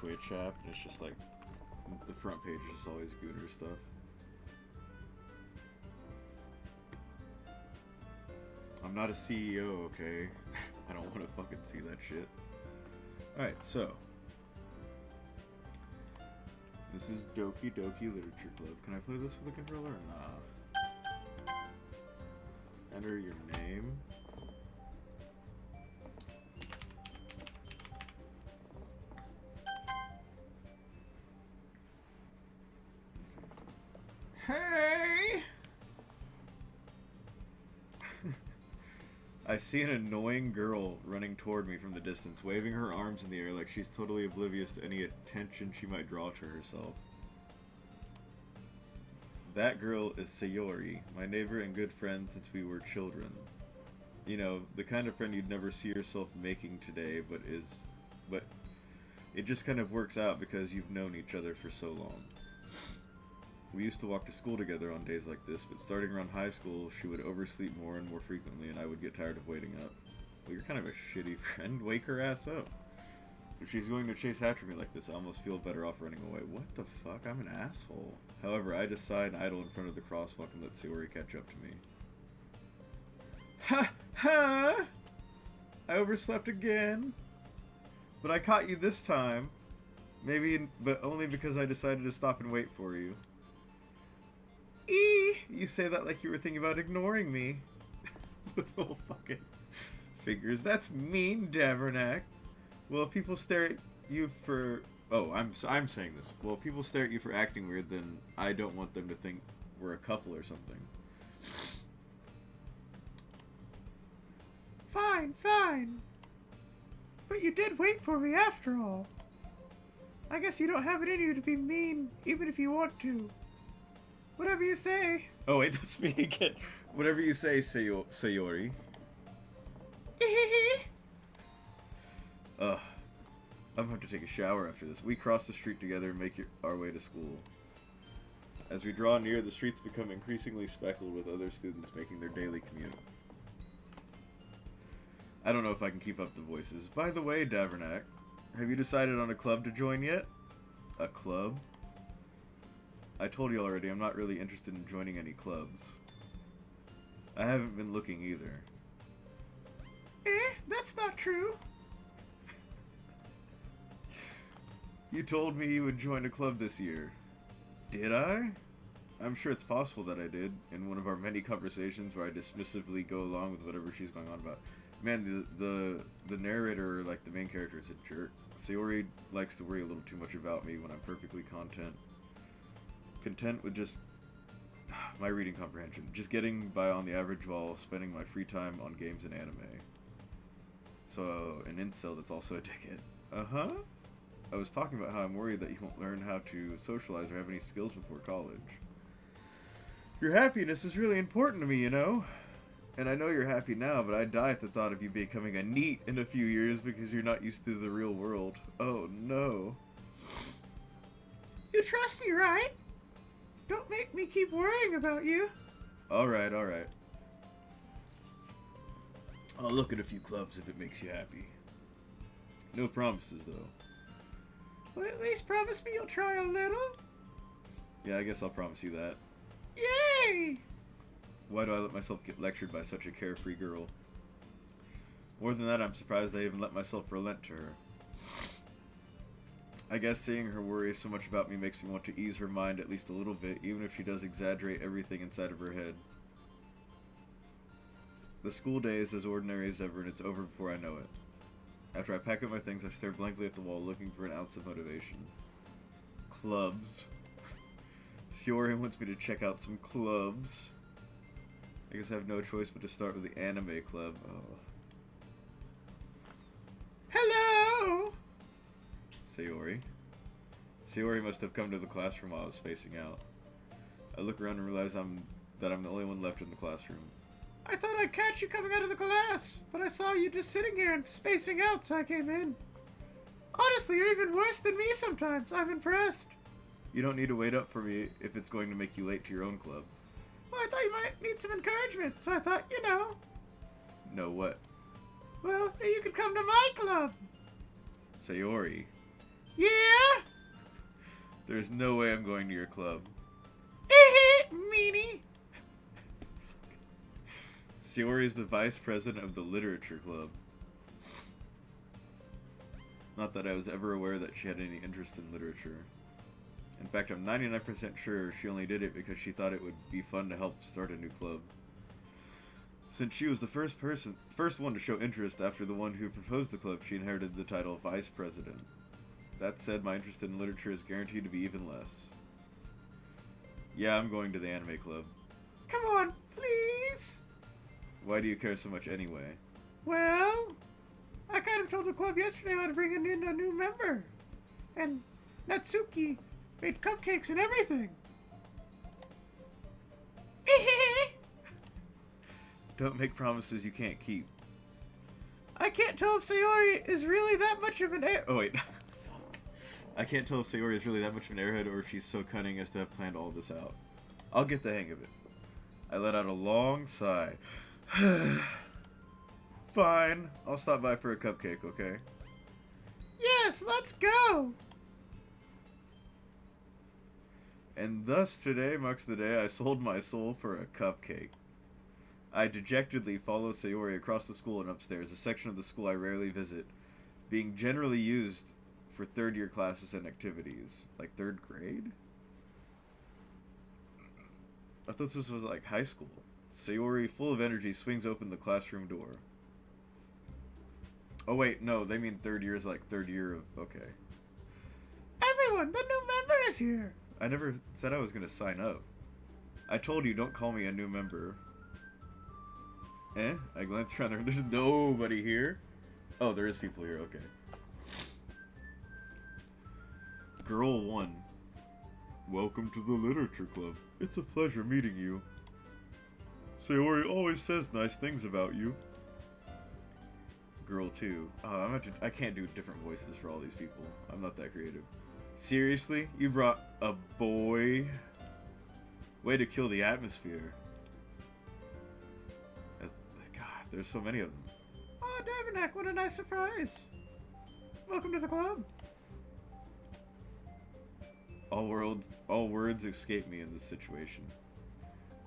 Twitch app, and it's just like the front page is just always Gooner stuff. I'm not a CEO, okay? I don't want to fucking see that shit. Alright, so. This is Doki Literature Club. Can I play this with a controller or nah? Enter your name. Hey! I see an annoying girl running toward me from the distance, waving her arms in the air like she's totally oblivious to any attention she might draw to herself. That girl is Sayori, my neighbor and good friend since we were children. You know, the kind of friend you'd never see yourself making today, but it just kind of works out because you've known each other for so long. We used to walk to school together on days like this, but starting around high school, she would oversleep more and more frequently, and I would get tired of waiting up. Well, you're kind of a shitty friend. Wake her ass up. If she's going to chase after me like this, I almost feel better off running away. What the fuck? I'm an asshole. However, I just sigh and idle in front of the crosswalk and let Sayori catch up to me. Ha ha! I overslept again. But I caught you this time. Maybe, but only because I decided to stop and wait for you. You say that like you were thinking about ignoring me. With little fucking figures. That's mean, Davernack. Well, if people stare at you for... Oh, I'm saying this. Well, if people stare at you for acting weird, then I don't want them to think we're a couple or something. Fine, fine. But you did wait for me after all. I guess you don't have it in you to be mean, even if you want to. Whatever you say. Oh, wait, that's me again. Whatever you say, Sayori. Ugh. I'm going to take a shower after this. We cross the street together and make our way to school. As we draw near, the streets become increasingly speckled with other students making their daily commute. I don't know if I can keep up the voices. By the way, Davernack, have you decided on a club to join yet? A club? I told you already, I'm not really interested in joining any clubs. I haven't been looking either. That's not true. You told me you would join a club this year. Did I? I'm sure it's possible that I did, in one of our many conversations where I dismissively go along with whatever she's going on about. Man, the narrator, like the main character, is a jerk. Sayori likes to worry a little too much about me when I'm perfectly content with just my reading comprehension. Just getting by on the average while spending my free time on games and anime. So, an incel that's also a dickhead. Uh-huh. I was talking about how I'm worried that you won't learn how to socialize or have any skills before college. Your happiness is really important to me, you know? And I know you're happy now, but I die at the thought of you becoming a NEET in a few years because you're not used to the real world. Oh, no. You trust me, right? Don't make me keep worrying about you. Alright, alright. I'll look at a few clubs if it makes you happy. No promises, though. Well, at least promise me you'll try a little. Yeah, I guess I'll promise you that. Yay! Why do I let myself get lectured by such a carefree girl? More than that, I'm surprised I even let myself relent to her. I guess seeing her worry so much about me makes me want to ease her mind at least a little bit, even if she does exaggerate everything inside of her head. The school day is as ordinary as ever, and it's over before I know it. After I pack up my things, I stare blankly at the wall, looking for an ounce of motivation. Clubs. Sayori wants me to check out some clubs. I guess I have no choice but to start with the anime club. Oh. Hello! Sayori. Sayori must have come to the classroom while I was spacing out. I look around and realize that I'm the only one left in the classroom. I thought I'd catch you coming out of the class, but I saw you just sitting here and spacing out, so I came in. Honestly, you're even worse than me sometimes. I'm impressed. You don't need to wait up for me if it's going to make you late to your own club. Well, I thought you might need some encouragement, so I thought, you know. No, what? Well, you could come to my club. Sayori. Yeah? There's no way I'm going to your club. Meanie. Sayori is the vice president of the literature club. Not that I was ever aware that she had any interest in literature. In fact, I'm 99% sure she only did it because she thought it would be fun to help start a new club. Since she was the first one to show interest after the one who proposed the club, she inherited the title of vice president. That said, my interest in literature is guaranteed to be even less. Yeah, I'm going to the anime club. Come on, please. Why do you care so much anyway? Well, I kind of told the club yesterday I would bring in a new member. And Natsuki made cupcakes and everything. Don't make promises you can't keep. I can't tell if Sayori is really that much of an Oh, wait. I can't tell if Sayori is really that much of an airhead or if she's so cunning as to have planned all this out. I'll get the hang of it. I let out a long sigh. Fine. I'll stop by for a cupcake, okay? Yes, let's go! And thus today marks the day I sold my soul for a cupcake. I dejectedly follow Sayori across the school and upstairs, a section of the school I rarely visit, being generally used for third-year classes and activities. Like third grade? I thought this was like high school. Sayori, full of energy, swings open the classroom door. Oh wait, no, they mean third year is like third year of... okay. Everyone, the new member is here! I never said I was going to sign up. I told you, don't call me a new member. I glance around there. There's nobody here. Oh, there is people here. Okay. Girl 1. Welcome to the Literature Club. It's a pleasure meeting you. Sayori always says nice things about you. Girl 2. I can't do different voices for all these people. I'm not that creative. Seriously? You brought a boy? Way to kill the atmosphere. God, there's so many of them. Oh, Davernack, what a nice surprise. Welcome to the club. All words escape me in this situation.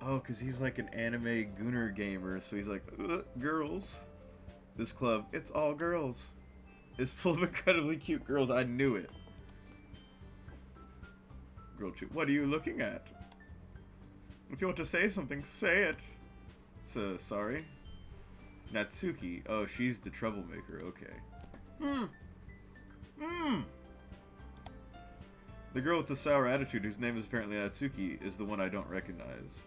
Oh, because he's like an anime gooner gamer, so he's like, girls. This club, it's all girls. It's full of incredibly cute girls. I knew it. Girl 2, what are you looking at? If you want to say something, say it. So, sorry. Natsuki. Oh, she's the troublemaker. Okay. The girl with the sour attitude, whose name is apparently Natsuki, is the one I don't recognize.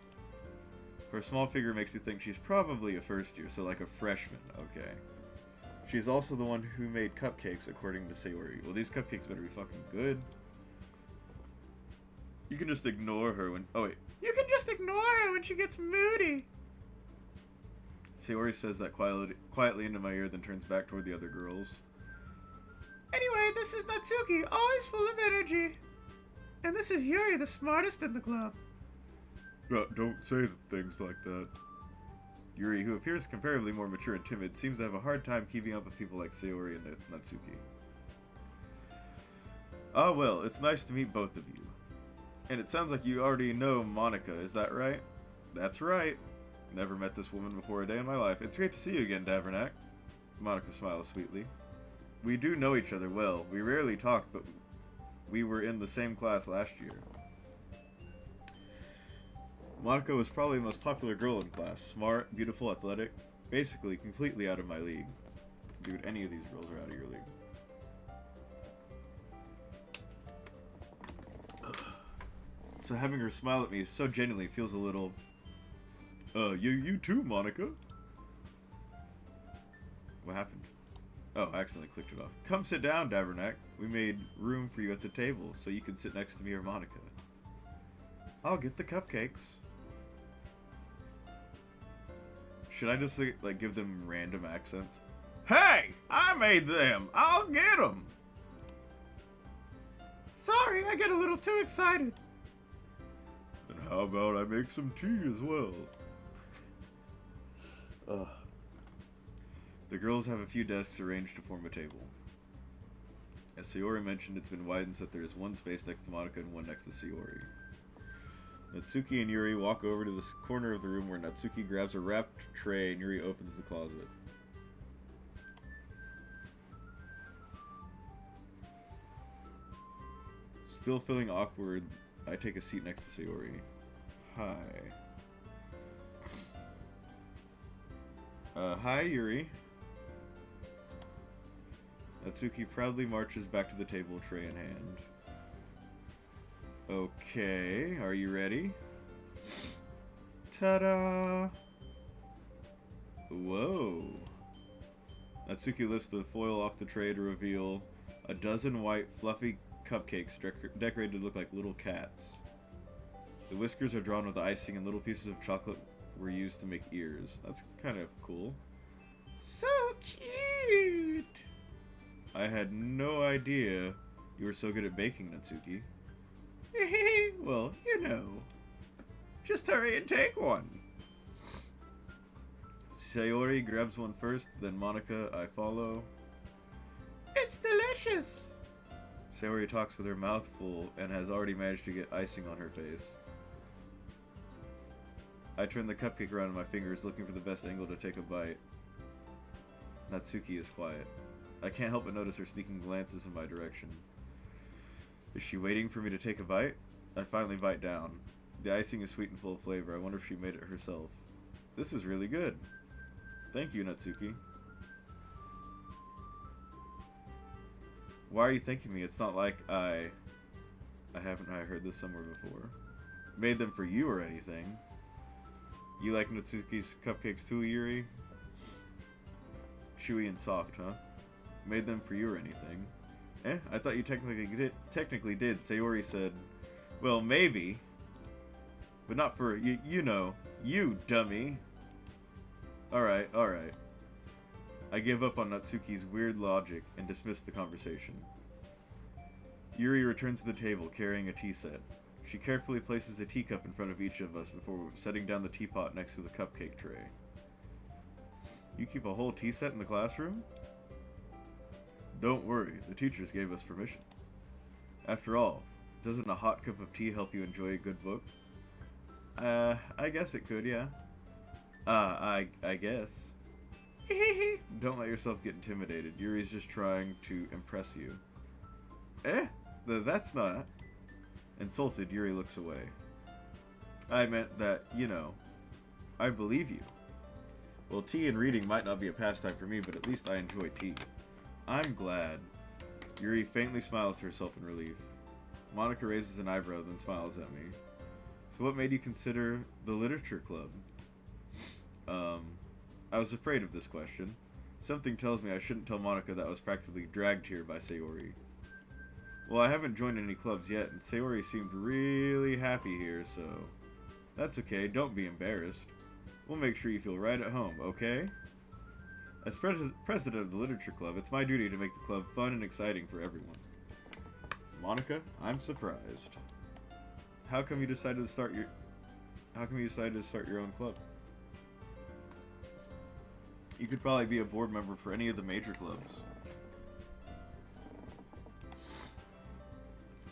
Her small figure makes me think she's probably a first year, so like a freshman. Okay. She's also the one who made cupcakes, according to Sayori. Well, these cupcakes better be fucking good. You can just ignore her when... oh, wait. You can just ignore her when she gets moody. Sayori says that quietly into my ear, then turns back toward the other girls. Anyway, this is Natsuki, always full of energy. And this is Yuri, the smartest in the club. Don't say things like that. Yuri, who appears comparatively more mature and timid, seems to have a hard time keeping up with people like Sayori and Natsuki. Ah, well, it's nice to meet both of you. And it sounds like you already know Monica, is that right? That's right. Never met this woman before a day in my life. It's great to see you again, Davernack. Monica smiles sweetly. We do know each other well. We rarely talk, but we were in the same class last year. Monica was probably the most popular girl in class. Smart, beautiful, athletic. Basically, completely out of my league. Dude, any of these girls are out of your league. So having her smile at me so genuinely feels a little... you too, Monica. What happened? Oh, I accidentally clicked it off. Come sit down, Davernack. We made room for you at the table, so you can sit next to me or Monica. I'll get the cupcakes. Should I just, like, give them random accents? Hey! I made them! I'll get them! Sorry, I get a little too excited. Then how about I make some tea as well? Ugh. The girls have a few desks arranged to form a table. As Sayori mentioned, it's been widened so that there is one space next to Monica and one next to Sayori. Natsuki and Yuri walk over to the corner of the room where Natsuki grabs a wrapped tray and Yuri opens the closet. Still feeling awkward, I take a seat next to Sayori. Hi. Hi, Yuri. Natsuki proudly marches back to the table, tray in hand. Okay, are you ready? Ta-da! Whoa. Natsuki lifts the foil off the tray to reveal a dozen white, fluffy cupcakes decorated to look like little cats. The whiskers are drawn with icing and little pieces of chocolate were used to make ears. That's kind of cool. So cute! I had no idea you were so good at baking, Natsuki. Well, you know. Just hurry and take one. Sayori grabs one first, then Monica, I follow. It's delicious! Sayori talks with her mouth full and has already managed to get icing on her face. I turn the cupcake around in my fingers, looking for the best angle to take a bite. Natsuki is quiet. I can't help but notice her sneaking glances in my direction. Is she waiting for me to take a bite? I finally bite down. The icing is sweet and full of flavor. I wonder if she made it herself. This is really good. Thank you, Natsuki. Why are you thanking me? It's not like I haven't heard this somewhere before. Made them for you or anything. You like Natsuki's cupcakes too, Yuri? Chewy and soft, huh? Made them for you or anything. I thought you technically did. Sayori said, well, maybe. But not for, you know, you dummy. Alright. I give up on Natsuki's weird logic and dismiss the conversation. Yuri returns to the table carrying a tea set. She carefully places a teacup in front of each of us before setting down the teapot next to the cupcake tray. You keep a whole tea set in the classroom? Don't worry, the teachers gave us permission. After all, doesn't a hot cup of tea help you enjoy a good book? I guess it could, yeah. I guess. Don't let yourself get intimidated. Yuri's just trying to impress you. That's not. Insulted, Yuri looks away. I meant that, you know, I believe you. Well, tea and reading might not be a pastime for me, but at least I enjoy tea. I'm glad. Yuri faintly smiles to herself in relief. Monica raises an eyebrow, then smiles at me. So what made you consider the literature club? I was afraid of this question. Something tells me I shouldn't tell Monica that I was practically dragged here by Sayori. Well, I haven't joined any clubs yet, and Sayori seemed really happy here, so... That's okay, don't be embarrassed. We'll make sure you feel right at home, okay? As president of the Literature Club, it's my duty to make the club fun and exciting for everyone. Monica, I'm surprised. How come you decided to start your own club? You could probably be a board member for any of the major clubs.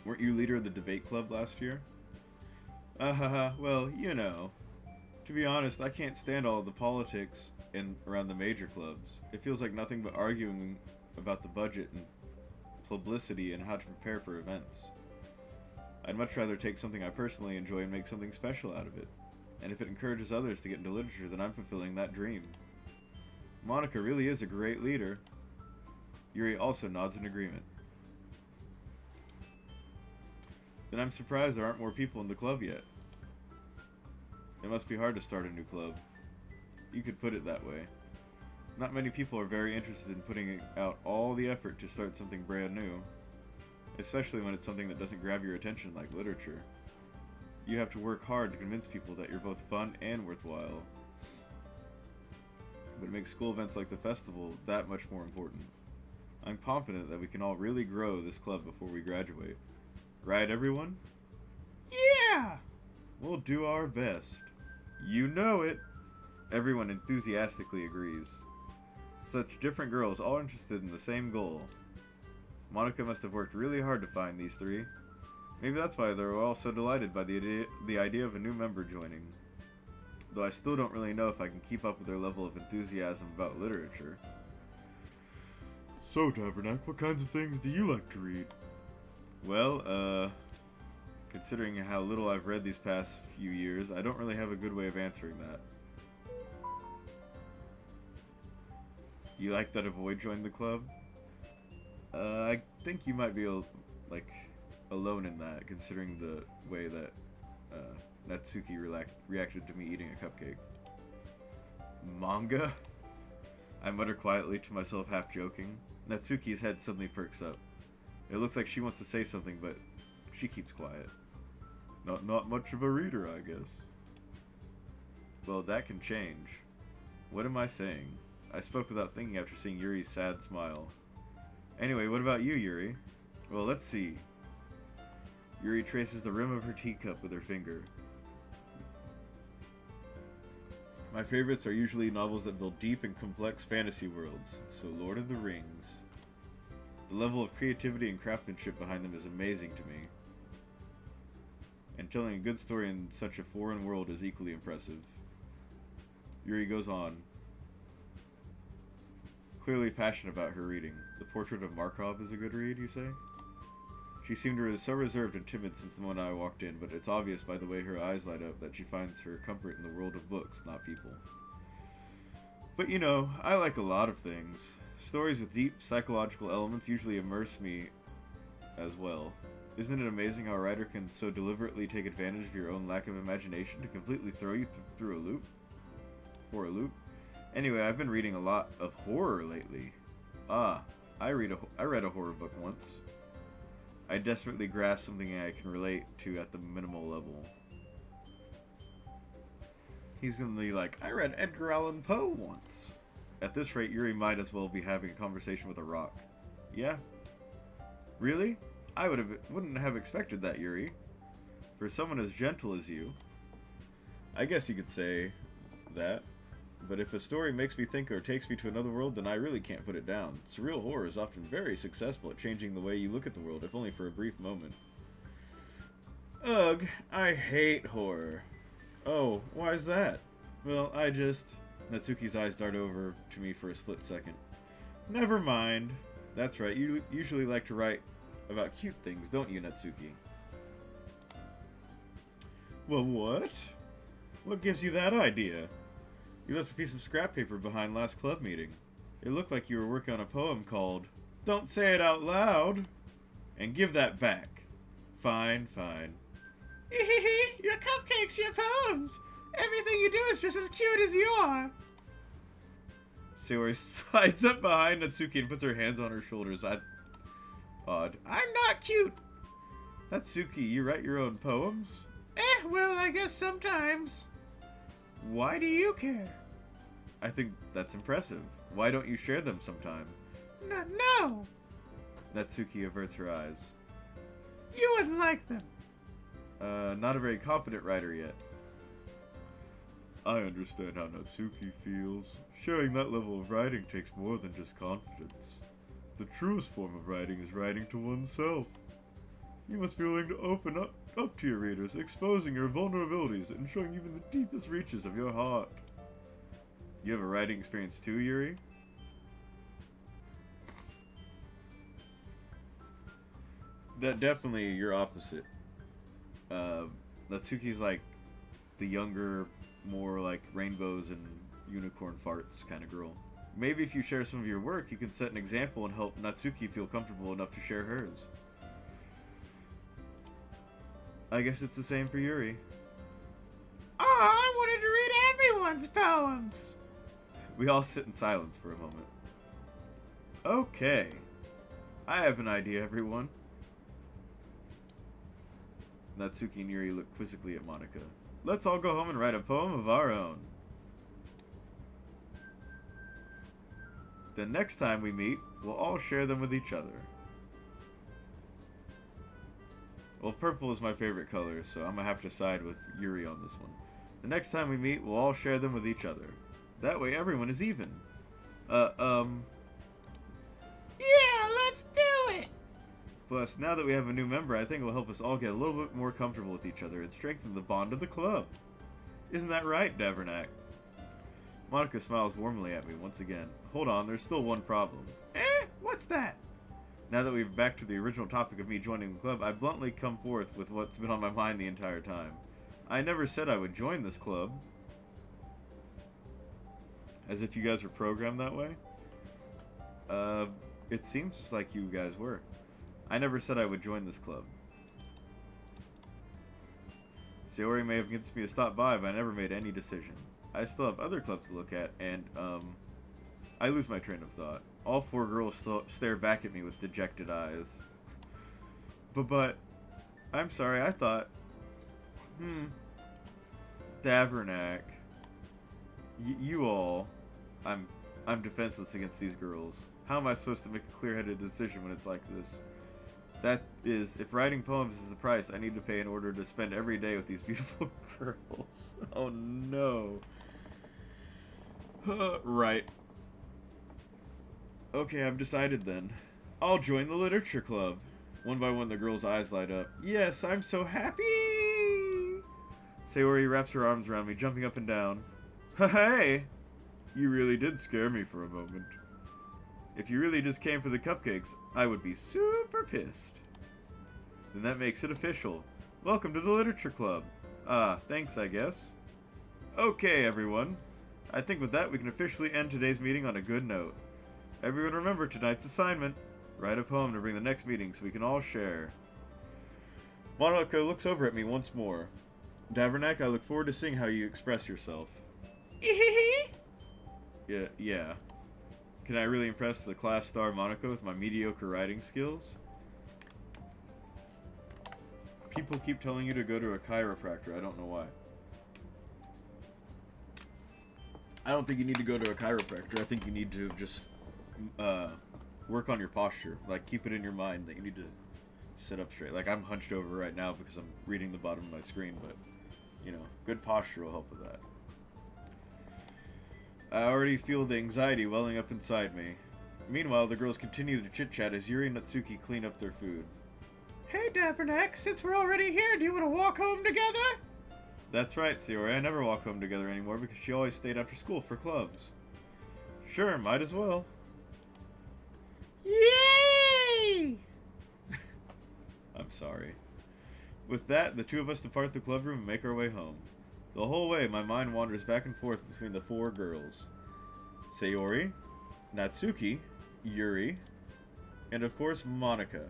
Weren't you leader of the debate club last year? Well, you know. To be honest, I can't stand all of the politics around the major clubs. It feels like nothing but arguing about the budget and publicity and how to prepare for events. I'd much rather take something I personally enjoy and make something special out of it. And if it encourages others to get into literature, then I'm fulfilling that dream. Monica really is a great leader. Yuri also nods in agreement. Then I'm surprised there aren't more people in the club yet. It must be hard to start a new club. You could put it that way. Not many people are very interested in putting out all the effort to start something brand new. Especially when it's something that doesn't grab your attention like literature. You have to work hard to convince people that you're both fun and worthwhile. But it makes school events like the festival that much more important. I'm confident that we can all really grow this club before we graduate. Right, everyone? Yeah! We'll do our best. You know it! Everyone enthusiastically agrees. Such different girls, all interested in the same goal. Monica must have worked really hard to find these three. Maybe that's why they were all so delighted by the idea of a new member joining. Though I still don't really know if I can keep up with their level of enthusiasm about literature. So, Tavernac, what kinds of things do you like to read? Well, considering how little I've read these past few years, I don't really have a good way of answering that. You like that a boy joined the club? I think you might be, alone in that, considering the way that, Natsuki reacted to me eating a cupcake. Manga? I mutter quietly to myself, half joking. Natsuki's head suddenly perks up. It looks like she wants to say something, but she keeps quiet. Not much of a reader, I guess. Well, that can change. What am I saying? I spoke without thinking after seeing Yuri's sad smile. Anyway, what about you, Yuri? Well, let's see. Yuri traces the rim of her teacup with her finger. My favorites are usually novels that build deep and complex fantasy worlds, so Lord of the Rings. The level of creativity and craftsmanship behind them is amazing to me. And telling a good story in such a foreign world is equally impressive. Yuri goes on. Clearly passionate about her reading. The Portrait of Markov is a good read, you say? She seemed so reserved and timid since the moment I walked in, but it's obvious by the way her eyes light up that she finds her comfort in the world of books, not people. But you know, I like a lot of things. Stories with deep psychological elements usually immerse me as well. Isn't it amazing how a writer can so deliberately take advantage of your own lack of imagination to completely throw you through a loop? For a loop? Anyway, I've been reading a lot of horror lately. I read a horror book once. I desperately grasp something I can relate to at the minimal level. He's gonna be like, I read Edgar Allan Poe once. At this rate, Yuri might as well be having a conversation with a rock. Yeah? Really? I wouldn't have expected that, Yuri. For someone as gentle as you. I guess you could say that. But if a story makes me think or takes me to another world, then I really can't put it down. Surreal horror is often very successful at changing the way you look at the world, if only for a brief moment. Ugh, I hate horror. Oh, why is that? Well, Natsuki's eyes dart over to me for a split second. Never mind. That's right, you usually like to write about cute things, don't you, Natsuki? Well, what? What gives you that idea? You left a piece of scrap paper behind last club meeting. It looked like you were working on a poem called Don't Say It Out Loud! And give that back. Fine, fine. Your cupcakes, your poems! Everything you do is just as cute as you are! Sayori slides up behind Natsuki and puts her hands on her shoulders. Odd. I'm not cute! Natsuki, you write your own poems? Well, I guess sometimes. Why do you care? I think that's impressive. Why don't you share them sometime? No! Natsuki averts her eyes. You wouldn't like them. Not a very confident writer yet. I understand how Natsuki feels. Sharing that level of writing takes more than just confidence. The truest form of writing is writing to oneself. You must be willing to open up to your readers, exposing your vulnerabilities and showing even the deepest reaches of your heart. You have a writing experience too, Yuri? That definitely you're opposite. Natsuki's like the younger, more like rainbows and unicorn farts kind of girl. Maybe if you share some of your work, you can set an example and help Natsuki feel comfortable enough to share hers. I guess it's the same for Yuri. Oh, I wanted to read everyone's poems! We all sit in silence for a moment. Okay. I have an idea, everyone. Natsuki and Yuri look quizzically at Monica. Let's all go home and write a poem of our own. The next time we meet, we'll all share them with each other. Well, purple is my favorite color, so I'm gonna have to side with Yuri on this one. The next time we meet, we'll all share them with each other. That way everyone is even. Yeah, let's do it! Plus, now that we have a new member, I think it will help us all get a little bit more comfortable with each other and strengthen the bond of the club. Isn't that right, Davernack? Monica smiles warmly at me once again. Hold on, there's still one problem. What's that? Now that we're back to the original topic of me joining the club, I bluntly come forth with what's been on my mind the entire time. I never said I would join this club. As if you guys were programmed that way? It seems like you guys were. I never said I would join this club. Sayori may have convinced me to stop by, but I never made any decision. I still have other clubs to look at, and, I lose my train of thought. All four girls stare back at me with dejected eyes. But, I'm sorry, I thought... Davernack. You all... I'm defenseless against these girls. How am I supposed to make a clear-headed decision when it's like this? That is, if writing poems is the price I need to pay in order to spend every day with these beautiful girls. Oh no. Right. Okay, I've decided then. I'll join the literature club. One by one, the girls' eyes light up. Yes, I'm so happy! Sayori wraps her arms around me, jumping up and down. Hey! You really did scare me for a moment. If you really just came for the cupcakes, I would be super pissed. Then that makes it official. Welcome to the literature club. Thanks, I guess. Okay, everyone. I think with that, we can officially end today's meeting on a good note. Everyone remember tonight's assignment. Write a poem to bring the next meeting so we can all share. Monica looks over at me once more. Davernack, I look forward to seeing how you express yourself. Yeah. Can I really impress the class star Monica with my mediocre writing skills? People keep telling you to go to a chiropractor. I don't know why. I don't think you need to go to a chiropractor. I think you need to just work on your posture. Like, keep it in your mind that you need to sit up straight. Like, I'm hunched over right now because I'm reading the bottom of my screen, but, you know, good posture will help with that. I already feel the anxiety welling up inside me. Meanwhile, the girls continue to chit-chat as Yuri and Natsuki clean up their food. Hey, Davernack, since we're already here, do you want to walk home together? That's right, Sayori. I never walk home together anymore because she always stayed after school for clubs. Sure, might as well. Yay! I'm sorry. With that, the two of us depart the club room and make our way home. The whole way, my mind wanders back and forth between the four girls. Sayori, Natsuki, Yuri, and of course, Monica.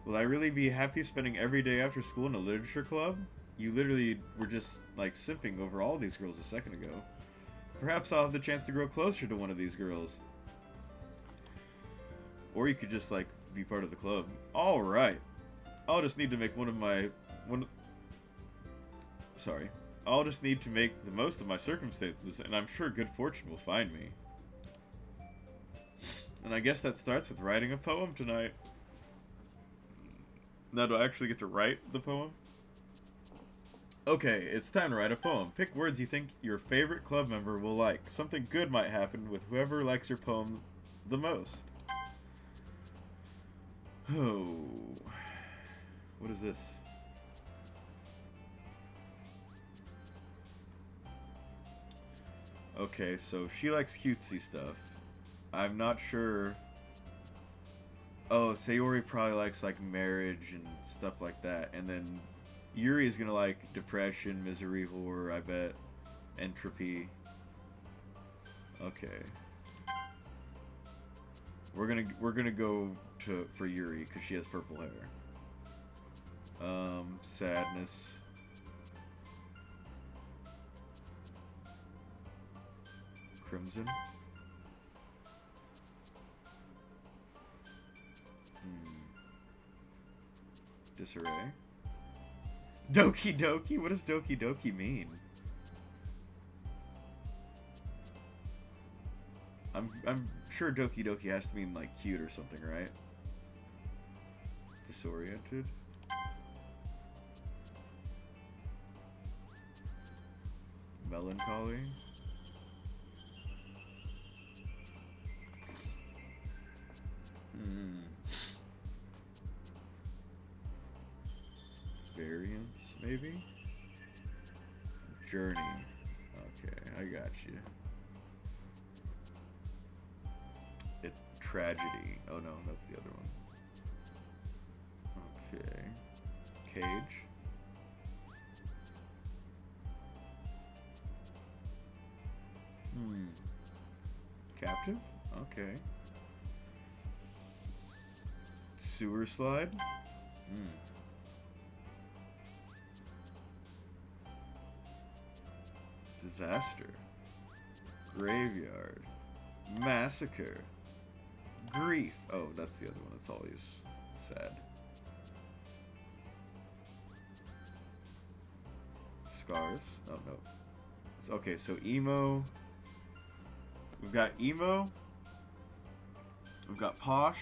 Will I really be happy spending every day after school in a literature club? You literally were just, like, simping over all these girls a second ago. Perhaps I'll have the chance to grow closer to one of these girls. Or you could just, like, be part of the club. Alright. I'll just need to make I'll just need to make the most of my circumstances, and I'm sure good fortune will find me. And I guess that starts with writing a poem tonight. Now, do I actually get to write the poem? Okay, it's time to write a poem. Pick words you think your favorite club member will like. Something good might happen with whoever likes your poem the most. Oh. What is this? Okay, so she likes cutesy stuff. I'm not sure... Oh, Sayori probably likes, like, marriage and stuff like that. And then Yuri is gonna like depression, misery, horror, I bet. Entropy. Okay. We're gonna go for Yuri, because she has purple hair. Sadness. Crimson. Disarray. Doki Doki? What does Doki Doki mean? I'm sure Doki Doki has to mean like cute or something, right? Disoriented. Melancholy. Variance, maybe? Journey. Okay, I got you. It's Tragedy. Oh no, that's the other one. Okay. Cage. Captive? Okay. Sewer slide? Disaster. Graveyard. Massacre. Grief. Oh, that's the other one. That's always sad. Scars. Oh, no. Okay, so emo. We've got emo. We've got posh.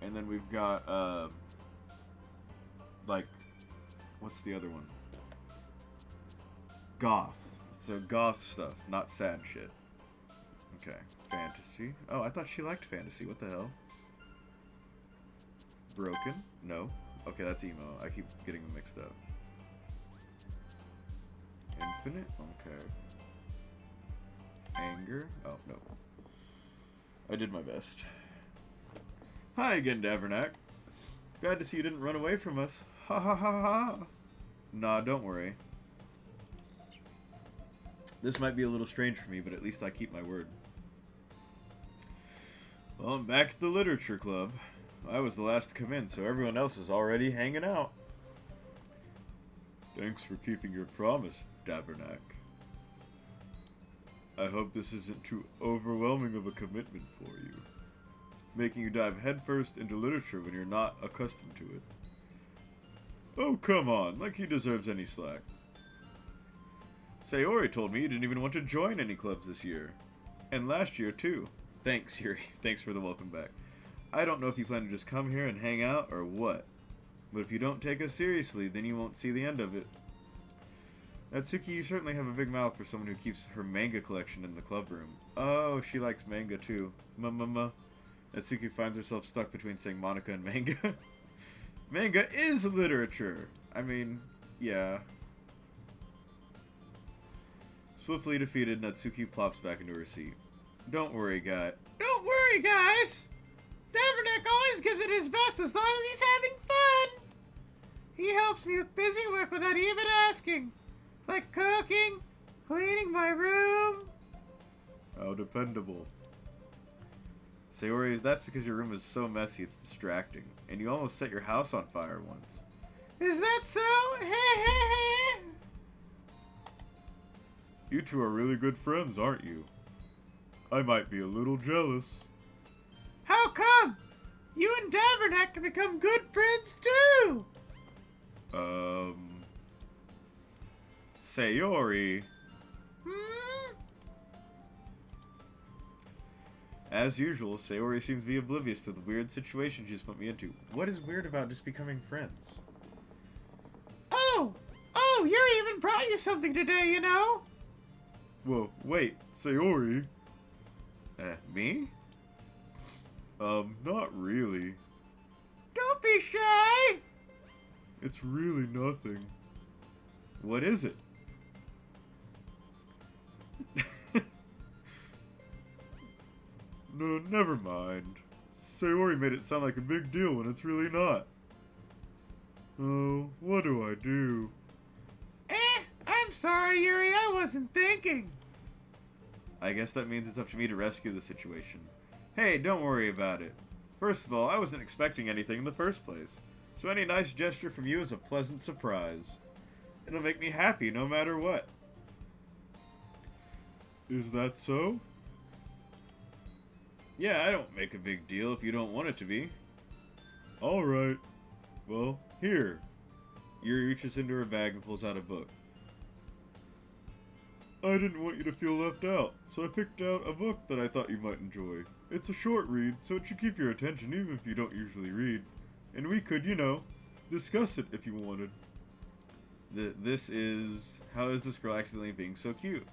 And then we've got, like, what's the other one? Goth. So goth stuff, not sad shit. Okay. Fantasy. Oh, I thought she liked fantasy. What the hell? Broken? No. Okay, that's emo. I keep getting them mixed up. Infinite? Okay. Anger? Oh, no. I did my best. Hi again, Davernack. Glad to see you didn't run away from us. Ha ha ha ha. Nah, don't worry. This might be a little strange for me, but at least I keep my word. Well, I'm back at the Literature Club. I was the last to come in, so everyone else is already hanging out. Thanks for keeping your promise, Davernack. I hope this isn't too overwhelming of a commitment for you, making you dive headfirst into literature when you're not accustomed to it. Oh, come on, like he deserves any slack. Sayori told me you didn't even want to join any clubs this year. And last year, too. Thanks, Yuri. Thanks for the welcome back. I don't know if you plan to just come here and hang out or what. But if you don't take us seriously, then you won't see the end of it. Natsuki, you certainly have a big mouth for someone who keeps her manga collection in the club room. Oh, she likes manga, too. Natsuki finds herself stuck between saying Monica and manga. Manga is literature! I mean, yeah. Swiftly defeated, Natsuki plops back into her seat. Don't worry, guys. Don't worry, guys! Davernack always gives it his best as long as he's having fun! He helps me with busy work without even asking. Like cooking, cleaning my room. How dependable. Sayori, that's because your room is so messy it's distracting. And you almost set your house on fire once. Is that so? You two are really good friends, aren't you? I might be a little jealous. How come? You and Davernack can become good friends too! Sayori. As usual, Sayori seems to be oblivious to the weird situation she's put me into. What is weird about just becoming friends? Oh, Yuri even brought you something today, you know? Whoa, wait, Sayori? Me? Not really. Don't be shy! It's really nothing. What is it? No, never mind. Sayori made it sound like a big deal when it's really not. Oh, what do I do? I'm sorry, Yuri, I wasn't thinking. I guess that means it's up to me to rescue the situation. Hey, don't worry about it. First of all, I wasn't expecting anything in the first place, so any nice gesture from you is a pleasant surprise. It'll make me happy no matter what. Is that so? Yeah, I don't make a big deal if you don't want it to be. Alright. Well, here. Yuri reaches into her bag and pulls out a book. I didn't want you to feel left out, so I picked out a book that I thought you might enjoy. It's a short read, so it should keep your attention even if you don't usually read. And we could, you know, discuss it if you wanted. This is... How is this girl accidentally being so cute?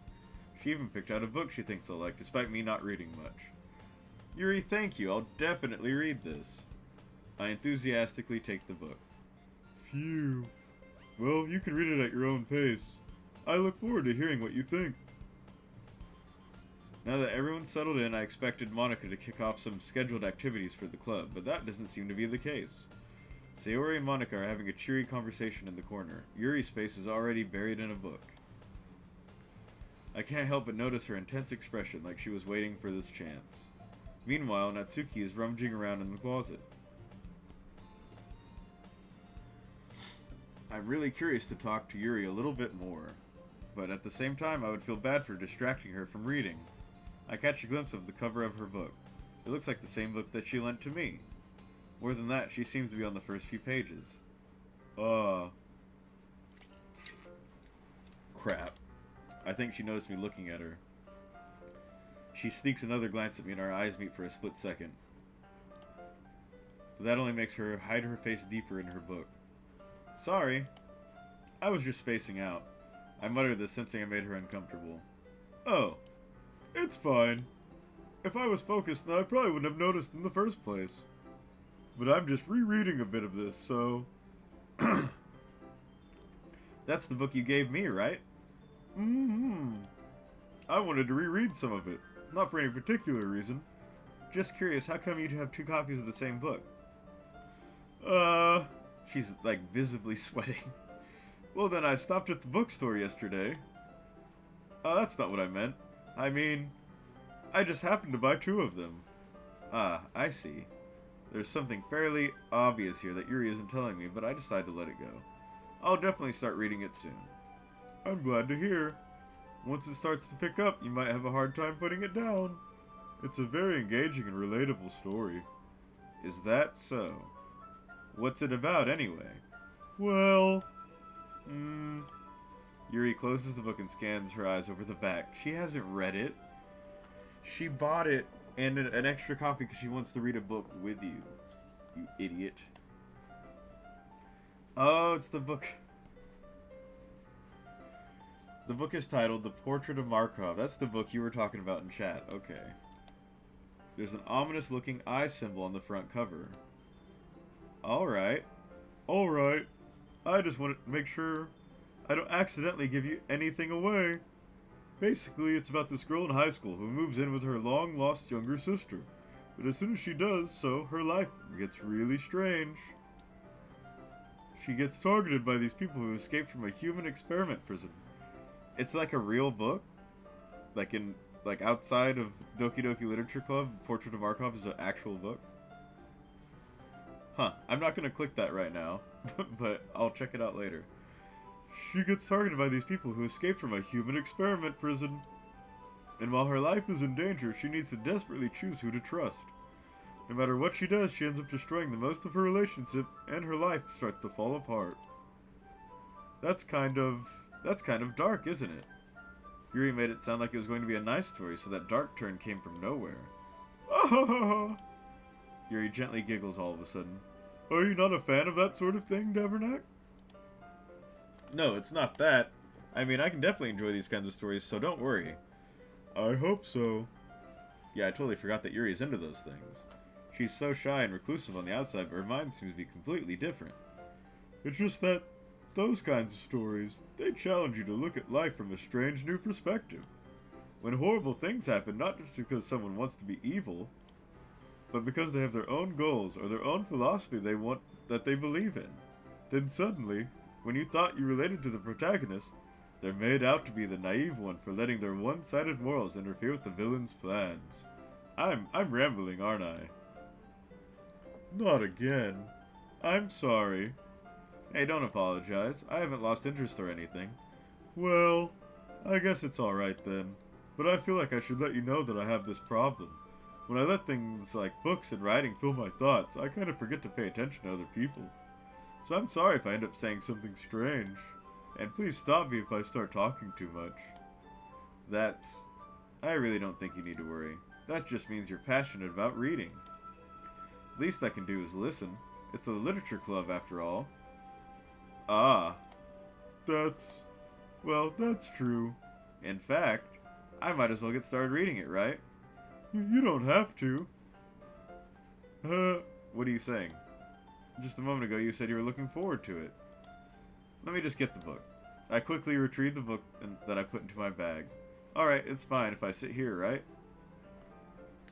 She even picked out a book she thinks I'll like, despite me not reading much. Yuri, thank you. I'll definitely read this. I enthusiastically take the book. Phew. Well, you can read it at your own pace. I look forward to hearing what you think. Now that everyone's settled in, I expected Monica to kick off some scheduled activities for the club, but that doesn't seem to be the case. Sayori and Monica are having a cheery conversation in the corner. Yuri's face is already buried in a book. I can't help but notice her intense expression, like she was waiting for this chance. Meanwhile, Natsuki is rummaging around in the closet. I'm really curious to talk to Yuri a little bit more, but at the same time I would feel bad for distracting her from reading. I catch a glimpse of the cover of her book. It looks like the same book that she lent to me. More than that, she seems to be on the first few pages. Crap. I think she noticed me looking at her. She sneaks another glance at me and our eyes meet for a split second. But that only makes her hide her face deeper in her book. Sorry. I was just spacing out. I muttered this, sensing I made her uncomfortable. Oh. It's fine. If I was focused, then I probably wouldn't have noticed in the first place. But I'm just rereading a bit of this, so... That's the book you gave me, right? Mm-hmm. I wanted to reread some of it. Not for any particular reason. Just curious, how come you'd have two copies of the same book? She's, like, visibly sweating. Well, then I stopped at the bookstore yesterday. That's not what I meant. I mean, I just happened to buy two of them. Ah, I see. There's something fairly obvious here that Yuri isn't telling me, but I decided to let it go. I'll definitely start reading it soon. I'm glad to hear. Once it starts to pick up, you might have a hard time putting it down. It's a very engaging and relatable story. Is that so? What's it about, anyway? Well... Yuri closes the book and scans her eyes over the back. She hasn't read it. She bought it and an extra copy because she wants to read a book with you. You idiot. Oh, it's the book. The book is titled The Portrait of Markov. That's the book you were talking about in chat. Okay. There's an ominous looking eye symbol on the front cover. Alright. Alright. I just want to make sure I don't accidentally give you anything away. Basically, it's about this girl in high school who moves in with her long-lost younger sister. But as soon as she does so, her life gets really strange. She gets targeted by these people who escaped from a human experiment prison. It's like a real book? Like outside of Doki Doki Literature Club, Portrait of Markov is an actual book? Huh, I'm not gonna click that right now, but I'll check it out later. She gets targeted by these people who escaped from a human experiment prison. And while her life is in danger, she needs to desperately choose who to trust. No matter what she does, she ends up destroying the most of her relationship, and her life starts to fall apart. That's kind of dark, isn't it? Yuri made it sound like it was going to be a nice story, so that dark turn came from nowhere. Ah! Yuri gently giggles all of a sudden. Are you not a fan of that sort of thing, Devernak? No, it's not that. I mean, I can definitely enjoy these kinds of stories, so don't worry. I hope so. Yeah, I totally forgot that Yuri's into those things. She's so shy and reclusive on the outside, but her mind seems to be completely different. It's just that those kinds of stories, they challenge you to look at life from a strange new perspective. When horrible things happen, not just because someone wants to be evil, but because they have their own goals or their own philosophy that they believe in, then suddenly, when you thought you related to the protagonist, they're made out to be the naive one for letting their one-sided morals interfere with the villain's plans. I'm rambling, aren't I? Not again. I'm sorry. Hey, don't apologize. I haven't lost interest or anything. Well, I guess it's alright then. But I feel like I should let you know that I have this problem. When I let things like books and writing fill my thoughts, I kind of forget to pay attention to other people. So I'm sorry if I end up saying something strange. And please stop me if I start talking too much. I really don't think you need to worry. That just means you're passionate about reading. Least I can do is listen. It's a literature club after all. Ah. That's true. In fact, I might as well get started reading it, right? You don't have to. What are you saying? Just a moment ago you said you were looking forward to it. Let me just get the book. I quickly retrieve the book that I put into my bag. Alright, it's fine if I sit here, right?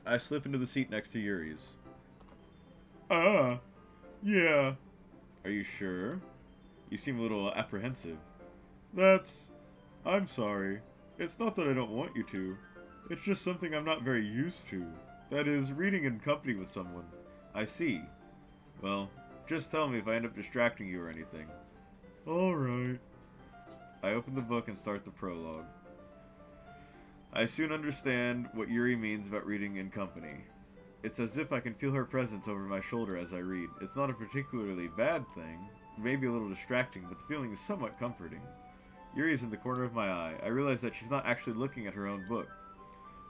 I slip into the seat next to Yuri's. Yeah. Are you sure? You seem a little apprehensive. I'm sorry. It's not that I don't want you to. It's just something I'm not very used to. That is, reading in company with someone. I see. Well, just tell me if I end up distracting you or anything. Alright. I open the book and start the prologue. I soon understand what Yuri means about reading in company. It's as if I can feel her presence over my shoulder as I read. It's not a particularly bad thing, maybe a little distracting, but the feeling is somewhat comforting. Yuri is in the corner of my eye. I realize that she's not actually looking at her own book.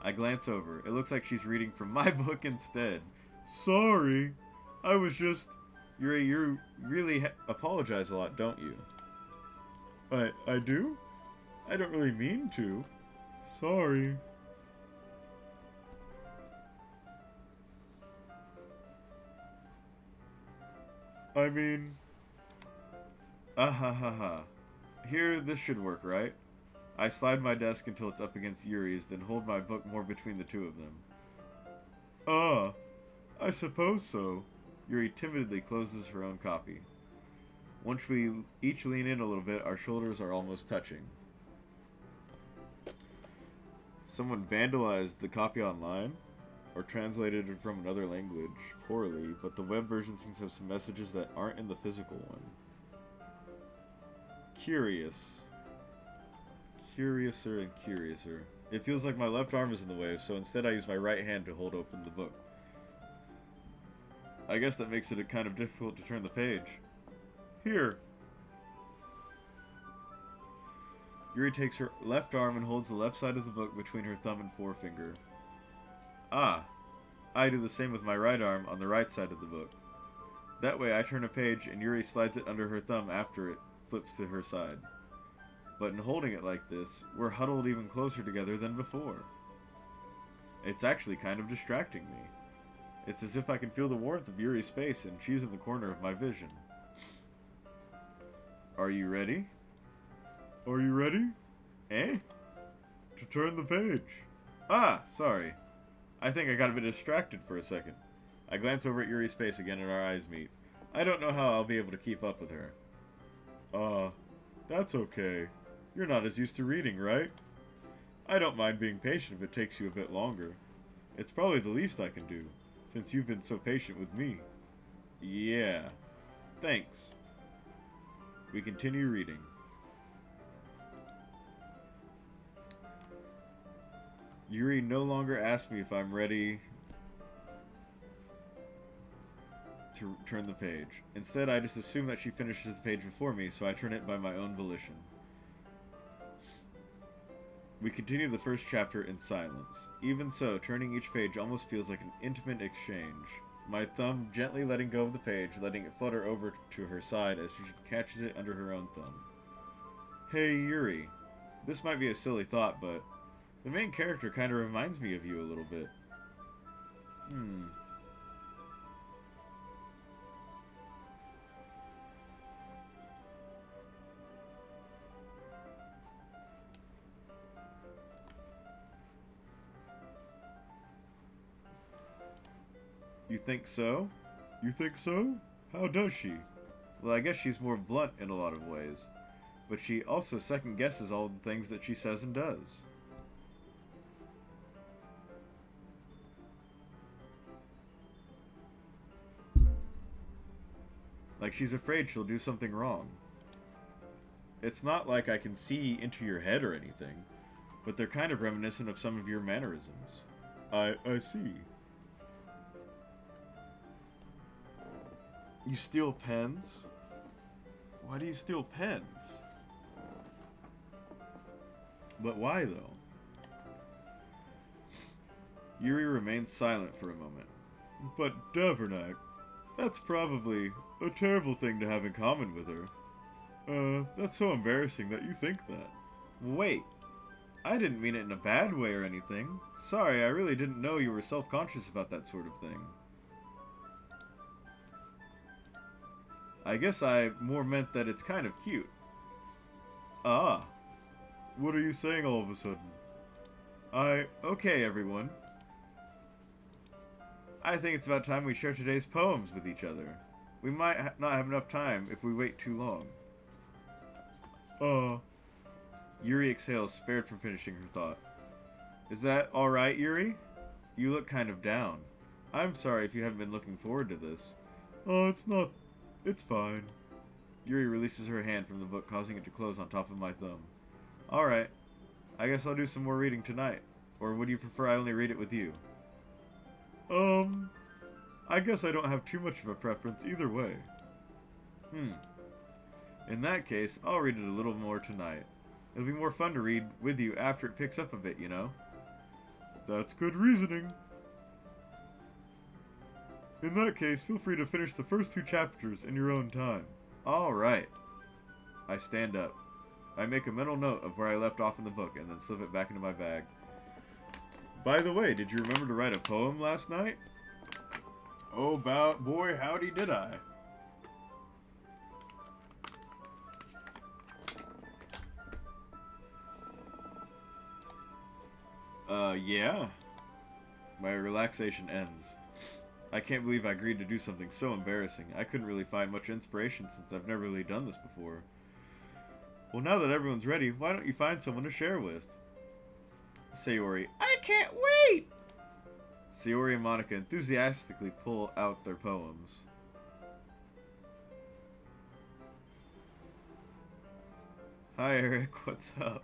I glance over. It looks like she's reading from my book instead. Sorry. I was just... Yuri, you really apologize a lot, don't you? I do? I don't really mean to. Sorry. I mean... Ah ha ha ha. Here, this should work, right? I slide my desk until it's up against Yuri's, then hold my book more between the two of them. I suppose so. Yuri timidly closes her own copy. Once we each lean in a little bit, our shoulders are almost touching. Someone vandalized the copy online, or translated it from another language poorly, but the web version seems to have some messages that aren't in the physical one. Curious. Curiouser and curiouser. It feels like my left arm is in the way, so instead I use my right hand to hold open the book. I guess that makes it kind of difficult to turn the page. Here. Yuri takes her left arm and holds the left side of the book between her thumb and forefinger. Ah. I do the same with my right arm on the right side of the book. That way I turn a page and Yuri slides it under her thumb after it flips to her side. But in holding it like this, we're huddled even closer together than before. It's actually kind of distracting me. It's as if I can feel the warmth of Yuri's face and she's in the corner of my vision. Are you ready? Are you ready? Eh? To turn the page. Ah, sorry. I think I got a bit distracted for a second. I glance over at Yuri's face again and our eyes meet. I don't know how I'll be able to keep up with her. That's okay. You're not as used to reading, right? I don't mind being patient if it takes you a bit longer. It's probably the least I can do, since you've been so patient with me. Yeah. Thanks. We continue reading. Yuri no longer asks me if I'm ready to turn the page. Instead, I just assume that she finishes the page before me, so I turn it by my own volition. We continue the first chapter in silence. Even so, turning each page almost feels like an intimate exchange. My thumb gently letting go of the page, letting it flutter over to her side as she catches it under her own thumb. Hey, Yuri. This might be a silly thought, but the main character kind of reminds me of you a little bit. You think so? You think so? How does she? Well, I guess she's more blunt in a lot of ways. But she also second-guesses all the things that she says and does. Like she's afraid she'll do something wrong. It's not like I can see into your head or anything, but they're kind of reminiscent of some of your mannerisms. I see. You steal pens? Why do you steal pens? But why, though? Yuri remains silent for a moment. But Devernak, that's probably a terrible thing to have in common with her. That's so embarrassing that you think that. Wait, I didn't mean it in a bad way or anything. Sorry, I really didn't know you were self-conscious about that sort of thing. I guess I more meant that it's kind of cute. Ah, what are you saying all of a sudden? Okay, everyone. I think it's about time we share today's poems with each other. We might not have enough time if we wait too long. Yuri exhales, spared from finishing her thought. Is that alright, Yuri? You look kind of down. I'm sorry if you haven't been looking forward to this. Oh, it's not. It's fine. Yuri releases her hand from the book, causing it to close on top of my thumb. Alright. I guess I'll do some more reading tonight. Or would you prefer I only read it with you? I guess I don't have too much of a preference either way. In that case, I'll read it a little more tonight. It'll be more fun to read with you after it picks up a bit, you know? That's good reasoning. In that case, feel free to finish the first 2 chapters in your own time. Alright. I stand up. I make a mental note of where I left off in the book and then slip it back into my bag. By the way, did you remember to write a poem last night? Oh, boy, howdy did I. Yeah. My relaxation ends. I can't believe I agreed to do something so embarrassing. I couldn't really find much inspiration since I've never really done this before. Well, now that everyone's ready, why don't you find someone to share with? Sayori. I can't wait! Sayori and Monica enthusiastically pull out their poems. Hi, Eric. What's up?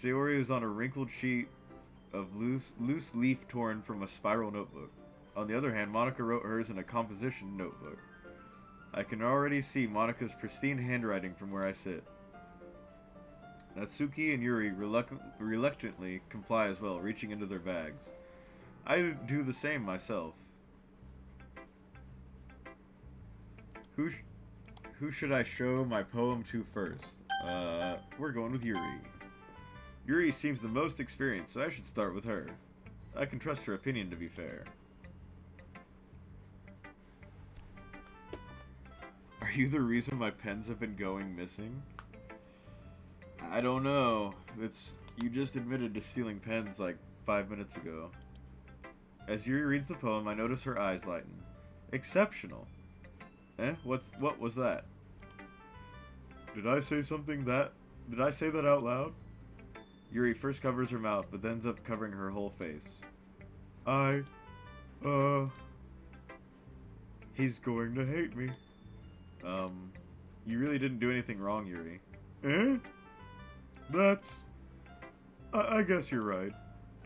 Sayori is on a wrinkled sheet of loose leaf torn from a spiral notebook. On the other hand, Monica wrote hers in a composition notebook. I can already see Monica's pristine handwriting from where I sit. Natsuki and Yuri reluctantly comply as well, reaching into their bags. I do the same myself. Who should I show my poem to first? We're going with Yuri. Yuri seems the most experienced, so I should start with her. I can trust her opinion, to be fair. Are you the reason my pens have been going missing? I don't know. You just admitted to stealing pens like 5 minutes ago. As Yuri reads the poem, I notice her eyes lighten. Exceptional. What was that? Did I say that out loud? Yuri first covers her mouth, but then ends up covering her whole face. He's going to hate me. You really didn't do anything wrong, Yuri. I guess you're right.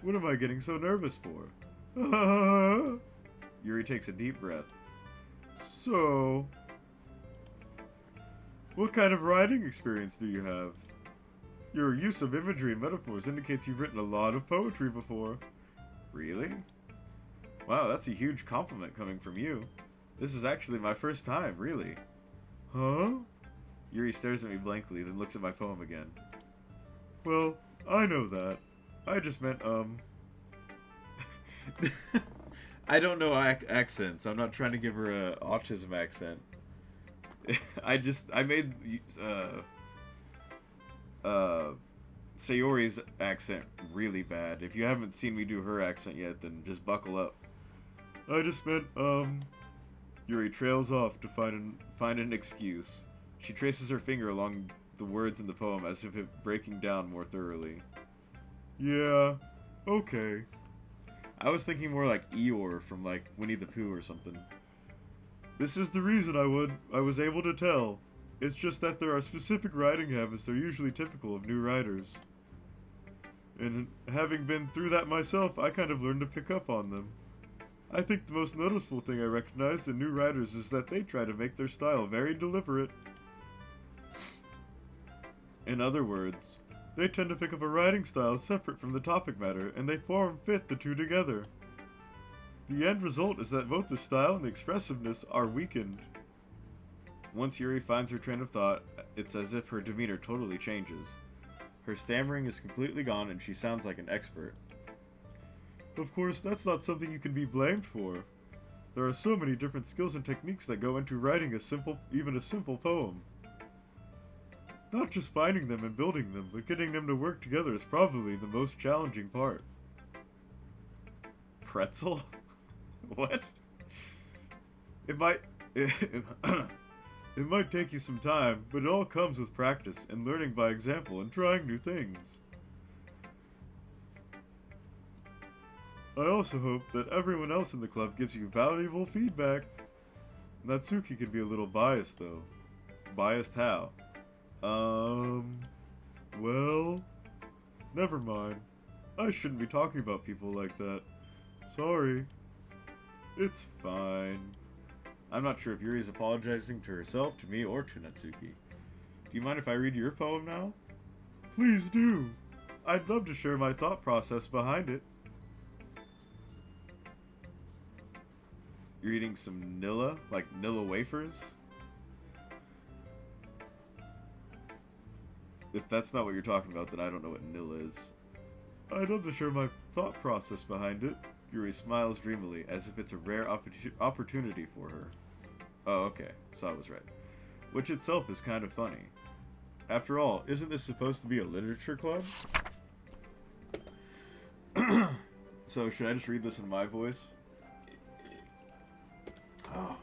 What am I getting so nervous for? Yuri takes a deep breath. So, what kind of writing experience do you have? Your use of imagery and metaphors indicates you've written a lot of poetry before. Really? Wow, that's a huge compliment coming from you. This is actually my first time, really. Huh? Yuri stares at me blankly, then looks at my poem again. Well, I know that. I just meant, I don't know accents. I'm not trying to give her a autism accent. I made, Sayori's accent really bad. If you haven't seen me do her accent yet, then just buckle up. I just meant, Yuri trails off to find an excuse. She traces her finger along the words in the poem as if breaking down more thoroughly. Yeah, okay. I was thinking more like Eeyore from like Winnie the Pooh or something. This is the reason I was able to tell. It's just that there are specific writing habits that are usually typical of new writers. And having been through that myself, I kind of learned to pick up on them. I think the most noticeable thing I recognize in new writers is that they try to make their style very deliberate. In other words, they tend to pick up a writing style separate from the topic matter, and they fit the two together. The end result is that both the style and the expressiveness are weakened. Once Yuri finds her train of thought, it's as if her demeanor totally changes. Her stammering is completely gone and she sounds like an expert. Of course, that's not something you can be blamed for. There are so many different skills and techniques that go into writing even a simple poem. Not just finding them and building them, but getting them to work together is probably the most challenging part. Pretzel? What? It might... It might take you some time, but it all comes with practice and learning by example and trying new things. I also hope that everyone else in the club gives you valuable feedback. Natsuki can be a little biased, though. Biased how? Well... Never mind. I shouldn't be talking about people like that. Sorry. It's fine. I'm not sure if Yuri's apologizing to herself, to me, or to Natsuki. Do you mind if I read your poem now? Please do. I'd love to share my thought process behind it. You're eating some Nilla? Like Nilla wafers? If that's not what you're talking about, then I don't know what Nilla is. I'd love to share my thought process behind it. Yuri smiles dreamily, as if it's a rare opportunity for her. Oh, okay. So I was right. Which itself is kind of funny. After all, isn't this supposed to be a literature club? So, should I just read this in my voice? Oh.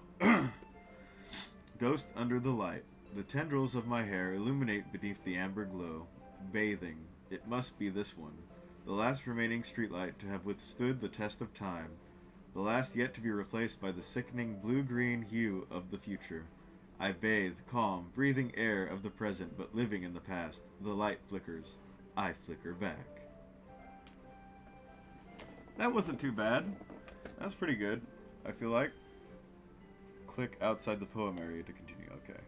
Ghost under the light. The tendrils of my hair illuminate beneath the amber glow. Bathing. It must be this one. The last remaining streetlight to have withstood the test of time. The last yet to be replaced by the sickening blue-green hue of the future. I bathe, calm, breathing air of the present, but living in the past. The light flickers. I flicker back. That wasn't too bad. That's pretty good, I feel like. Click outside the poem area to continue. Okay.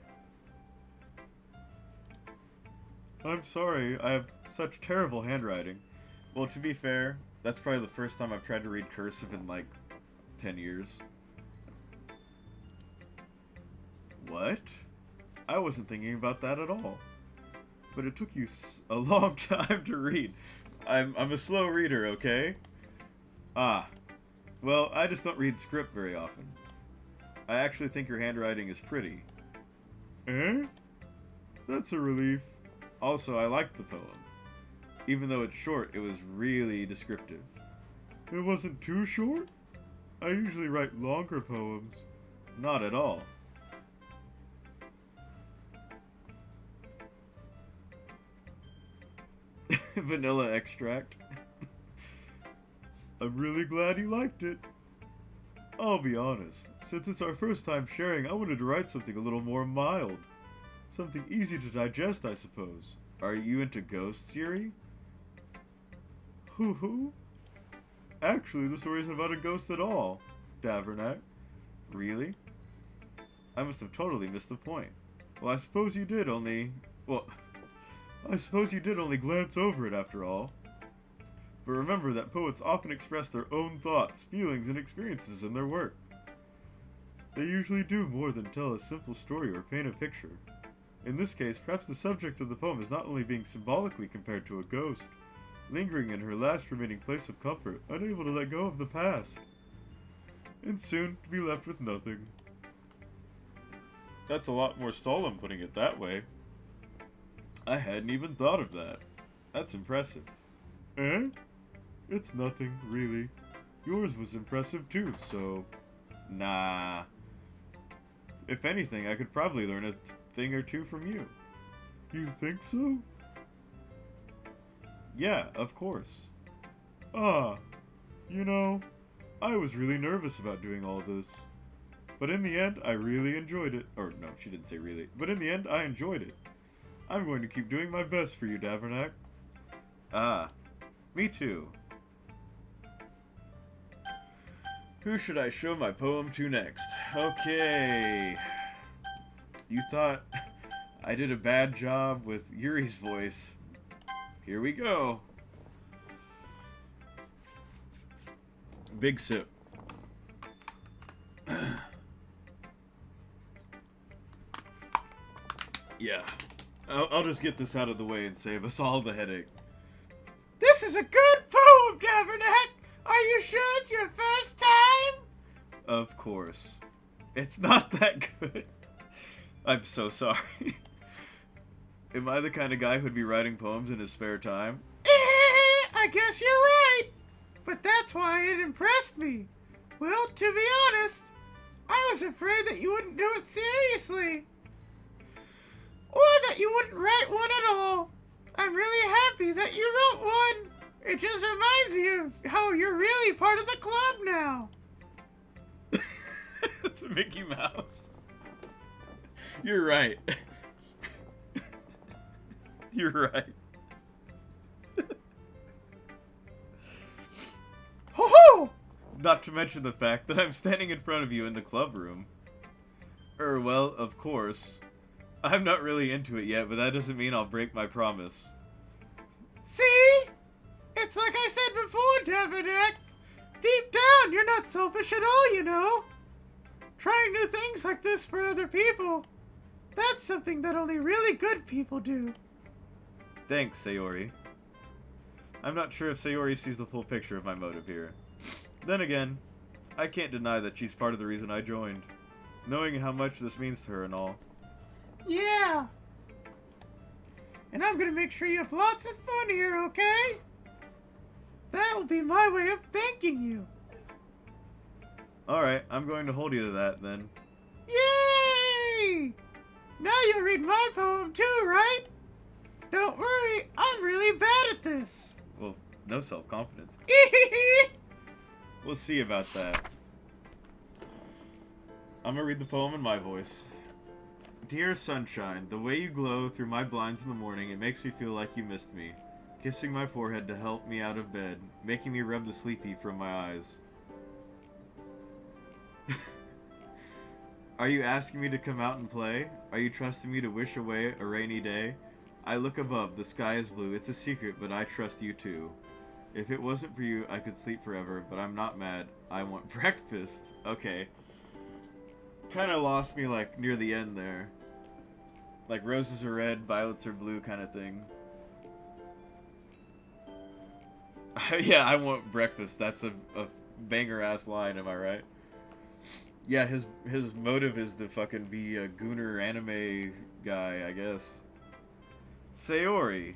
I'm sorry, I have such terrible handwriting. Well, to be fair, that's probably the first time I've tried to read cursive in, like, 10 years. What? I wasn't thinking about that at all. But it took you a long time to read. I'm a slow reader, okay? Ah. Well, I just don't read script very often. I actually think your handwriting is pretty. Eh? That's a relief. Also, I liked the poem. Even though it's short, it was really descriptive. It wasn't too short? I usually write longer poems. Not at all. Vanilla extract. I'm really glad you liked it. I'll be honest, since it's our first time sharing, I wanted to write something a little more mild. Something easy to digest, I suppose. Are you into ghosts, Yuri? Hoo-hoo? Actually, the story isn't about a ghost at all, Davernack. Really? I must have totally missed the point. Well, I suppose you did only glance over it after all. But remember that poets often express their own thoughts, feelings, and experiences in their work. They usually do more than tell a simple story or paint a picture. In this case, perhaps the subject of the poem is not only being symbolically compared to a ghost, lingering in her last remaining place of comfort, unable to let go of the past, and soon to be left with nothing. That's a lot more solemn putting it that way. I hadn't even thought of that. That's impressive. Eh? It's nothing, really. Yours was impressive too, so... Nah. If anything, I could probably learn a thing or two from you. You think so? Yeah, of course. Ah, you know, I was really nervous about doing all this. But in the end, I really enjoyed it. Or, no, she didn't say really. But in the end, I enjoyed it. I'm going to keep doing my best for you, Davernack. Ah, me too. Who should I show my poem to next? Okay. You thought I did a bad job with Yuri's voice. Here we go. Big sip. Yeah. I'll just get this out of the way and save us all the headache. This is a good poem, Davernack! Are you sure it's your first time? Of course. It's not that good. I'm so sorry. Am I the kind of guy who'd be writing poems in his spare time? I guess you're right. But that's why it impressed me. Well, to be honest, I was afraid that you wouldn't do it seriously. Or that you wouldn't write one at all. I'm really happy that you wrote one. It just reminds me of how you're really part of the club now. It's Mickey Mouse. You're right. You're right. Ho ho! Not to mention the fact that I'm standing in front of you in the club room. Well, of course. I'm not really into it yet, but that doesn't mean I'll break my promise. See? It's like I said before, Davinek. Deep down, you're not selfish at all, you know. Trying new things like this for other people, that's something that only really good people do. Thanks, Sayori. I'm not sure if Sayori sees the full picture of my motive here. Then again, I can't deny that she's part of the reason I joined, knowing how much this means to her and all. Yeah. And I'm gonna make sure you have lots of fun here, okay? That will be my way of thanking you. Alright, I'm going to hold you to that then. Yay! Now you'll read my poem too, right? Don't worry, I'm really bad at this. Well, no self-confidence. We'll see about that. I'm gonna read the poem in my voice. Dear sunshine, the way you glow through my blinds in the morning, it makes me feel like you missed me. Kissing my forehead to help me out of bed, making me rub the sleepy from my eyes. Are you asking me to come out and play? Are you trusting me to wish away a rainy day? I look above, the sky is blue, it's a secret, but I trust you too. If it wasn't for you, I could sleep forever, but I'm not mad. I want breakfast. Okay. Kinda lost me, like, near the end there. Like, roses are red, violets are blue kind of thing. Yeah, I want breakfast. That's a banger-ass line, am I right? Yeah, his motive is to fucking be a gooner anime guy, I guess. Sayori.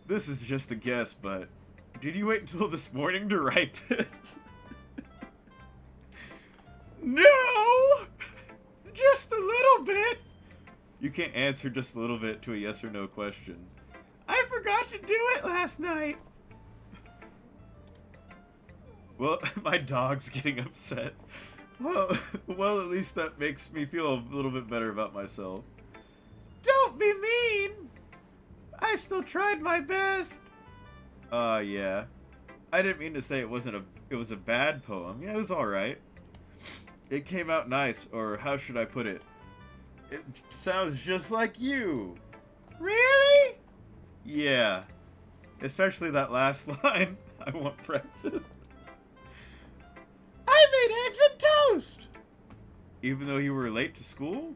This is just a guess, but did you wait until this morning to write this? No! Just a little bit. You can't answer just a little bit to a yes or no question. I forgot to do it last night. Well, my dog's getting upset. Well, at least that makes me feel a little bit better about myself. Don't be mean. I still tried my best. Yeah. I didn't mean to say it was a bad poem. Yeah, it was alright. It came out nice, or how should I put it? It sounds just like you. Really? Yeah. Especially that last line. I want breakfast. I made eggs and toast. Even though you were late to school?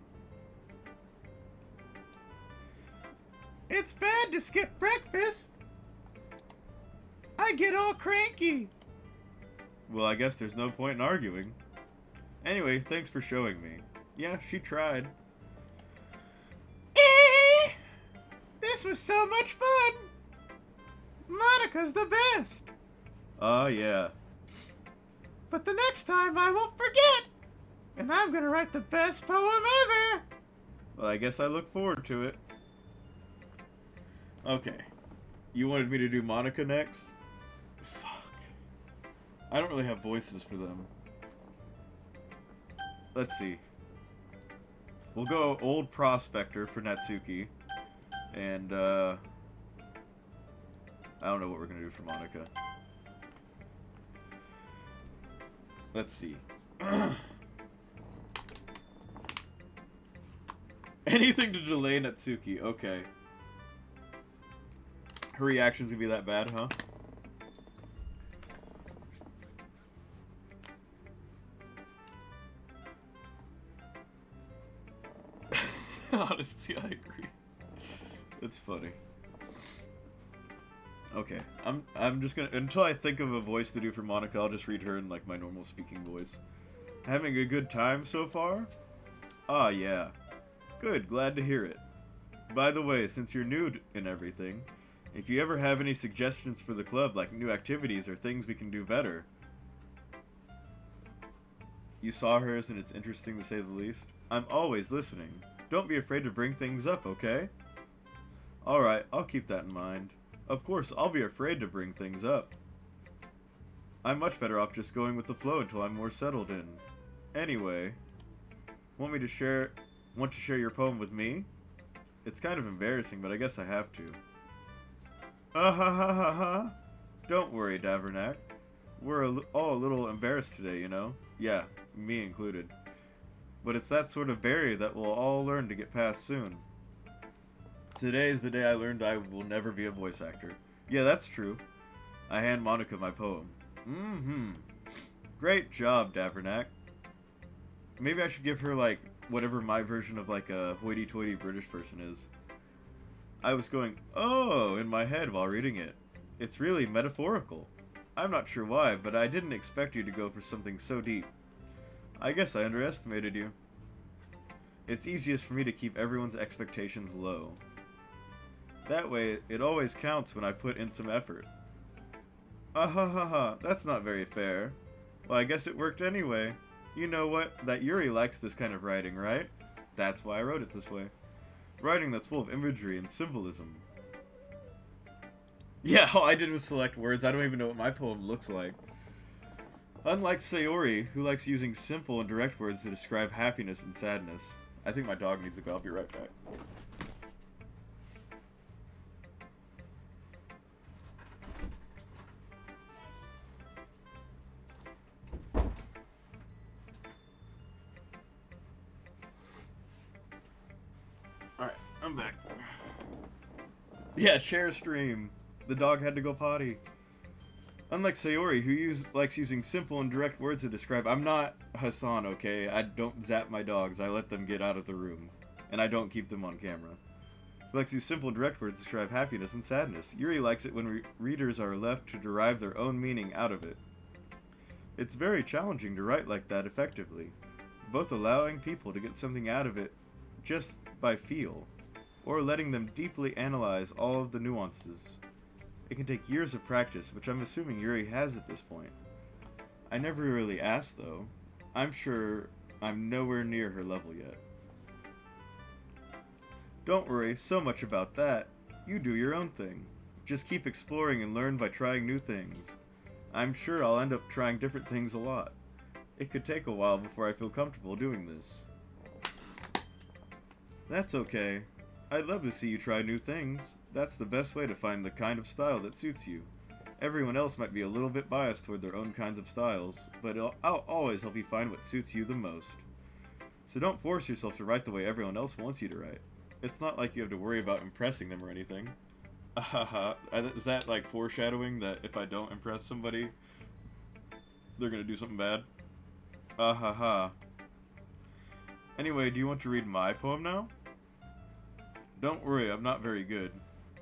It's bad to skip breakfast. I get all cranky. Well, I guess there's no point in arguing. Anyway, thanks for showing me. Yeah, she tried. This was so much fun. Monica's the best. Yeah. But the next time I won't forget. And I'm gonna write the best poem ever. Well, I guess I look forward to it. Okay. You wanted me to do Monica next? Fuck. I don't really have voices for them. Let's see. We'll go Old Prospector for Natsuki. And, I don't know what we're gonna do for Monica. Let's see. Anything to delay Natsuki. Okay. Her reaction's gonna be that bad, huh? Honestly, I agree. It's funny. Okay, I'm just gonna, until I think of a voice to do for Monica, I'll just read her in like my normal speaking voice. Having a good time so far? Ah, yeah. Good, glad to hear it. By the way, since you're new in everything, if you ever have any suggestions for the club, like new activities or things we can do better. You saw hers and it's interesting to say the least. I'm always listening. Don't be afraid to bring things up, okay? Alright, I'll keep that in mind. Of course, I'll be afraid to bring things up. I'm much better off just going with the flow until I'm more settled in. Anyway, want to share your poem with me? It's kind of embarrassing, but I guess I have to. Ha ha ha ha. Don't worry, Davernack. We're all a little embarrassed today, you know? Yeah, me included. But it's that sort of barrier that we'll all learn to get past soon. Today is the day I learned I will never be a voice actor. Yeah, that's true. I hand Monica my poem. Great job, Davernack. Maybe I should give her, like, whatever my version of, like, a hoity-toity British person is. I was going, oh, in my head while reading it. It's really metaphorical. I'm not sure why, but I didn't expect you to go for something so deep. I guess I underestimated you. It's easiest for me to keep everyone's expectations low. That way, it always counts when I put in some effort. Ah ha ha ha, that's not very fair. Well, I guess it worked anyway. You know what? That Yuri likes this kind of writing, right? That's why I wrote it this way. Writing that's full of imagery and symbolism. Yeah, all I did was select words. I don't even know what my poem looks like. Unlike Sayori, who likes using simple and direct words to describe happiness and sadness. I think my dog needs to go. I'll be right back. Alright, I'm back. Yeah, chair stream. The dog had to go potty. Unlike Sayori, who likes using simple and direct words to describe... I'm not Hassan, okay? I don't zap my dogs. I let them get out of the room. And I don't keep them on camera. Who likes to use simple and direct words to describe happiness and sadness. Yuri likes it when readers are left to derive their own meaning out of it. It's very challenging to write like that effectively. Both allowing people to get something out of it just by feel, or letting them deeply analyze all of the nuances. It can take years of practice, which I'm assuming Yuri has at this point. I never really asked, though. I'm sure I'm nowhere near her level yet. Don't worry so much about that. You do your own thing. Just keep exploring and learn by trying new things. I'm sure I'll end up trying different things a lot. It could take a while before I feel comfortable doing this. That's okay. I'd love to see you try new things. That's the best way to find the kind of style that suits you. Everyone else might be a little bit biased toward their own kinds of styles, but I'll always help you find what suits you the most. So don't force yourself to write the way everyone else wants you to write. It's not like you have to worry about impressing them or anything. Ahaha. Is that like foreshadowing that if I don't impress somebody, they're gonna do something bad? Ahaha. Anyway, do you want to read my poem now? Don't worry, I'm not very good.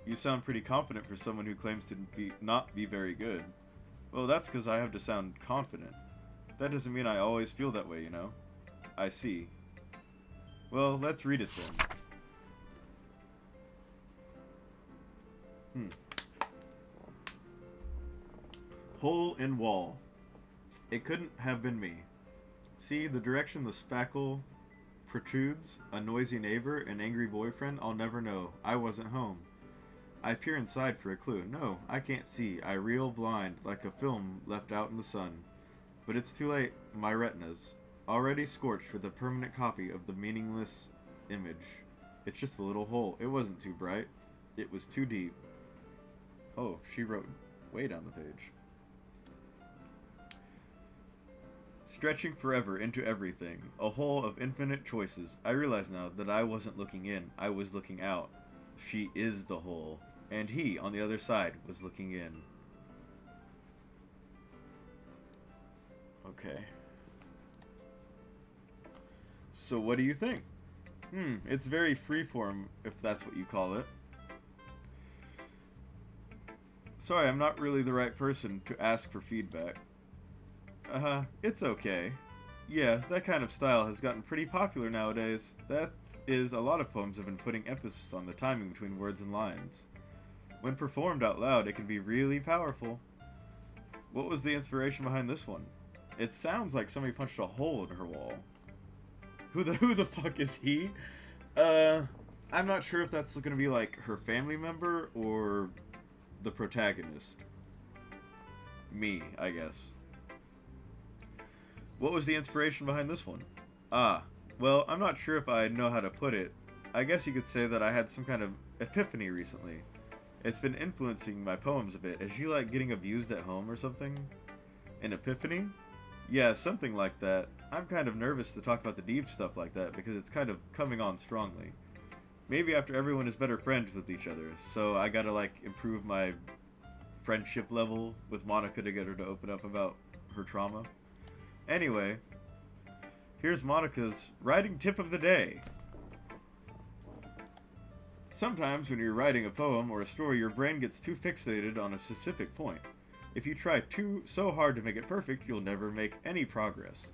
You sound pretty confident for someone who claims to not be very good. Well, that's because I have to sound confident. That doesn't mean I always feel that way, you know? I see. Well, let's read it then. Hole in wall. It couldn't have been me. See, the direction the spackle protrudes, a noisy neighbor, an angry boyfriend, I'll never know. I wasn't home. I peer inside for a clue. No, I can't see. I reel blind, like a film left out in the sun. But it's too late. My retinas, already scorched with a permanent copy of the meaningless image. It's just a little hole. It wasn't too bright. It was too deep. Oh, she wrote way down the page. Stretching forever into everything, a hole of infinite choices. I realize now that I wasn't looking in, I was looking out. She is the hole, and he, on the other side, was looking in. Okay. So what do you think? It's very freeform, if that's what you call it. Sorry, I'm not really the right person to ask for feedback. It's okay. Yeah, that kind of style has gotten pretty popular nowadays. That is, a lot of poems have been putting emphasis on the timing between words and lines. When performed out loud, it can be really powerful. What was the inspiration behind this one? It sounds like somebody punched a hole in her wall. Who the fuck is he? I'm not sure if that's gonna be like her family member or the protagonist. Me, I guess. What was the inspiration behind this one? Well, I'm not sure if I know how to put it. I guess you could say that I had some kind of epiphany recently. It's been influencing my poems a bit. Is she like getting abused at home or something? An epiphany? Yeah, something like that. I'm kind of nervous to talk about the deep stuff like that because it's kind of coming on strongly. Maybe after everyone is better friends with each other, so I gotta like improve my friendship level with Monica to get her to open up about her trauma. Anyway, here's Monica's writing tip of the day. Sometimes when you're writing a poem or a story, your brain gets too fixated on a specific point. If you try so hard to make it perfect, you'll never make any progress.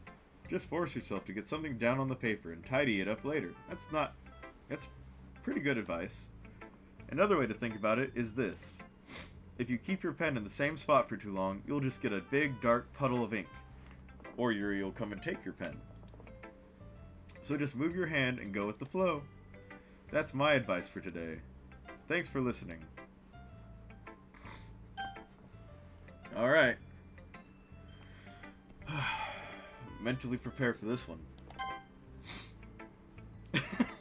Just force yourself to get something down on the paper and tidy it up later. That's pretty good advice. Another way to think about it is this. If you keep your pen in the same spot for too long, you'll just get a big dark puddle of ink. Or you'll come and take your pen. So just move your hand and go with the flow. That's my advice for today. Thanks for listening. Alright. Mentally prepare for this one.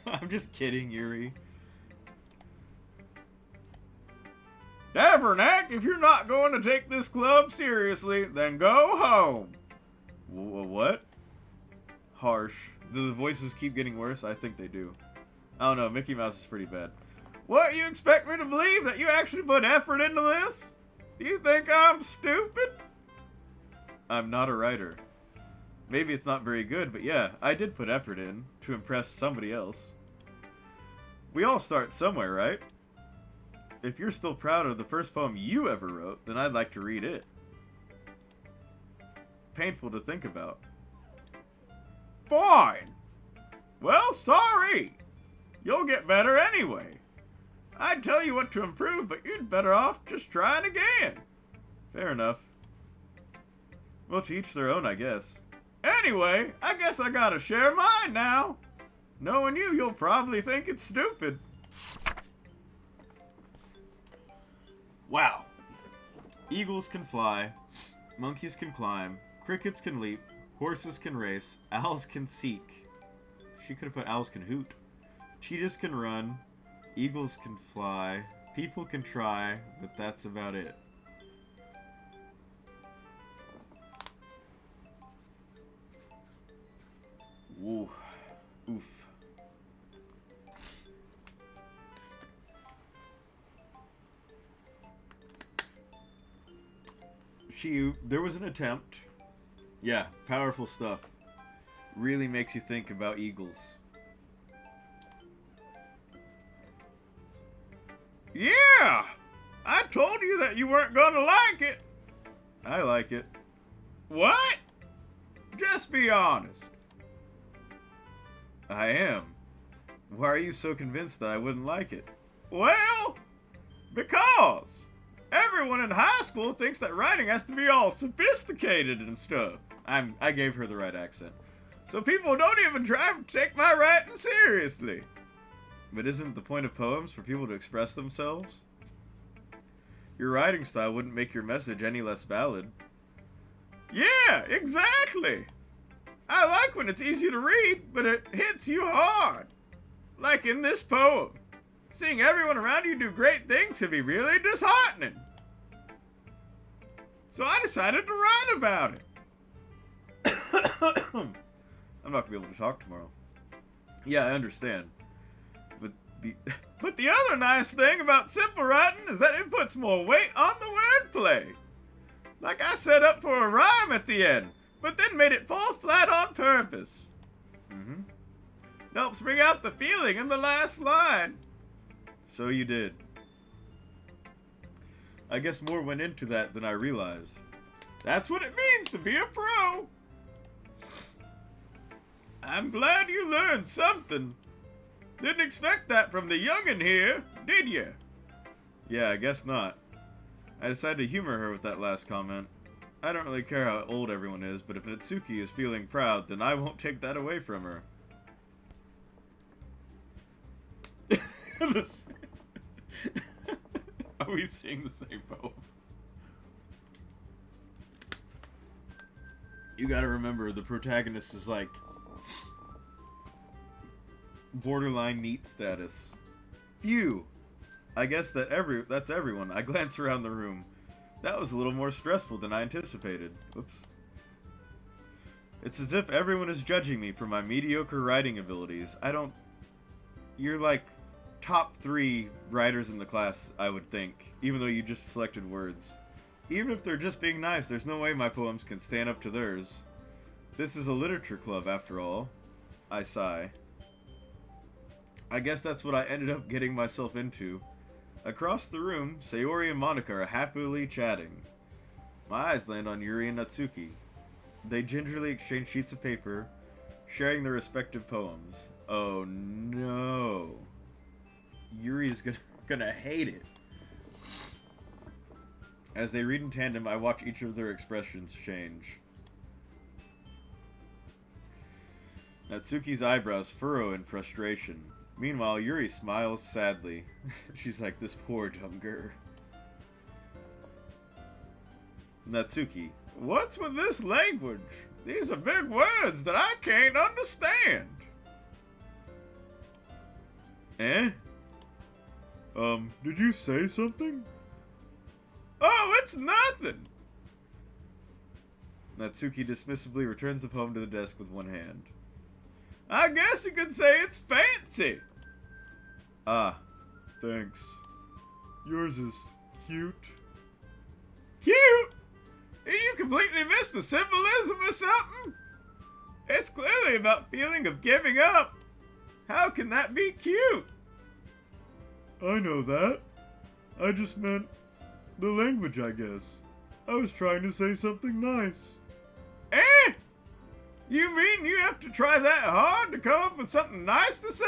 I'm just kidding, Yuri. Davernack, if you're not going to take this club seriously, then go home. What? Harsh. Do the voices keep getting worse? I think they do. I don't know, Mickey Mouse is pretty bad. What, you expect me to believe that you actually put effort into this? Do you think I'm stupid? I'm not a writer. Maybe it's not very good, but yeah, I did put effort in to impress somebody else. We all start somewhere, right? If you're still proud of the first poem you ever wrote, then I'd like to read it. Painful to think about. Fine. Well, sorry. You'll get better anyway. I'd tell you what to improve, but you'd better off just trying again. Fair enough. Well, to each their own, I guess. Anyway, I guess I gotta share mine now. Knowing you, you'll probably think it's stupid. Wow. Eagles can fly, monkeys can climb, crickets can leap, horses can race, owls can seek. She could have put owls can hoot. Cheetahs can run, eagles can fly, people can try, but that's about it. Woo. Oof. There was an attempt. Yeah, powerful stuff. Really makes you think about eagles. Yeah! I told you that you weren't gonna like it. I like it. What? Just be honest. I am. Why are you so convinced that I wouldn't like it? Well, because everyone in high school thinks that writing has to be all sophisticated and stuff. I gave her the right accent. So people don't even try to take my writing seriously. But isn't the point of poems for people to express themselves? Your writing style wouldn't make your message any less valid. Yeah, exactly. I like when it's easy to read, but it hits you hard. Like in this poem. Seeing everyone around you do great things can be really disheartening. So I decided to write about it. I'm not going to be able to talk tomorrow. Yeah, I understand. But the other nice thing about simple writing is that it puts more weight on the wordplay. Like I set up for a rhyme at the end, but then made it fall flat on purpose. Helps bring out the feeling in the last line. So you did. I guess more went into that than I realized. That's what it means to be a pro. I'm glad you learned something. Didn't expect that from the youngin' here, did ya? Yeah, I guess not. I decided to humor her with that last comment. I don't really care how old everyone is, but if Natsuki is feeling proud, then I won't take that away from her. Are we seeing the same poem? You gotta remember, the protagonist is like borderline NEET status. Phew! I guess that's everyone. I glance around the room. That was a little more stressful than I anticipated. Oops. It's as if everyone is judging me for my mediocre writing abilities. You're like top 3 writers in the class, I would think, even though you just selected words. Even if they're just being nice, there's no way my poems can stand up to theirs. This is a literature club, after all. I sigh. I guess that's what I ended up getting myself into. Across the room, Sayori and Monica are happily chatting. My eyes land on Yuri and Natsuki. They gingerly exchange sheets of paper, sharing their respective poems. Oh no. Yuri's gonna hate it. As they read in tandem, I watch each of their expressions change. Natsuki's eyebrows furrow in frustration. Meanwhile, Yuri smiles sadly. She's like, this poor dumb girl. Natsuki, what's with this language? These are big words that I can't understand. Eh? Did you say something? Oh, it's nothing! Natsuki dismissively returns the poem to the desk with one hand. I guess you could say it's fancy. Ah, thanks. Yours is cute. Cute? Did you completely miss the symbolism or something? It's clearly about feeling of giving up. How can that be cute? I know that. I just meant the language, I guess. I was trying to say something nice. Eh? You mean you have to try that hard to come up with something nice to say?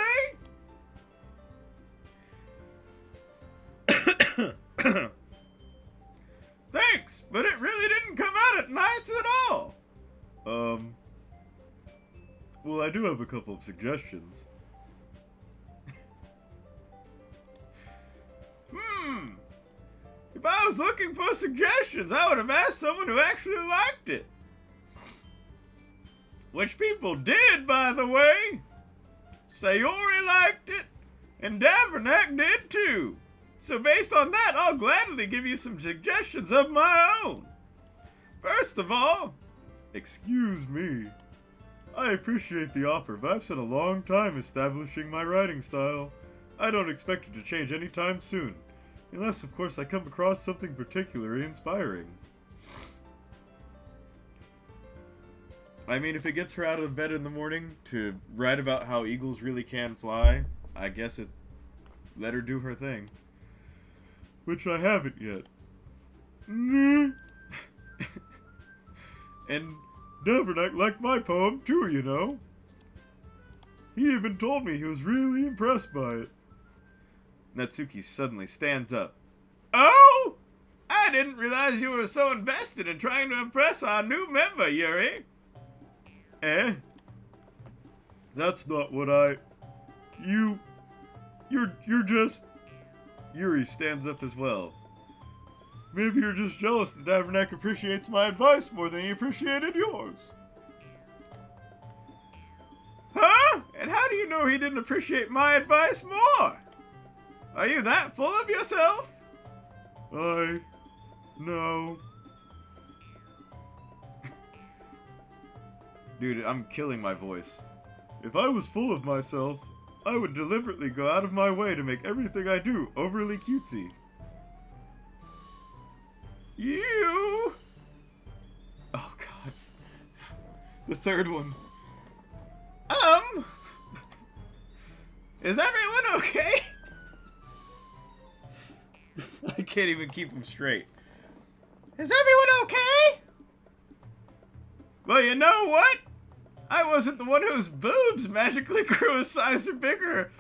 Thanks, but it really didn't come out at nice at all. Well, I do have a couple of suggestions. If I was looking for suggestions, I would have asked someone who actually liked it. Which people did, by the way. Sayori liked it, and Davernack did too. So based on that, I'll gladly give you some suggestions of my own. First of all, excuse me. I appreciate the offer, but I've spent a long time establishing my writing style. I don't expect it to change anytime soon. Unless, of course, I come across something particularly inspiring. I mean, if it gets her out of bed in the morning to write about how eagles really can fly, I guess let her do her thing. Which I haven't yet. And Davernack liked my poem too, you know. He even told me he was really impressed by it. Natsuki suddenly stands up. Oh! I didn't realize you were so invested in trying to impress our new member, Yuri. Eh? That's not what You're just... Yuri stands up as well. Maybe you're just jealous that Davernack appreciates my advice more than he appreciated yours. Huh? And how do you know he didn't appreciate my advice more? Are you that full of yourself? No. Dude, I'm killing my voice. If I was full of myself, I would deliberately go out of my way to make everything I do overly cutesy. You! Oh god. The third one. Is everyone okay? I can't even keep them straight. Is everyone okay? Well, you know what? I wasn't the one whose boobs magically grew a size or bigger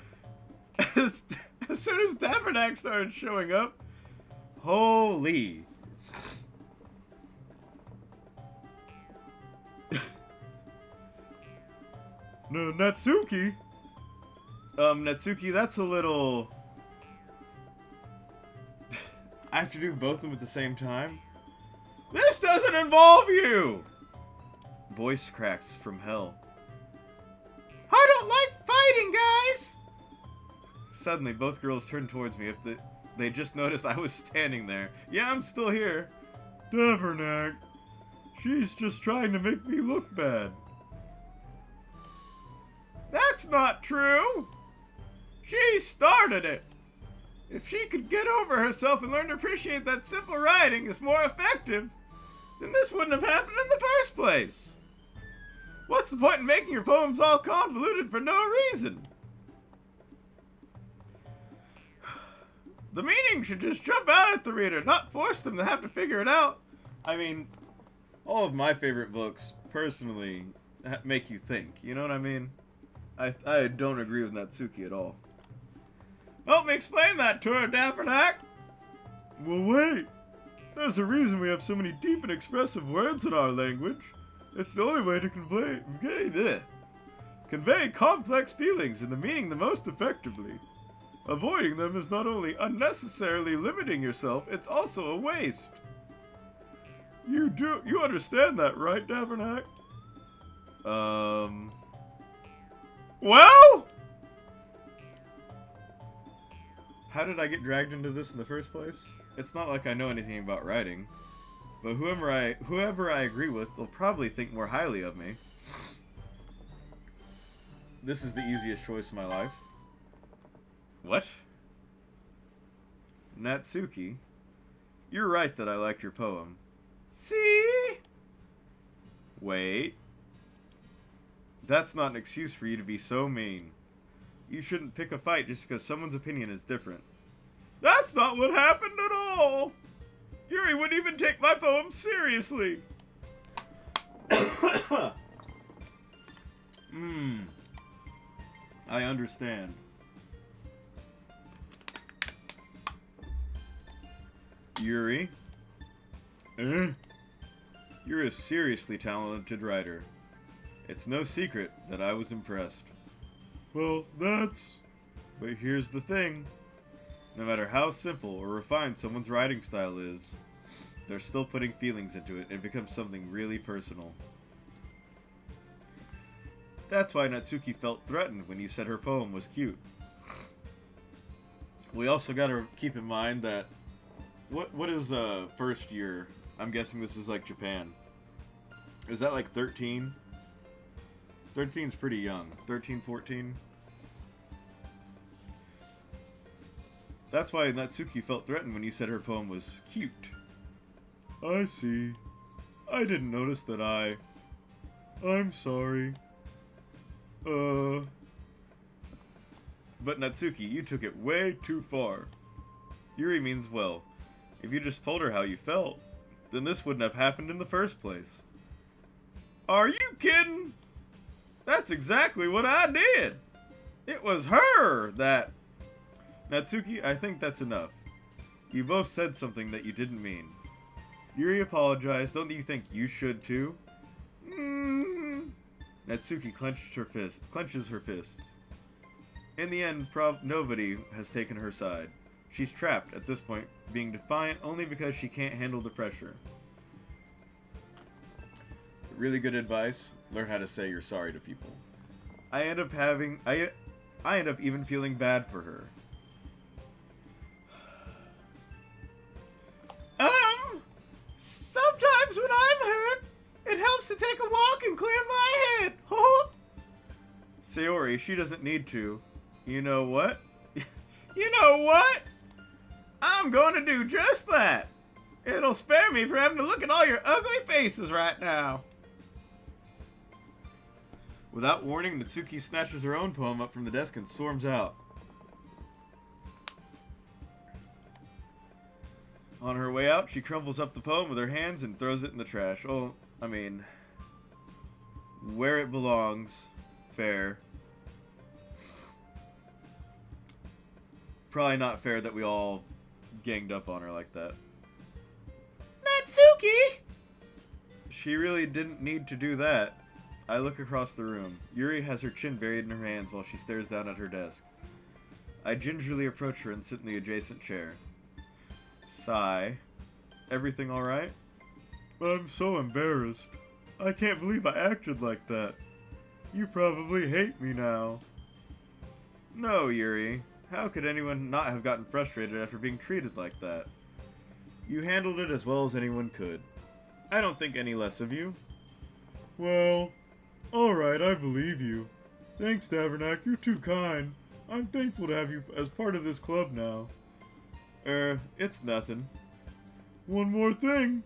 as, as soon as Tabernac started showing up. Holy. No, Natsuki? Natsuki, that's a little... I have to do both of them at the same time? This doesn't involve you! Voice cracks from hell. I don't like fighting, guys! Suddenly, both girls turned towards me. If they just noticed I was standing there. Yeah, I'm still here. Tabernac. She's just trying to make me look bad. That's not true! She started it! If she could get over herself and learn to appreciate that simple writing is more effective, then this wouldn't have happened in the first place. What's the point in making your poems all convoluted for no reason? The meaning should just jump out at the reader, not force them to have to figure it out. I mean, all of my favorite books, personally, make you think. You know what I mean? I don't agree with Natsuki at all. Help me explain that to her, Tabernac. Well, wait. There's a reason we have so many deep and expressive words in our language. It's the only way to convey complex feelings and the meaning the most effectively. Avoiding them is not only unnecessarily limiting yourself, it's also a waste. You understand that, right, Tabernac? Well? How did I get dragged into this in the first place? It's not like I know anything about writing, but whoever I agree with will probably think more highly of me. This is the easiest choice of my life. What? Natsuki, you're right that I liked your poem. See? Wait. That's not an excuse for you to be so mean. You shouldn't pick a fight just because someone's opinion is different. That's not what happened at all! Yuri wouldn't even take my poem seriously! I understand. Yuri? You're a seriously talented writer. It's no secret that I was impressed. Well, but here's the thing. No matter how simple or refined someone's writing style is, they're still putting feelings into it and it becomes something really personal. That's why Natsuki felt threatened when you said her poem was cute. We also gotta keep in mind that what is first year? I'm guessing this is like Japan. Is that like 13? 13's pretty young. 13, 14? That's why Natsuki felt threatened when you said her poem was cute. I see. I didn't notice that I'm sorry. But Natsuki, you took it way too far. Yuri means well. If you just told her how you felt, then this wouldn't have happened in the first place. Are you kidding? That's exactly what I did. It was her that... Natsuki, I think that's enough. You both said something that you didn't mean. Yuri apologized. Don't you think you should too? Natsuki clenches her fists. In the end, nobody has taken her side. She's trapped at this point, being defiant only because she can't handle the pressure. Really good advice. Learn how to say you're sorry to people. I end up even feeling bad for her. Sometimes when I'm hurt, it helps to take a walk and clear my head. Sayori, she doesn't need to. You know what? You know what? I'm going to do just that. It'll spare me from having to look at all your ugly faces right now. Without warning, Natsuki snatches her own poem up from the desk and storms out. On her way out, she crumbles up the poem with her hands and throws it in the trash. Oh, I mean... where it belongs. Fair. Probably not fair that we all ganged up on her like that. Natsuki! She really didn't need to do that. I look across the room. Yuri has her chin buried in her hands while she stares down at her desk. I gingerly approach her and sit in the adjacent chair. Sigh. Everything alright? I'm so embarrassed. I can't believe I acted like that. You probably hate me now. No, Yuri. How could anyone not have gotten frustrated after being treated like that? You handled it as well as anyone could. I don't think any less of you. Well, alright, I believe you. Thanks, Tavernac, you're too kind. I'm thankful to have you as part of this club now. It's nothing. One more thing.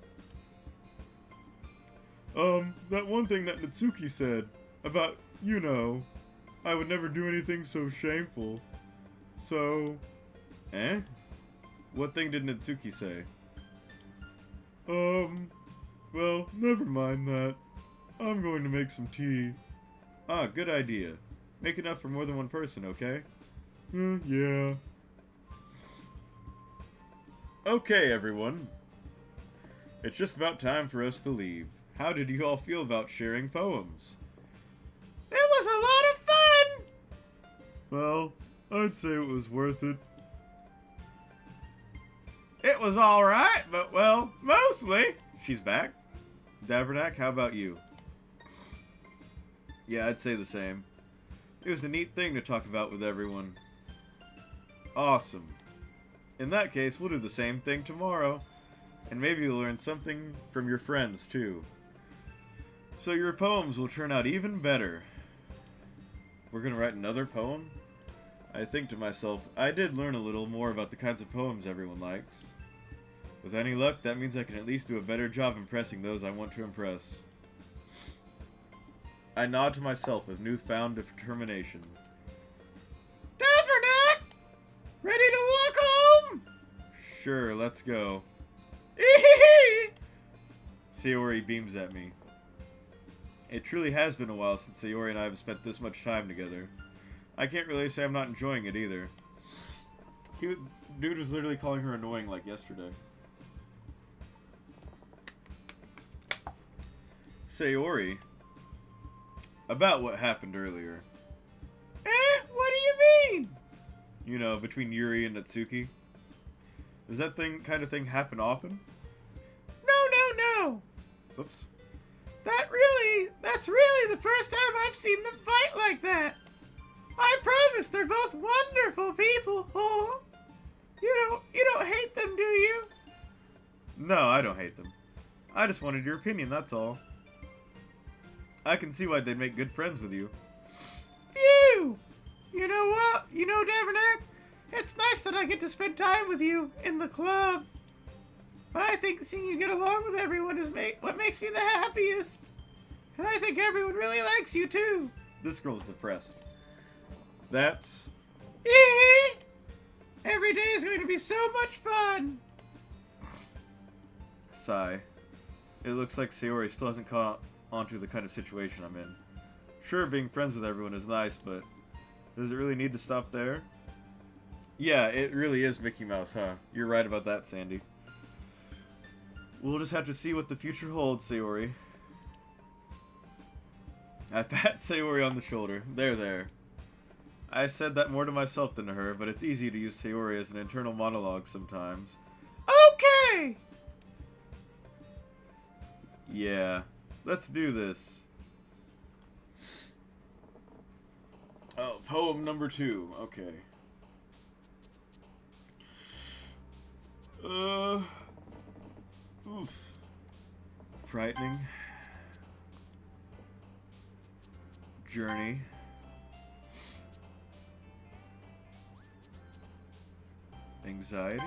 That one thing that Natsuki said about, you know, I would never do anything so shameful. So... Eh? What thing did Natsuki say? Well, never mind that. I'm going to make some tea. Ah, good idea. Make enough for more than one person, okay? Yeah. Okay, everyone. It's just about time for us to leave. How did you all feel about sharing poems? It was a lot of fun! Well, I'd say it was worth it. It was alright, but, well, mostly. She's back? Davernac, how about you? Yeah, I'd say the same. It was a neat thing to talk about with everyone. Awesome. In that case, we'll do the same thing tomorrow. And maybe you'll learn something from your friends, too. So your poems will turn out even better. We're gonna write another poem? I think to myself, I did learn a little more about the kinds of poems everyone likes. With any luck, that means I can at least do a better job impressing those I want to impress. I nod to myself with newfound determination. Tavernac! Ready to walk home? Sure, let's go. Sayori beams at me. It truly has been a while since Sayori and I have spent this much time together. I can't really say I'm not enjoying it either. Dude was literally calling her annoying like yesterday. Sayori, about what happened earlier. What do you mean? You know, between Yuri and Natsuki. Does that kind of thing happen often? No. Oops. That's really the first time I've seen them fight like that. I promise they're both wonderful people. Oh, you don't hate them, do you? No, I don't hate them. I just wanted your opinion, that's all. I can see why they'd make good friends with you. Phew! You know what? You know, Davernac, it's nice that I get to spend time with you in the club. But I think seeing you get along with everyone is what makes me the happiest. And I think everyone really likes you, too. This girl's depressed. That's... Every day is going to be so much fun. Sigh. It looks like Sayori still hasn't caught onto the kind of situation I'm in. Sure, being friends with everyone is nice, but does it really need to stop there? Yeah, it really is Mickey Mouse, huh? You're right about that, Sandy. We'll just have to see what the future holds, Sayori. I pat Sayori on the shoulder. There. I said that more to myself than to her, but it's easy to use Sayori as an internal monologue sometimes. Okay! Yeah, let's do this. Oh, poem number 2. Okay. Oof. Frightening. Journey. Anxiety.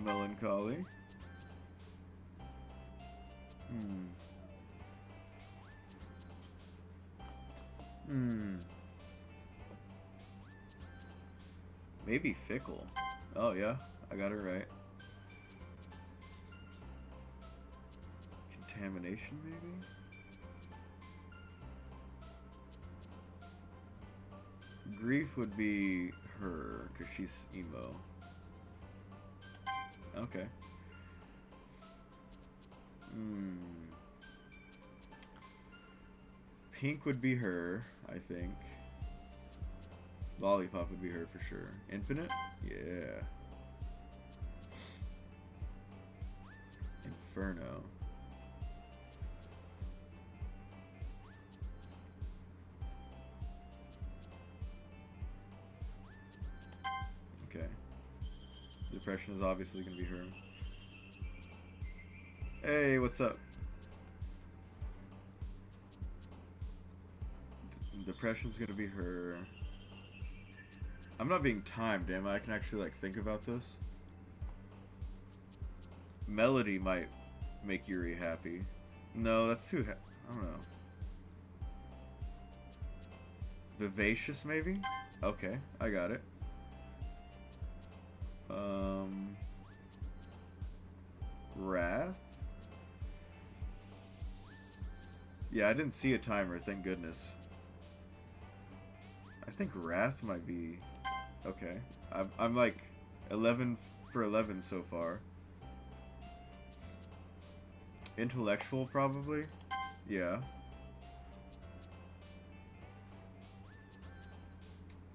Melancholy. Maybe fickle. Oh yeah, I got it right. Contamination, maybe? Grief would be her, because she's emo. Okay. Pink would be her, I think. Lollipop would be her for sure. Infinite? Yeah. Inferno. Okay. Depression is obviously going to be her. Hey, what's up? Depression's going to be her. I'm not being timed, damn it. I can actually, like, think about this. Melody might make Yuri happy. No, that's too I don't know. Vivacious, maybe? Okay, I got it. Wrath? Yeah, I didn't see a timer, thank goodness. I think Wrath might be... Okay. I'm like 11 for 11 so far. Intellectual, probably? Yeah.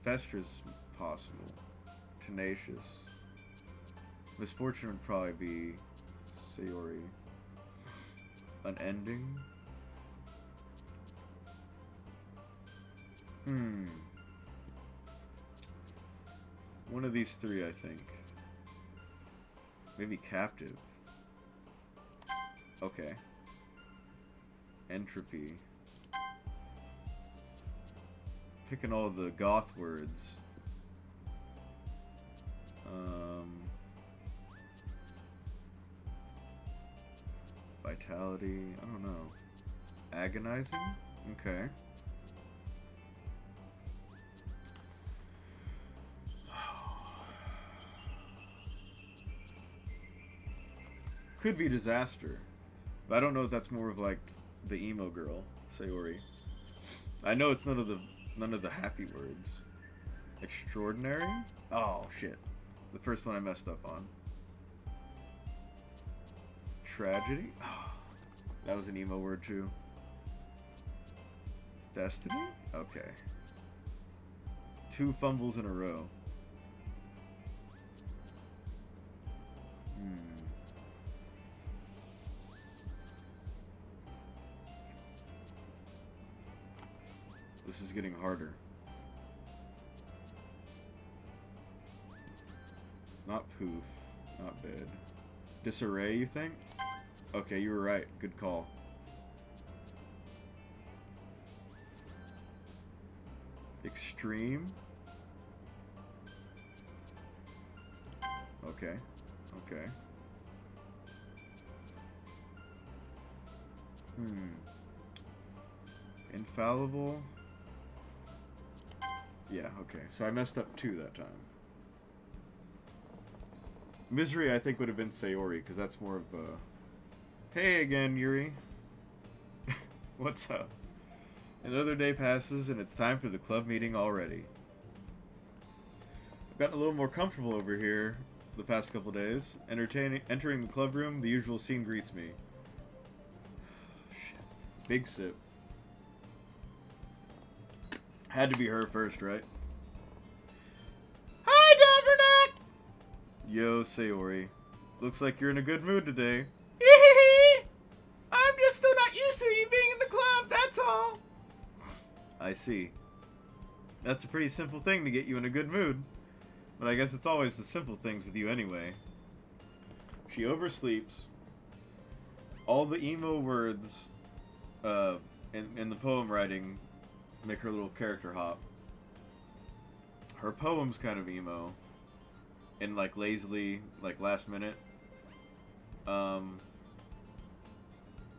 Festra's possible. Tenacious. Misfortune would probably be Sayori. Unending? One of these three, I think. Maybe captive. Okay. Entropy. Picking all the goth words. Vitality. I don't know. Agonizing? Okay. Could be disaster. But I don't know if that's more of like the emo girl, Sayori. I know it's none of the happy words. Extraordinary? Oh shit. The first one I messed up on. Tragedy? Oh, that was an emo word too. Destiny? Okay. 2 fumbles in a row. This is getting harder. Not poof. Not bad. Disarray, you think? Okay, you were right. Good call. Extreme? Okay. Okay. Infallible? Yeah, okay. So I messed up 2 that time. Misery, I think, would have been Sayori, because that's more of a... Hey again, Yuri. What's up? Another day passes, and it's time for the club meeting already. I've gotten a little more comfortable over here the past couple days. Entering the club room, the usual scene greets me. Shit. Big sip. Had to be her first, right? Hi, Dovernack! Yo, Sayori. Looks like you're in a good mood today. I'm just still not used to you being in the club, that's all. I see. That's a pretty simple thing to get you in a good mood. But I guess it's always the simple things with you anyway. She oversleeps. All the emo words in the poem writing make her little character hop. Her poem's kind of emo. And like lazily, like last minute.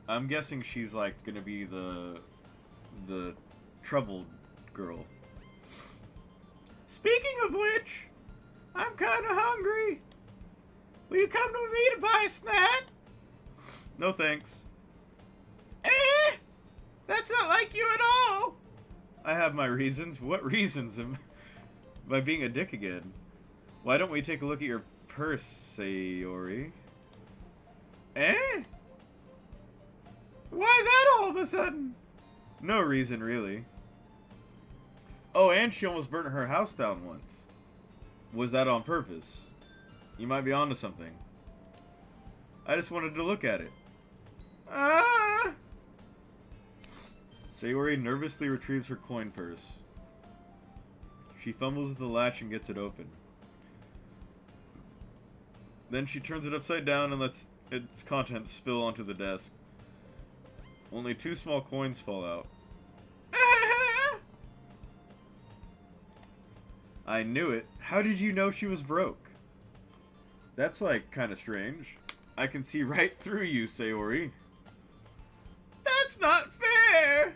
I'm guessing she's like gonna be the troubled girl. Speaking of which, I'm kind of hungry. Will you come with me to buy a snack? No thanks. That's not like you at all. I have my reasons. What reasons? By being a dick again. Why don't we take a look at your purse, Sayori? Eh? Why that all of a sudden? No reason, really. Oh, and she almost burnt her house down once. Was that on purpose? You might be onto something. I just wanted to look at it. Ah! Sayori nervously retrieves her coin purse. She fumbles with the latch and gets it open. Then she turns it upside down and lets its contents spill onto the desk. Only 2 small coins fall out. I knew it. How did you know she was broke? That's like kind of strange. I can see right through you, Sayori. That's not fair!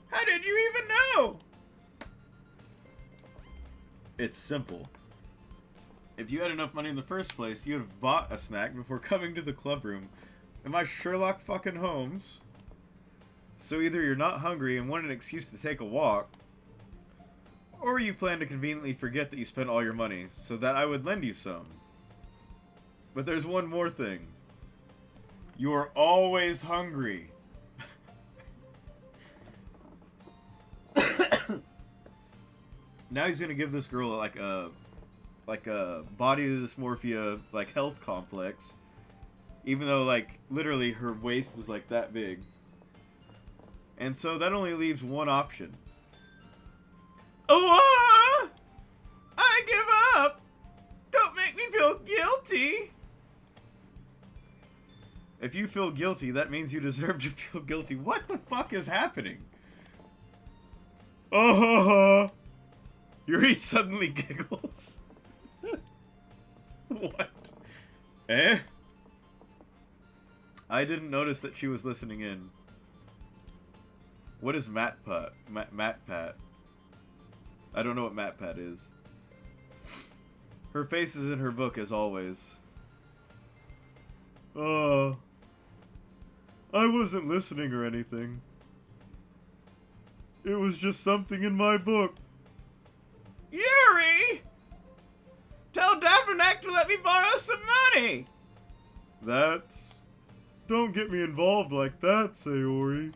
How did you even know? It's simple. If you had enough money in the first place, you would have bought a snack before coming to the club room. Am I Sherlock fucking Holmes? So either you're not hungry and want an excuse to take a walk, or you plan to conveniently forget that you spent all your money, so that I would lend you some. But there's one more thing. You are always hungry. Now he's gonna give this girl like a body dysmorphia like health complex, even though like literally her waist is like that big. And so that only leaves one option. Oh, I give up. Don't make me feel guilty. If you feel guilty, that means you deserve to feel guilty. What the fuck is happening? Oh, Yuri suddenly giggles. What? Eh? I didn't notice that she was listening in. What is MatPat? MatPat. I don't know what MatPat is. Her face is in her book as always. I wasn't listening or anything. It was just something in my book. Yuri! Tell Davernack to let me borrow some money! That's... Don't get me involved like that, Sayori.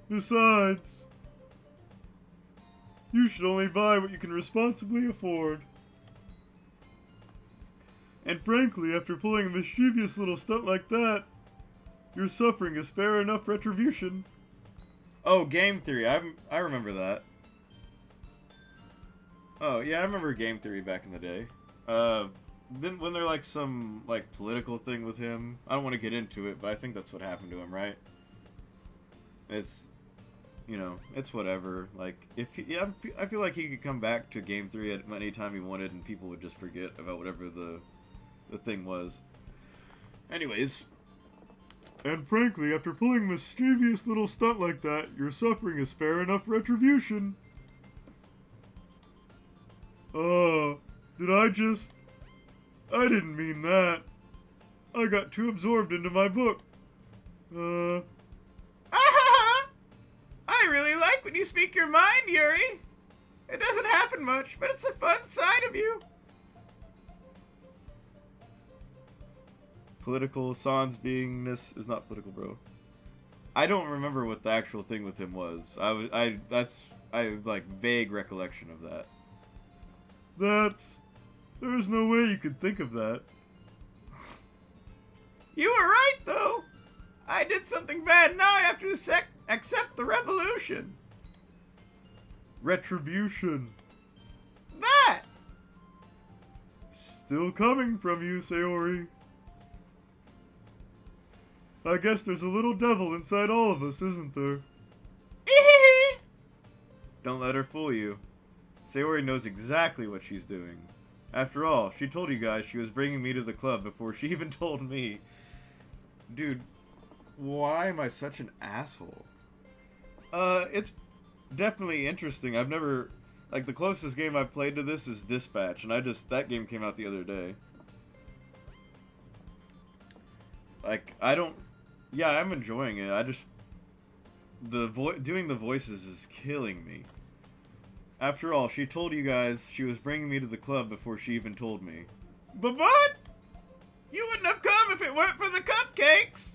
Besides, you should only buy what you can responsibly afford. And frankly, after pulling a mischievous little stunt like that, your suffering is fair enough retribution. Oh, game theory. I remember that. Oh, yeah, I remember game theory back in the day. Then when they're like some like political thing with him, I don't want to get into it, but I think that's what happened to him, right? It's, you know, it's whatever. Like, if he, yeah, I feel like he could come back to game 3 at any time he wanted, and people would just forget about whatever the thing was. Anyways. And frankly, after pulling a mischievous little stunt like that, your suffering is fair enough retribution. Did I just... I didn't mean that. I got too absorbed into my book. I really like when you speak your mind, Yuri. It doesn't happen much, but it's a fun side of you. Political sans beingness is not political, bro. I don't remember what the actual thing with him was. I have like vague recollection of that. There's no way you could think of that. You were right, though. I did something bad. Now I have to accept the revolution. Retribution. That! Still coming from you, Sayori. I guess there's a little devil inside all of us, isn't there? Don't let her fool you. Sayori knows exactly what she's doing. After all, she told you guys she was bringing me to the club before she even told me. Dude, why am I such an asshole? It's definitely interesting. I've never... Like, the closest game I've played to this is Dispatch, and that game came out the other day. Like, I don't... Yeah, I'm enjoying it. I just... Doing the voices is killing me. After all, she told you guys she was bringing me to the club before she even told me. But what? You wouldn't have come if it weren't for the cupcakes.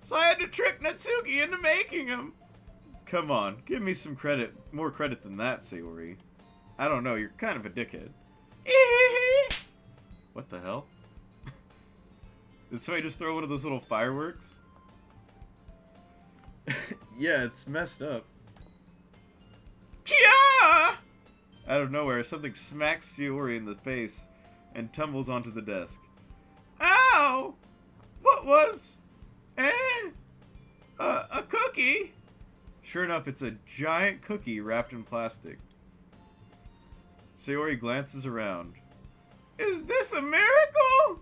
So I had to trick Natsuki into making them. Come on, give me some credit. More credit than that, Sayori. I don't know, you're kind of a dickhead. What the hell? Did somebody just throw one of those little fireworks? Yeah, it's messed up. Kia! Out of nowhere, something smacks Sayori in the face and tumbles onto the desk. Ow! What was... a cookie? Sure enough, it's a giant cookie wrapped in plastic. Sayori glances around. Is this a miracle?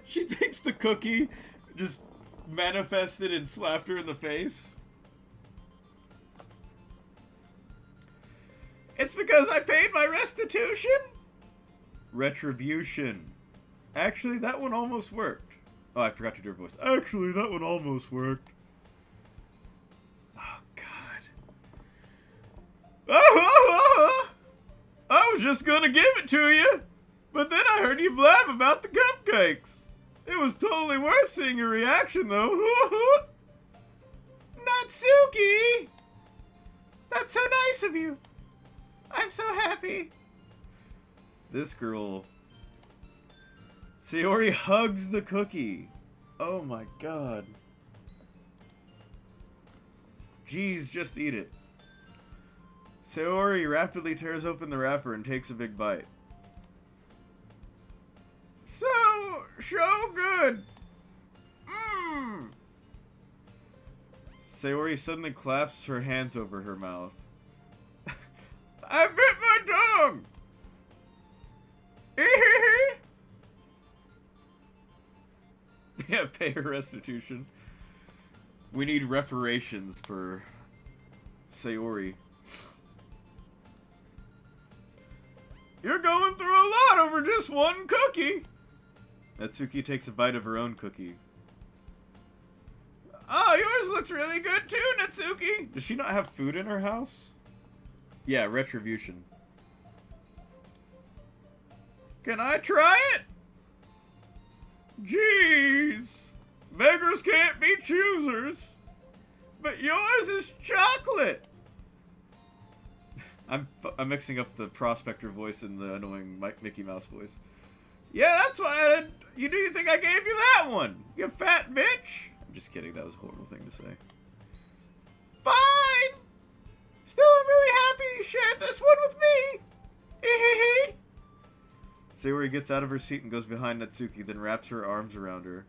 She thinks the cookie just manifested and slapped her in the face. It's because I paid my restitution? Retribution. Actually, that one almost worked. Oh, I forgot to do her voice. Actually, that one almost worked. Oh, God. I was just gonna give it to you, but then I heard you blab about the cupcakes. It was totally worth seeing your reaction, though. Natsuki! That's so nice of you. I'm so happy. This girl... Sayori hugs the cookie. Oh my god. Jeez, just eat it. Sayori rapidly tears open the wrapper and takes a big bite. So good. Mmm. Sayori suddenly clasps her hands over her mouth. I bit my tongue. Yeah, pay her restitution. We need reparations for Sayori. You're going through a lot over just one cookie. Natsuki takes a bite of her own cookie. Oh, yours looks really good too, Natsuki. Does she not have food in her house? Yeah, retribution. Can I try it? Jeez. Beggars can't be choosers. But yours is chocolate. I'm mixing up the prospector voice and the annoying Mickey Mouse voice. Yeah, that's why you think I gave you that one, you fat bitch. I'm just kidding, that was a horrible thing to say. Fine. Still, I'm really happy you shared this one with me. Sayori gets out of her seat and goes behind Natsuki, then wraps her arms around her.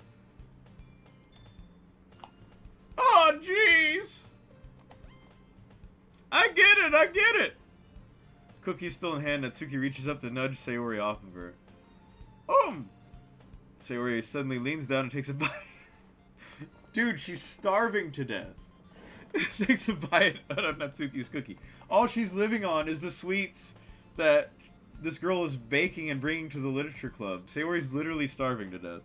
Oh, jeez. I get it. Cookie still in hand, Natsuki reaches up to nudge Sayori off of her. Sayori suddenly leans down and takes a bite. Dude, she's starving to death. Takes a bite out of Natsuki's cookie. All she's living on is the sweets that this girl is baking and bringing to the literature club. Sayori's literally starving to death.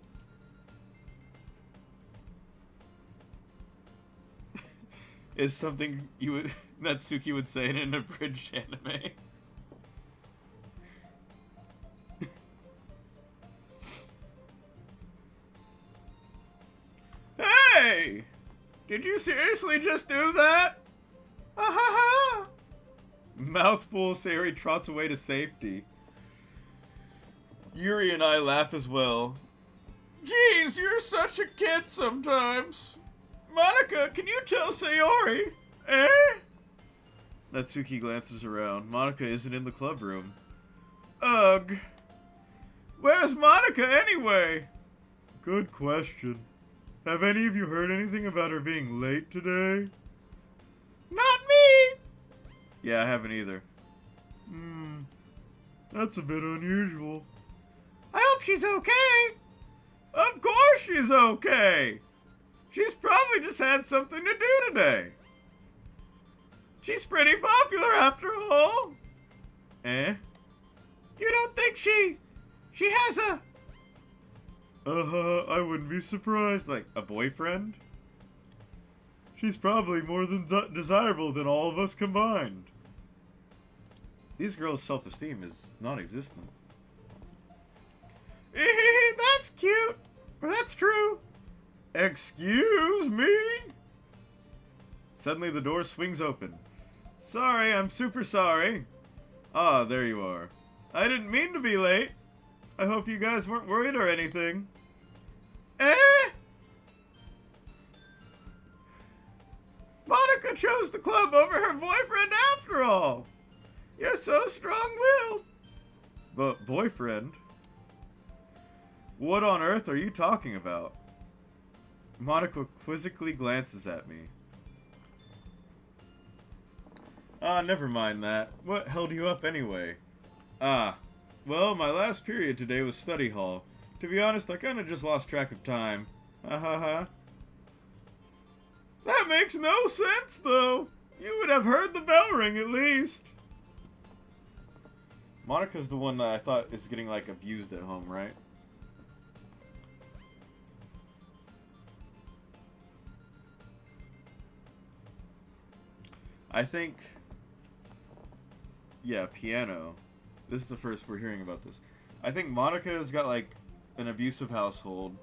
Is something Natsuki would say in an abridged anime. Hey! Did you seriously just do that? Ha! Mouthful, Sayori trots away to safety. Yuri and I laugh as well. Jeez, you're such a kid sometimes. Monica, can you tell Sayori? Eh? Natsuki glances around. Monica isn't in the club room. Ugh. Where's Monica anyway? Good question. Have any of you heard anything about her being late today? Not me! Yeah, I haven't either. That's a bit unusual. I hope she's okay. Of course she's okay. She's probably just had something to do today. She's pretty popular after all. Eh? You don't think she has a I wouldn't be surprised. Like, a boyfriend? She's probably more than desirable than all of us combined. These girls' self-esteem is non-existent. That's cute. Or that's true. Excuse me? Suddenly the door swings open. Sorry, I'm super sorry. Ah, there you are. I didn't mean to be late. I hope you guys weren't worried or anything. Eh? Monica chose the club over her boyfriend after all. You're so strong-willed. But boyfriend? What on earth are you talking about? Monica quizzically glances at me. Ah, never mind that. What held you up anyway? Ah, well, my last period today was study hall. To be honest, I kinda just lost track of time. Ha ha ha. That makes no sense, though. You would have heard the bell ring at least. Monica's the one that I thought is getting, like, abused at home, right? I think... Yeah, piano. This is the first we're hearing about this. I think Monica's got, like, an abusive household.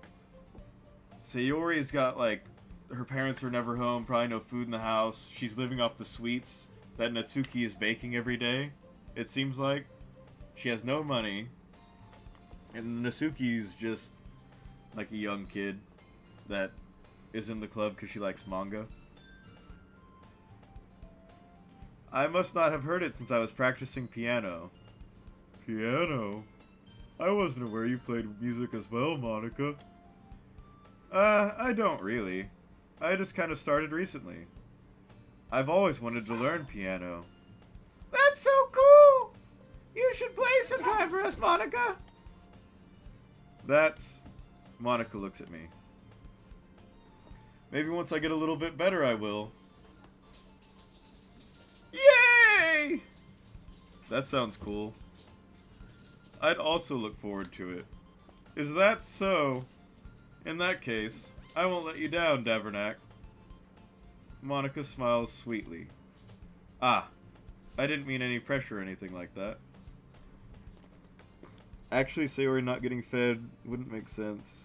Sayori's got, like, her parents are never home, probably no food in the house. She's living off the sweets that Natsuki is baking every day, it seems like. She has no money. And Natsuki's just, like, a young kid that is in the club because she likes manga. I must not have heard it since I was practicing piano. Piano? I wasn't aware you played music as well, Monica. I don't really. I just kind of started recently. I've always wanted to learn piano. That's so cool! You should play sometime for us, Monica. That's... Monica looks at me. Maybe once I get a little bit better, I will. Yay! That sounds cool. I'd also look forward to it. Is that so? In that case, I won't let you down, Davernack. Monica smiles sweetly. Ah, I didn't mean any pressure or anything like that. Actually, Sayori not getting fed wouldn't make sense.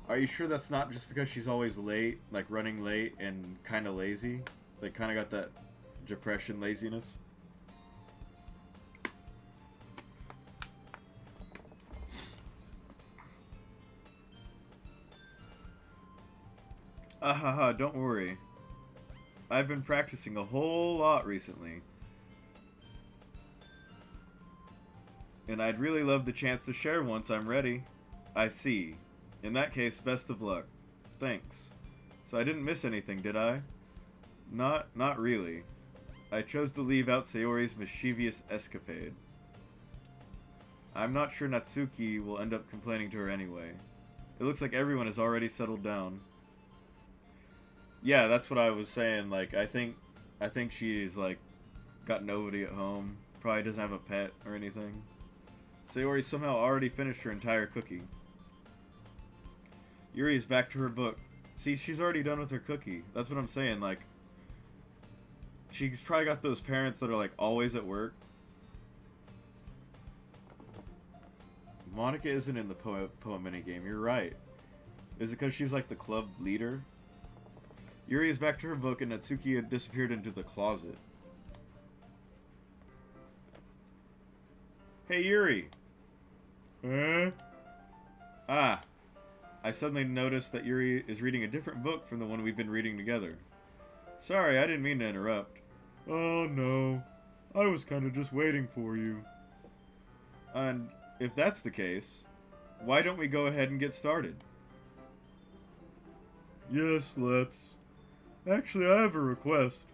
Are you sure that's not just because she's always late, like running late and kind of lazy? Like kind of got that depression laziness? Ahaha, don't worry. I've been practicing a whole lot recently. And I'd really love the chance to share once I'm ready. I see. In that case, best of luck. Thanks. So I didn't miss anything, did I? Not really. I chose to leave out Sayori's mischievous escapade. I'm not sure Natsuki will end up complaining to her anyway. It looks like everyone has already settled down. Yeah, that's what I was saying. Like, I think she's, like, got nobody at home. Probably doesn't have a pet or anything. Sayori somehow already finished her entire cookie. Yuri's back to her book. See, she's already done with her cookie. That's what I'm saying, like... She's probably got those parents that are, like, always at work. Monica isn't in the poem minigame, you're right. Is it because she's, like, the club leader? Yuri is back to her book and Natsuki had disappeared into the closet. Hey, Yuri! Huh? Ah. I suddenly noticed that Yuri is reading a different book from the one we've been reading together. Sorry, I didn't mean to interrupt. Oh, no. I was kind of just waiting for you. And if that's the case, why don't we go ahead and get started? Yes, let's. Actually, I have a request.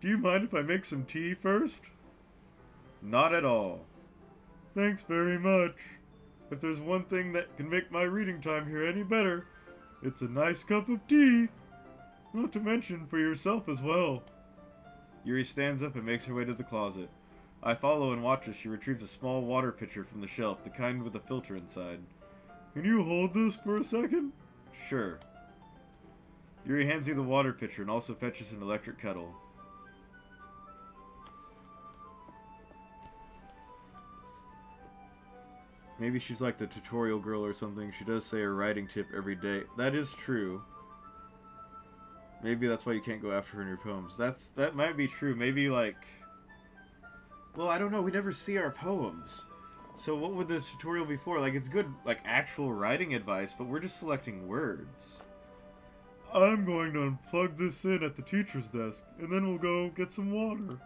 Do you mind if I make some tea first? Not at all. Thanks very much. If there's one thing that can make my reading time here any better, it's a nice cup of tea. Not to mention for yourself as well. Yuri stands up and makes her way to the closet. I follow and watch as she retrieves a small water pitcher from the shelf, the kind with a filter inside. Can you hold this for a second? Sure. Yuri hands me the water pitcher and also fetches an electric kettle. Maybe she's like the tutorial girl or something. She does say a writing tip every day. That is true. Maybe that's why you can't go after her in your poems. That might be true. Maybe like... Well, I don't know. We never see our poems. So what would the tutorial be for? Like, it's good, like, actual writing advice, but we're just selecting words. I'm going to unplug this in at the teacher's desk, and then we'll go get some water.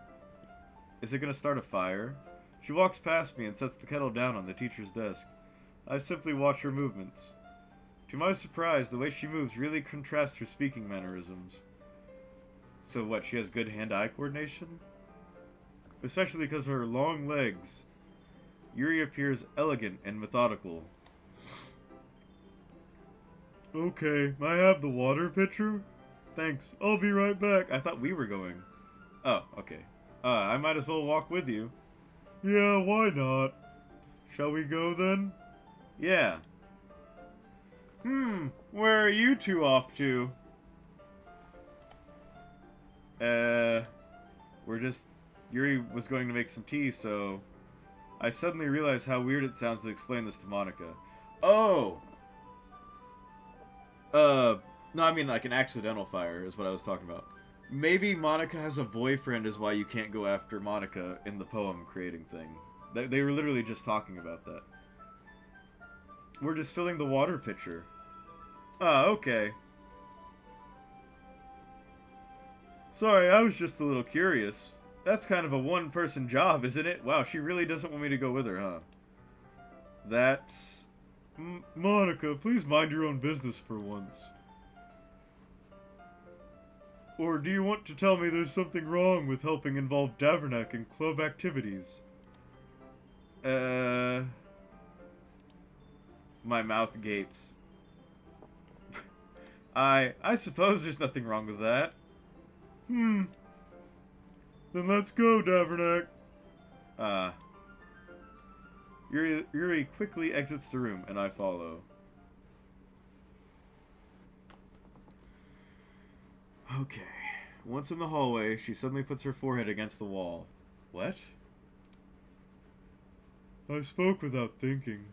Is it going to start a fire? She walks past me and sets the kettle down on the teacher's desk. I simply watch her movements. To my surprise, the way she moves really contrasts her speaking mannerisms. So what, she has good hand-eye coordination? Especially because of her long legs. Yuri appears elegant and methodical. Okay, may I have the water pitcher? Thanks, I'll be right back. I thought we were going. Oh, okay. I might as well walk with you. Yeah, why not? Shall we go then? Yeah. Where are you two off to? We're just... Yuri was going to make some tea, so... I suddenly realized how weird it sounds to explain this to Monica. Oh! No, I mean like an accidental fire is what I was talking about. Maybe Monica has a boyfriend is why you can't go after Monica in the poem creating thing. They were literally just talking about that. We're just filling the water pitcher. Ah, okay. Sorry, I was just a little curious. That's kind of a one-person job, isn't it? Wow, she really doesn't want me to go with her, huh? That's... Monica, please mind your own business for once. Or do you want to tell me there's something wrong with helping involve Davernack in club activities? My mouth gapes. I suppose there's nothing wrong with that. Then let's go, Davernack. Yuri quickly exits the room, and I follow. Okay. Once in the hallway, she suddenly puts her forehead against the wall. What? I spoke without thinking.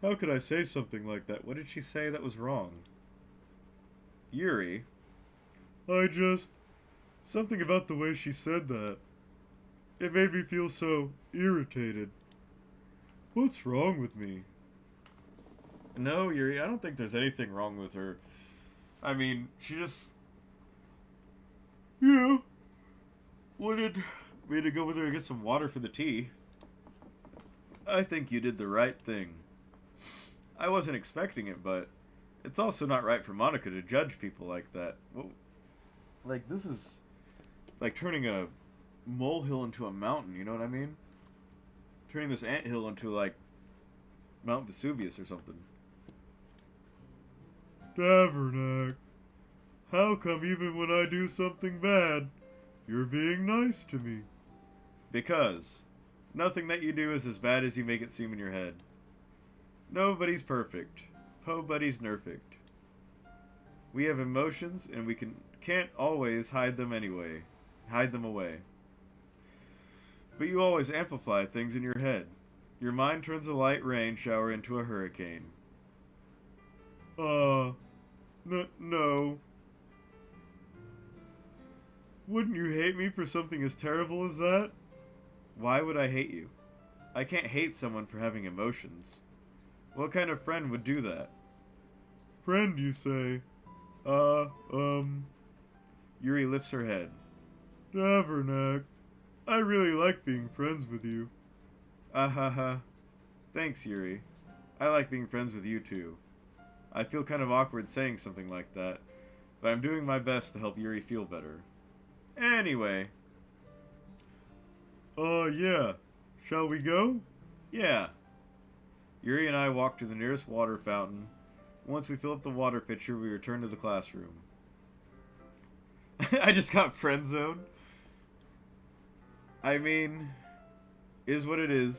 How could I say something like that? What did she say that was wrong? Yuri? Something about the way she said that. It made me feel so irritated. What's wrong with me? No, Yuri, I don't think there's anything wrong with her. I mean, she just... Yeah. Wanted me to go with her to get some water for the tea. I think you did the right thing. I wasn't expecting it, but it's also not right for Monica to judge people like that. Well, like, this is like turning a molehill into a mountain, you know what I mean? Turning this anthill into, like, Mount Vesuvius or something. Davernack, how come even when I do something bad, you're being nice to me? Because nothing that you do is as bad as you make it seem in your head. Nobody's perfect. Pobody's nerfect. We have emotions, and we can't always hide them away. But you always amplify things in your head. Your mind turns a light rain shower into a hurricane. No. Wouldn't you hate me for something as terrible as that? Why would I hate you? I can't hate someone for having emotions. What kind of friend would do that? Friend, you say? Yuri lifts her head. Davernack, I really like being friends with you. Ahaha. Thanks, Yuri. I like being friends with you, too. I feel kind of awkward saying something like that, but I'm doing my best to help Yuri feel better. Anyway. Yeah. Shall we go? Yeah. Yuri and I walk to the nearest water fountain. Once we fill up the water pitcher, we return to the classroom. I just got friend zoned. I mean, Is what it is.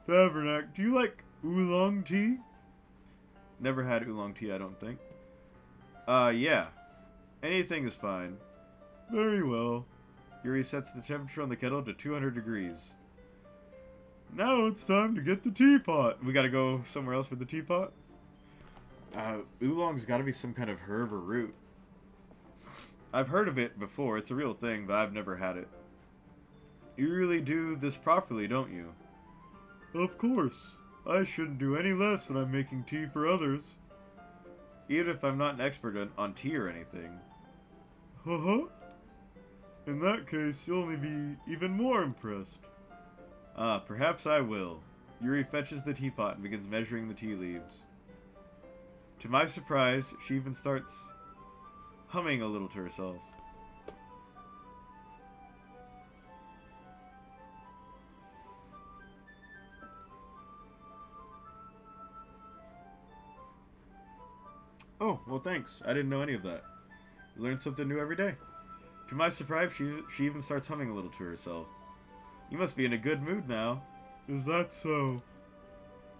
Tavernac, do you like oolong tea? Never had oolong tea, I don't think. Yeah. Anything is fine. Very well. Yuri sets the temperature on the kettle to 200 degrees. Now it's time to get the teapot. We gotta go somewhere else with the teapot? Oolong's gotta be some kind of herb or root. I've heard of it before. It's a real thing, but I've never had it. You really do this properly, don't you? Of course. I shouldn't do any less when I'm making tea for others. Even if I'm not an expert on tea or anything. In that case, you'll only be even more impressed. Perhaps I will. Yuri fetches the teapot and begins measuring the tea leaves. To my surprise, she even starts humming a little to herself. Oh, well thanks. I didn't know any of that. You learn something new every day. To my surprise, she even starts humming a little to herself. You must be in a good mood now. Is that so?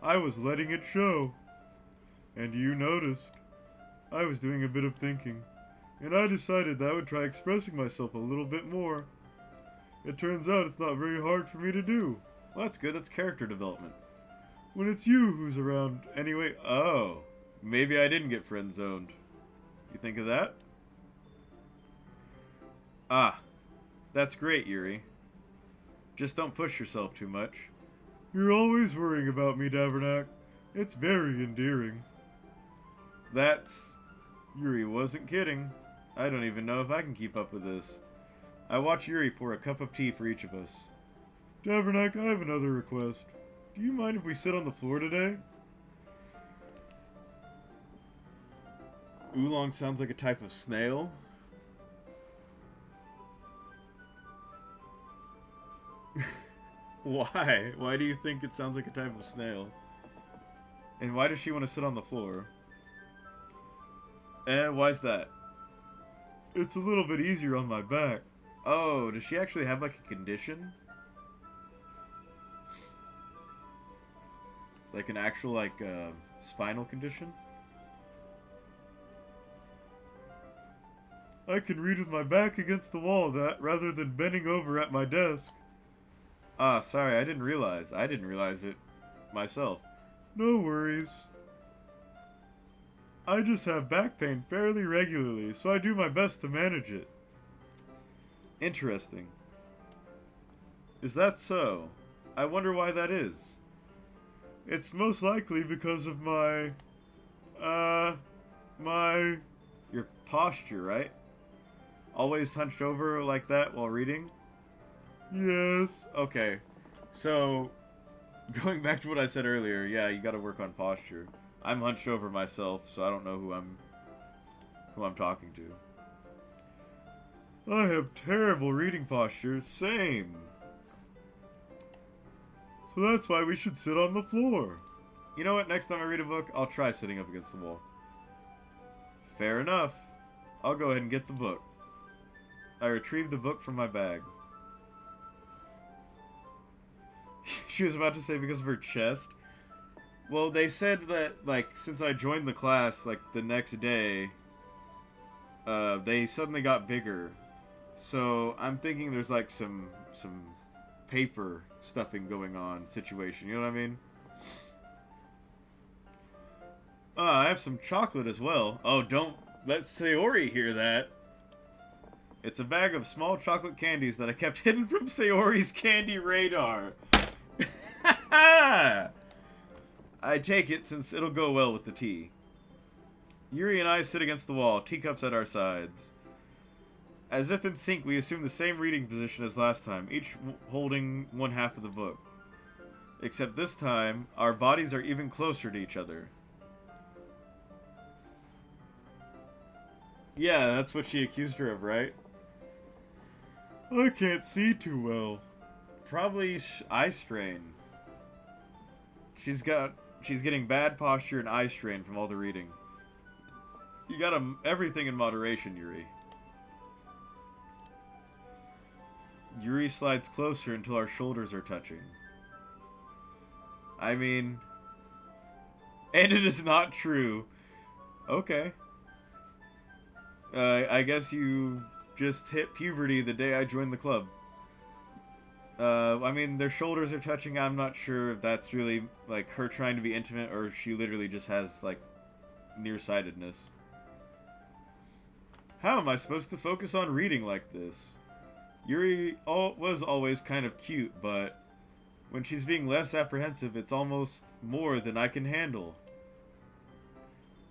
I was letting it show. And you noticed. I was doing a bit of thinking, and I decided that I would try expressing myself a little bit more. It turns out it's not very hard for me to do. Well, that's good. That's character development. When it's you who's around anyway. Oh, maybe I didn't get friend-zoned. You think of that? Ah, that's great, Yuri. Just don't push yourself too much. You're always worrying about me, Davernac. It's very endearing. Yuri wasn't kidding. I don't even know if I can keep up with this. I watch Yuri pour a cup of tea for each of us. Davernac, I have another request. Do you mind if we sit on the floor today? Oolong sounds like a type of snail. Why? Why do you think it sounds like a type of snail? And why does she want to sit on the floor? Why's that? It's a little bit easier on my back. Oh, does she actually have like a condition? Like an actual spinal condition? I can read with my back against the wall rather than bending over at my desk. Ah, sorry, I didn't realize. I didn't realize it myself. No worries. I just have back pain fairly regularly, so I do my best to manage it. Interesting. Is that so? I wonder why that is. It's most likely because of your posture, right? Always hunched over like that while reading? Yes. Okay. So, going back to what I said earlier, yeah, you gotta work on posture. I'm hunched over myself, so I don't know who I'm talking to. I have terrible reading posture. Same. So that's why we should sit on the floor. You know what? Next time I read a book, I'll try sitting up against the wall. Fair enough. I'll go ahead and get the book. I retrieved the book from my bag. She was about to say because of her chest. Well, they said that, since I joined the class, the next day, they suddenly got bigger. So, I'm thinking there's, some paper stuffing going on situation, you know what I mean? I have some chocolate as well. Oh, don't let Sayori hear that. It's a bag of small chocolate candies that I kept hidden from Sayori's candy radar. I take it since it'll go well with the tea. Yuri and I sit against the wall, teacups at our sides. As if in sync, we assume the same reading position as last time, each holding one half of the book. Except this time, our bodies are even closer to each other. Yeah, that's what she accused her of, right? I can't see too well. Probably eye strain. She's getting bad posture and eye strain from all the reading. You got everything in moderation, Yuri. Yuri slides closer until our shoulders are touching. I mean... And it is not true. Okay. I guess you just hit puberty the day I joined the club. I mean, their shoulders are touching. I'm not sure if that's really, like, her trying to be intimate or if she literally just has, like, nearsightedness. How am I supposed to focus on reading like this? Yuri was always kind of cute, but when she's being less apprehensive, it's almost more than I can handle.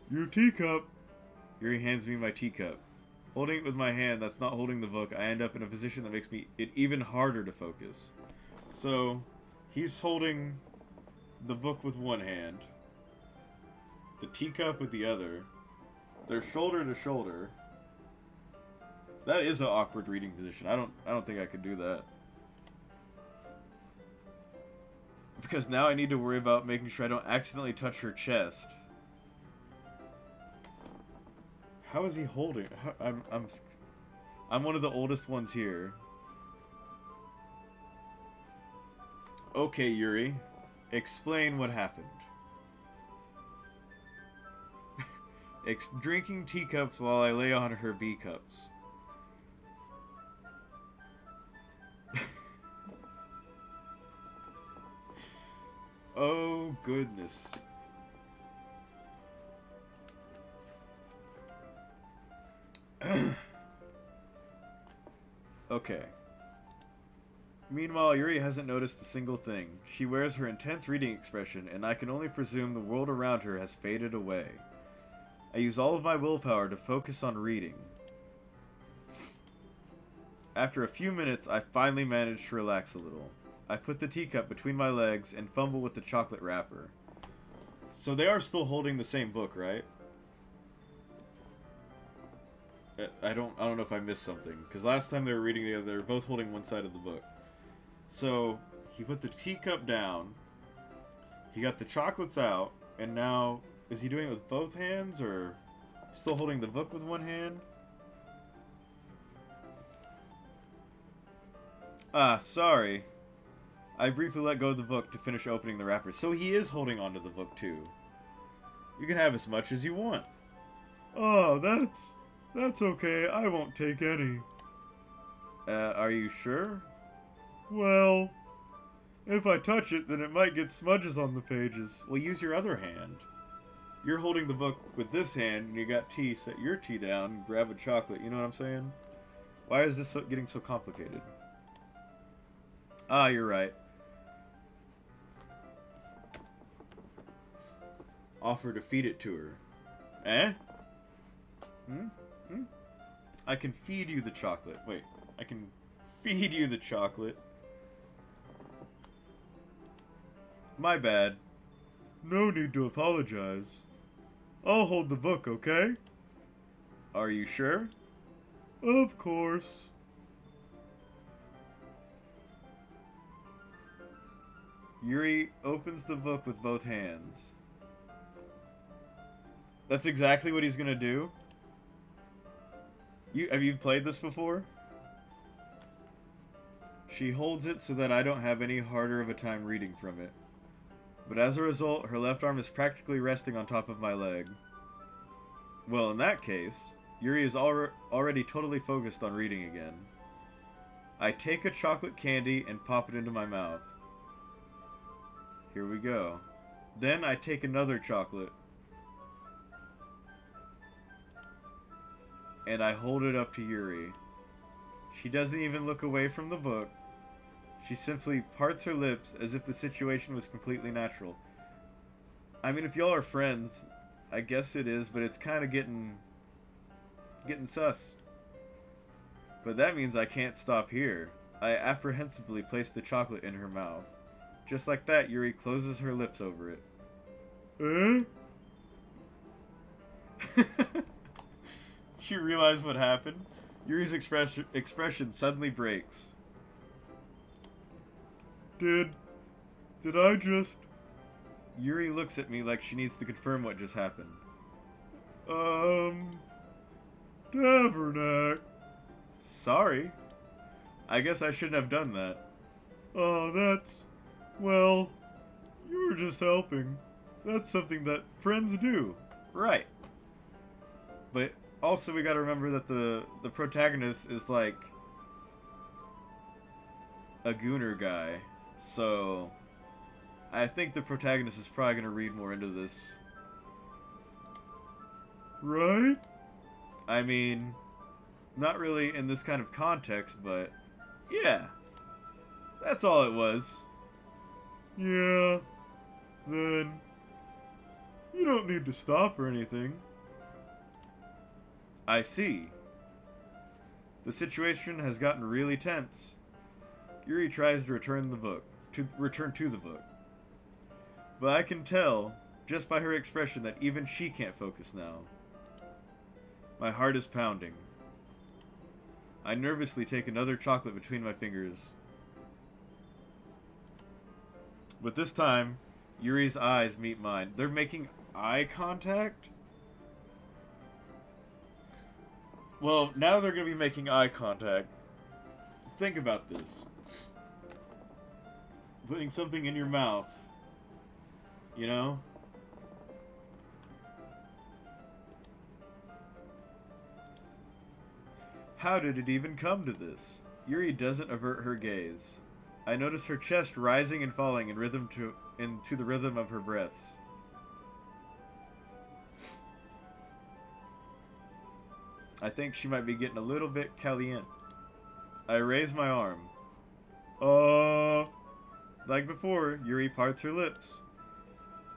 Your teacup. Yuri hands me my teacup. Holding it with my hand that's not holding the book, I end up in a position that makes it even harder to focus. So, he's holding the book with one hand, the teacup with the other. They're shoulder to shoulder. That is an awkward reading position. I don't think I could do that. Because now I need to worry about making sure I don't accidentally touch her chest. How is he holding? I'm one of the oldest ones here. Okay, Yuri. Explain what happened. Drinking teacups while I lay on her B cups. Oh, goodness. Okay. Meanwhile, Yuri hasn't noticed a single thing. She wears her intense reading expression, and I can only presume the world around her has faded away. I use all of my willpower to focus on reading. After a few minutes, I finally manage to relax a little. I put the teacup between my legs and fumble with the chocolate wrapper. So they are still holding the same book, right? I don't know if I missed something, because last time they were reading together, they were both holding one side of the book. So he put the teacup down, he got the chocolates out, and now is he doing it with both hands, or still holding the book with one hand? Ah, sorry. I briefly let go of the book to finish opening the wrapper. So he is holding onto the book too. You can have as much as you want. Oh, that's okay. I won't take any. Are you sure? Well, if I touch it, then it might get smudges on the pages. Well, use your other hand. You're holding the book with this hand, and you got tea. Set your tea down and grab a chocolate. You know what I'm saying? Why is this getting so complicated? Ah, you're right. Offer to feed it to her. Eh? I can feed you the chocolate. Wait, I can feed you the chocolate. My bad. No need to apologize. I'll hold the book, okay? Are you sure? Of course. Yuri opens the book with both hands. That's exactly what he's gonna do? Have you played this before? She holds it so that I don't have any harder of a time reading from it. But as a result, her left arm is practically resting on top of my leg. Well, in that case, Yuri is already totally focused on reading again. I take a chocolate candy and pop it into my mouth. Here we go. Then I take another chocolate. And I hold it up to Yuri. She doesn't even look away from the book. She simply parts her lips as if the situation was completely natural. I mean, if y'all are friends, I guess it is, but it's kind of getting sus. But that means I can't stop here. I apprehensively place the chocolate in her mouth. Just like that, Yuri closes her lips over it. She realized what happened. Yuri's expression suddenly breaks. Did I just... Yuri looks at me like she needs to confirm what just happened. Tavernac. Sorry. I guess I shouldn't have done that. Oh, well, You were just helping. That's something that friends do. Right. But also we gotta remember that the protagonist is like a gooner guy. So I think the protagonist is probably gonna read more into this. Right? I mean, not really in this kind of context, but yeah. That's all it was. Yeah. Then you don't need to stop or anything. I see. The situation has gotten really tense. Yuri tries to return to the book. But I can tell, just by her expression, that even she can't focus now. My heart is pounding. I nervously take another chocolate between my fingers. But this time, Yuri's eyes meet mine. They're making eye contact? Well, now they're going to be making eye contact. Think about this. Putting something in your mouth. You know? How did it even come to this? Yuri doesn't avert her gaze. I notice her chest rising and falling into the rhythm of her breaths. I think she might be getting a little bit caliente. I raise my arm. Like before, Yuri parts her lips.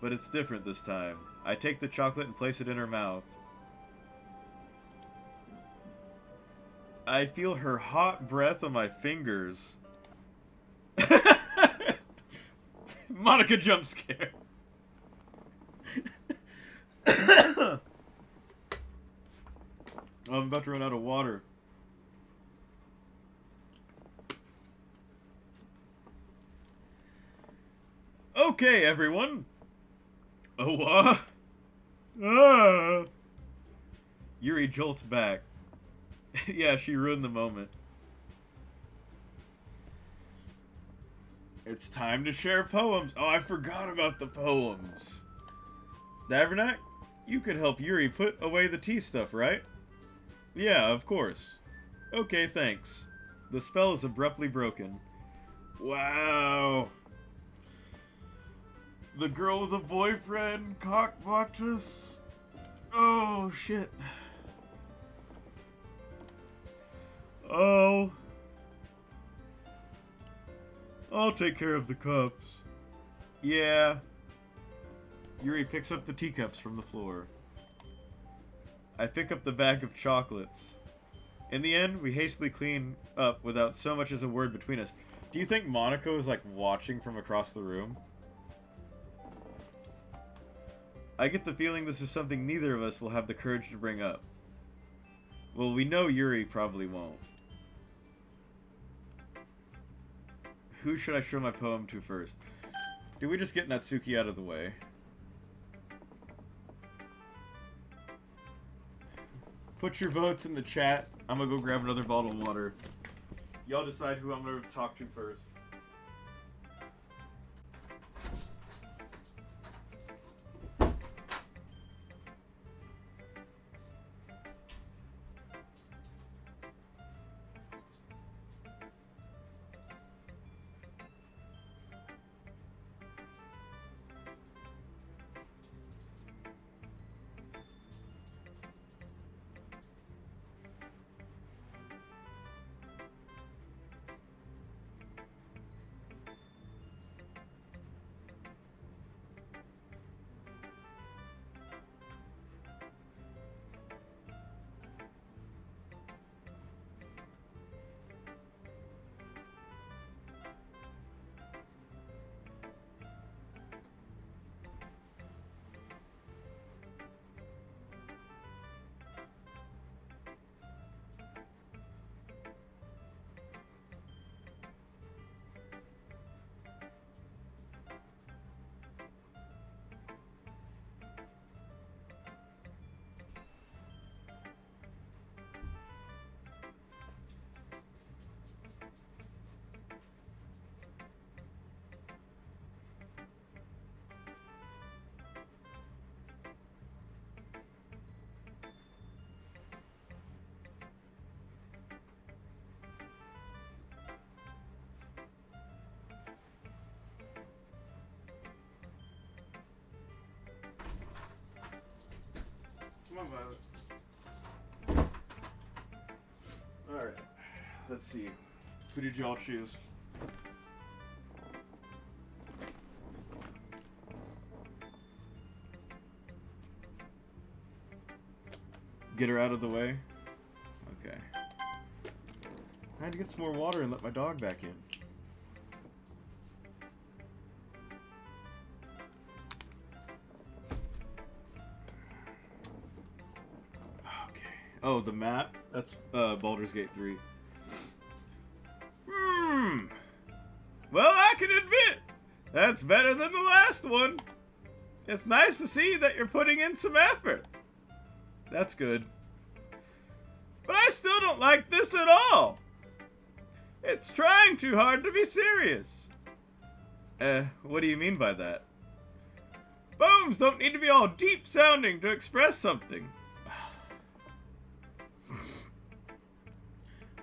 But it's different this time. I take the chocolate and place it in her mouth. I feel her hot breath on my fingers. Monica jump scare. I'm about to run out of water. Okay, everyone. Oh, Yuri jolts back. Yeah, she ruined the moment. It's time to share poems. Oh, I forgot about the poems. Davernac, you can help Yuri put away the tea stuff, right? Yeah, of course. Okay, thanks. The spell is abruptly broken. Wow. The girl with a boyfriend cock-blocked us? Oh, shit. Oh. I'll take care of the cups. Yeah. Yuri picks up the teacups from the floor. I pick up the bag of chocolates. In the end, we hastily clean up without so much as a word between us. Do you think Monaco is like watching from across the room? I get the feeling this is something neither of us will have the courage to bring up. Well, we know Yuri probably won't. Who should I show my poem to first? Did we just get Natsuki out of the way? Put your votes in the chat. I'm gonna go grab another bottle of water. Y'all decide who I'm gonna talk to first. on, Violet. Alright. Let's see. Who did y'all choose? Get her out of the way? Okay. I had to get some more water and let my dog back in. Okay. Oh, the map? That's Baldur's Gate 3. Well, I can admit, that's better than the last one. It's nice to see that you're putting in some effort. That's good. But I still don't like this at all. It's trying too hard to be serious. What do you mean by that? Poems don't need to be all deep sounding to express something.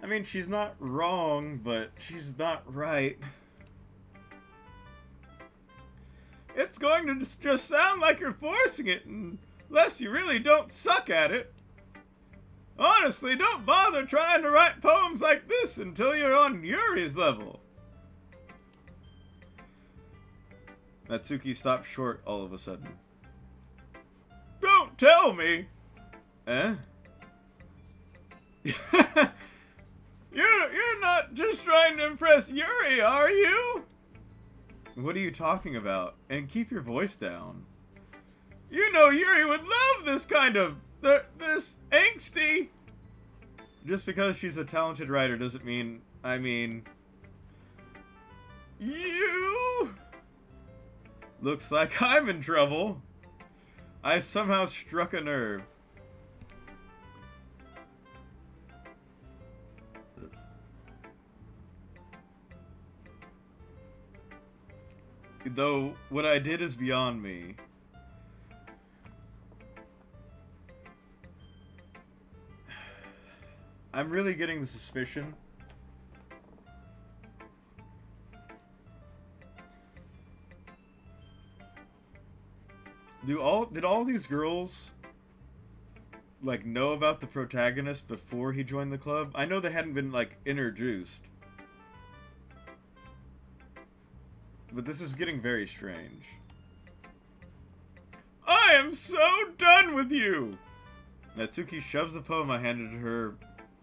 I mean, she's not wrong, but she's not right. It's going to just sound like you're forcing it, unless you really don't suck at it. Honestly, don't bother trying to write poems like this until you're on Yuri's level. Natsuki stopped short all of a sudden. Don't tell me! Eh? You're not just trying to impress Yuri, are you? What are you talking about? And keep your voice down. You know Yuri would love this kind of... this angsty... Just because she's a talented writer doesn't mean... I mean... You... Looks like I'm in trouble. I somehow struck a nerve. Though, what I did is beyond me. I'm really getting the suspicion. Did all these girls like know about the protagonist before he joined the club? I know they hadn't been like introduced. But this is getting very strange. I am so done with you! Natsuki shoves the poem I handed her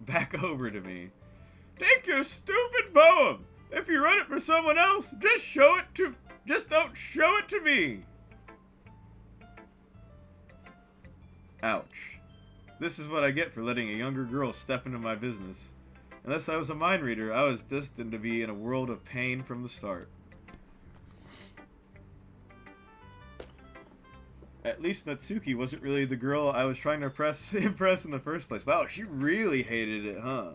back over to me. Take your stupid poem! If you wrote it for someone else, just don't show it to me! Ouch. This is what I get for letting a younger girl step into my business. Unless I was a mind reader, I was destined to be in a world of pain from the start. At least Natsuki wasn't really the girl I was trying to impress in the first place. Wow, she really hated it, huh?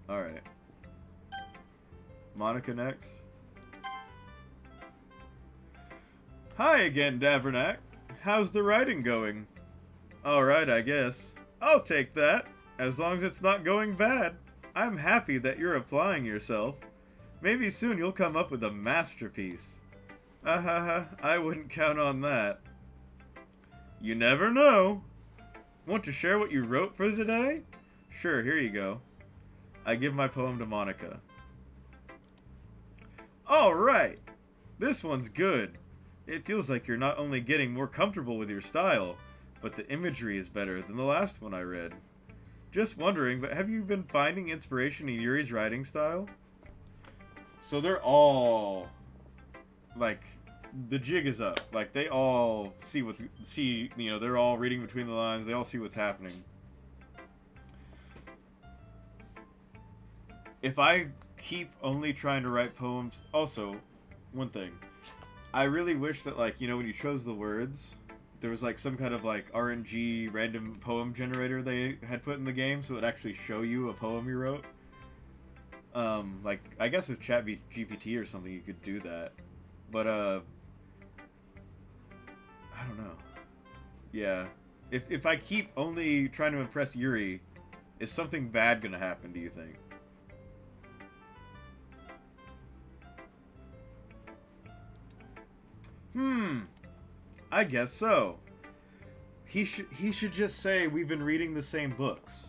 Alright. Monica next. Hi again, Davernack. How's the writing going? Alright, I guess. I'll take that, as long as it's not going bad. I'm happy that you're applying yourself. Maybe soon you'll come up with a masterpiece. I wouldn't count on that. You never know. Want to share what you wrote for today? Sure, here you go. I give my poem to Monica. Alright! This one's good. It feels like you're not only getting more comfortable with your style, but the imagery is better than the last one I read. Just wondering, but have you been finding inspiration in Yuri's writing style? So they're all, like, the jig is up. Like, they all they're all reading between the lines. They all see what's happening. If I keep only trying to write poems... Also, one thing. I really wish that, like, you know, when you chose the words, there was, like, some kind of, like, RNG random poem generator they had put in the game, so it would actually show you a poem you wrote. Like, I guess with ChatGPT or something you could do that. But, I don't know. Yeah. If I keep only trying to impress Yuri, is something bad gonna happen, do you think? I guess so. He should just say we've been reading the same books.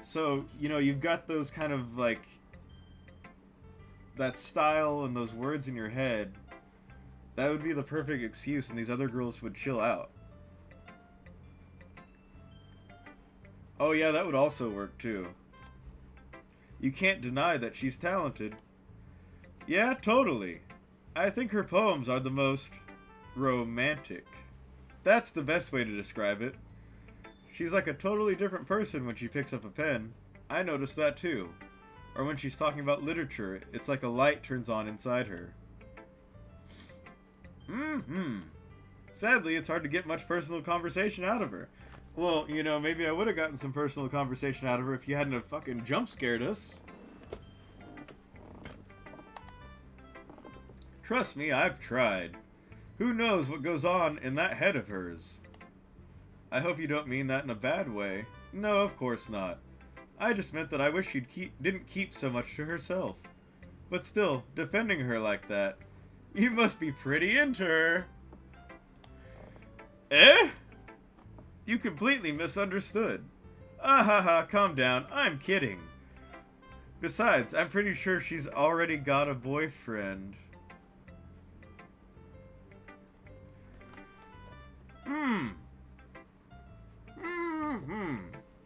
So, you know, you've got those kind of like that style and those words in your head. That would be the perfect excuse, and these other girls would chill out. Oh yeah, that would also work too. You can't deny that she's talented. Yeah, totally. I think her poems are the most romantic. That's the best way to describe it. She's like a totally different person when she picks up a pen. I noticed that too. Or when she's talking about literature, it's like a light turns on inside her. Sadly, it's hard to get much personal conversation out of her. Well, you know, maybe I would have gotten some personal conversation out of her if you hadn't have fucking jump scared us. Trust me, I've tried. Who knows what goes on in that head of hers? I hope you don't mean that in a bad way. No, of course not. I just meant that I wish she didn't keep so much to herself. But still, defending her like that, you must be pretty into her. Eh? You completely misunderstood. Ah ha ha, calm down, I'm kidding. Besides, I'm pretty sure she's already got a boyfriend.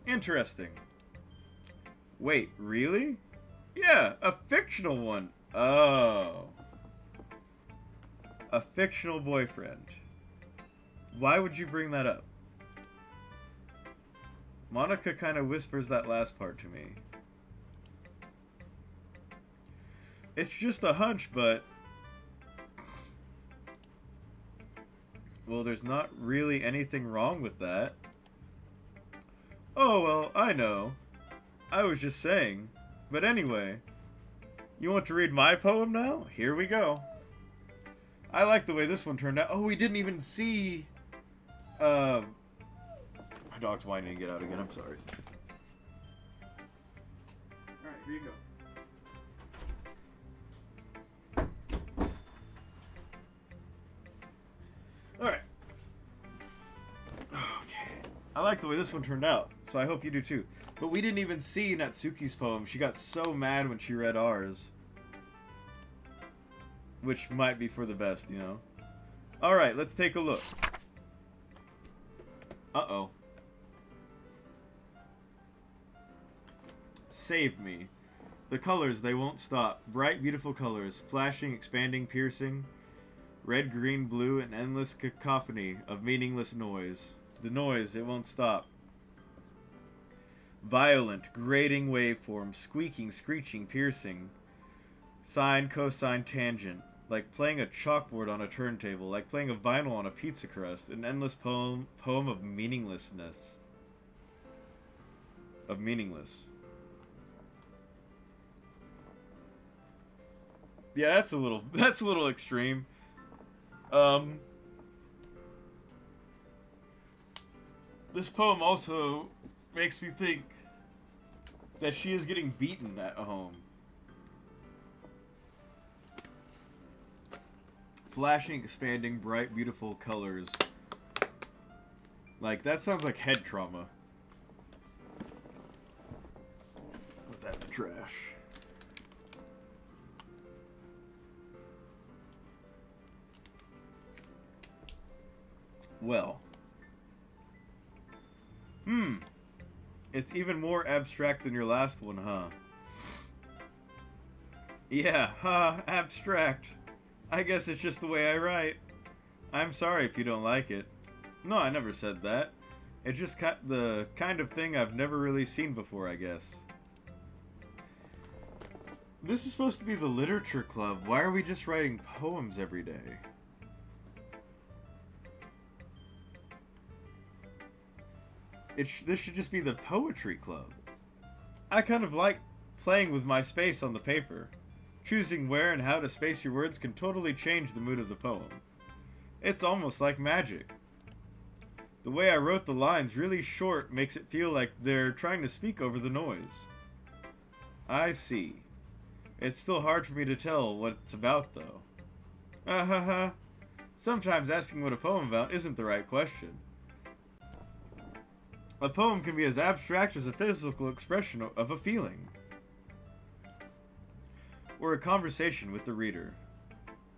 Interesting. Wait, really? Yeah, a fictional one. Oh. A fictional boyfriend. Why would you bring that up? Monica kind of whispers that last part to me. It's just a hunch, but... Well, there's not really anything wrong with that. Oh, well, I know. I was just saying. But anyway, you want to read my poem now? Here we go. I like the way this one turned out. Oh, we didn't even see... My dog's whining to get out again. I'm sorry. Alright, here you go. Alright. Okay. I like the way this one turned out, so I hope you do too. But we didn't even see Natsuki's poem. She got so mad when she read ours. Which might be for the best, you know? Alright, let's take a look. Uh-oh. Save me. The colors, they won't stop. Bright, beautiful colors. Flashing, expanding, piercing. Red, green, blue, an endless cacophony of meaningless noise. The noise, it won't stop. Violent, grating waveform. Squeaking, screeching, piercing. Sine, cosine, tangent. Like playing a chalkboard on a turntable. Like playing a vinyl on a pizza crust. An endless poem of meaninglessness. Of meaningless. Yeah, that's a little extreme. This poem also makes me think that she is getting beaten at home. Flashing, expanding, bright, beautiful colors. Like, that sounds like head trauma. Put that in the trash. Well. It's even more abstract than your last one, huh? Yeah, abstract. I guess it's just the way I write. I'm sorry if you don't like it. No, I never said that. It's just the kind of thing I've never really seen before, I guess. This is supposed to be the literature club. Why are we just writing poems every day? This should just be the poetry club. I kind of like playing with my space on the paper. Choosing where and how to space your words can totally change the mood of the poem. It's almost like magic. The way I wrote the lines really short makes it feel like they're trying to speak over the noise. I see. It's still hard for me to tell what it's about, though. Sometimes asking what a poem about isn't the right question. A poem can be as abstract as a physical expression of a feeling, or a conversation with the reader,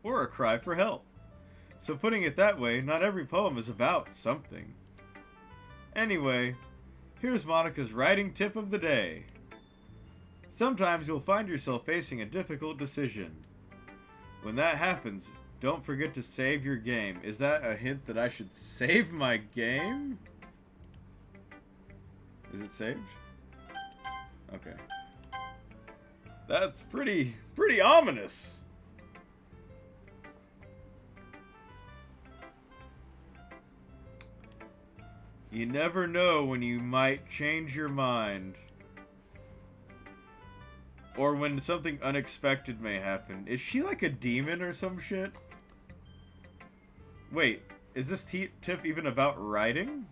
or a cry for help. So putting it that way, not every poem is about something. Anyway, here's Monica's writing tip of the day. Sometimes you'll find yourself facing a difficult decision. When that happens, don't forget to save your game. Is that a hint that I should save my game? Is it saved? Okay. That's pretty ominous. You never know when you might change your mind. Or when something unexpected may happen. Is she like a demon or some shit? Wait, is this tip even about writing?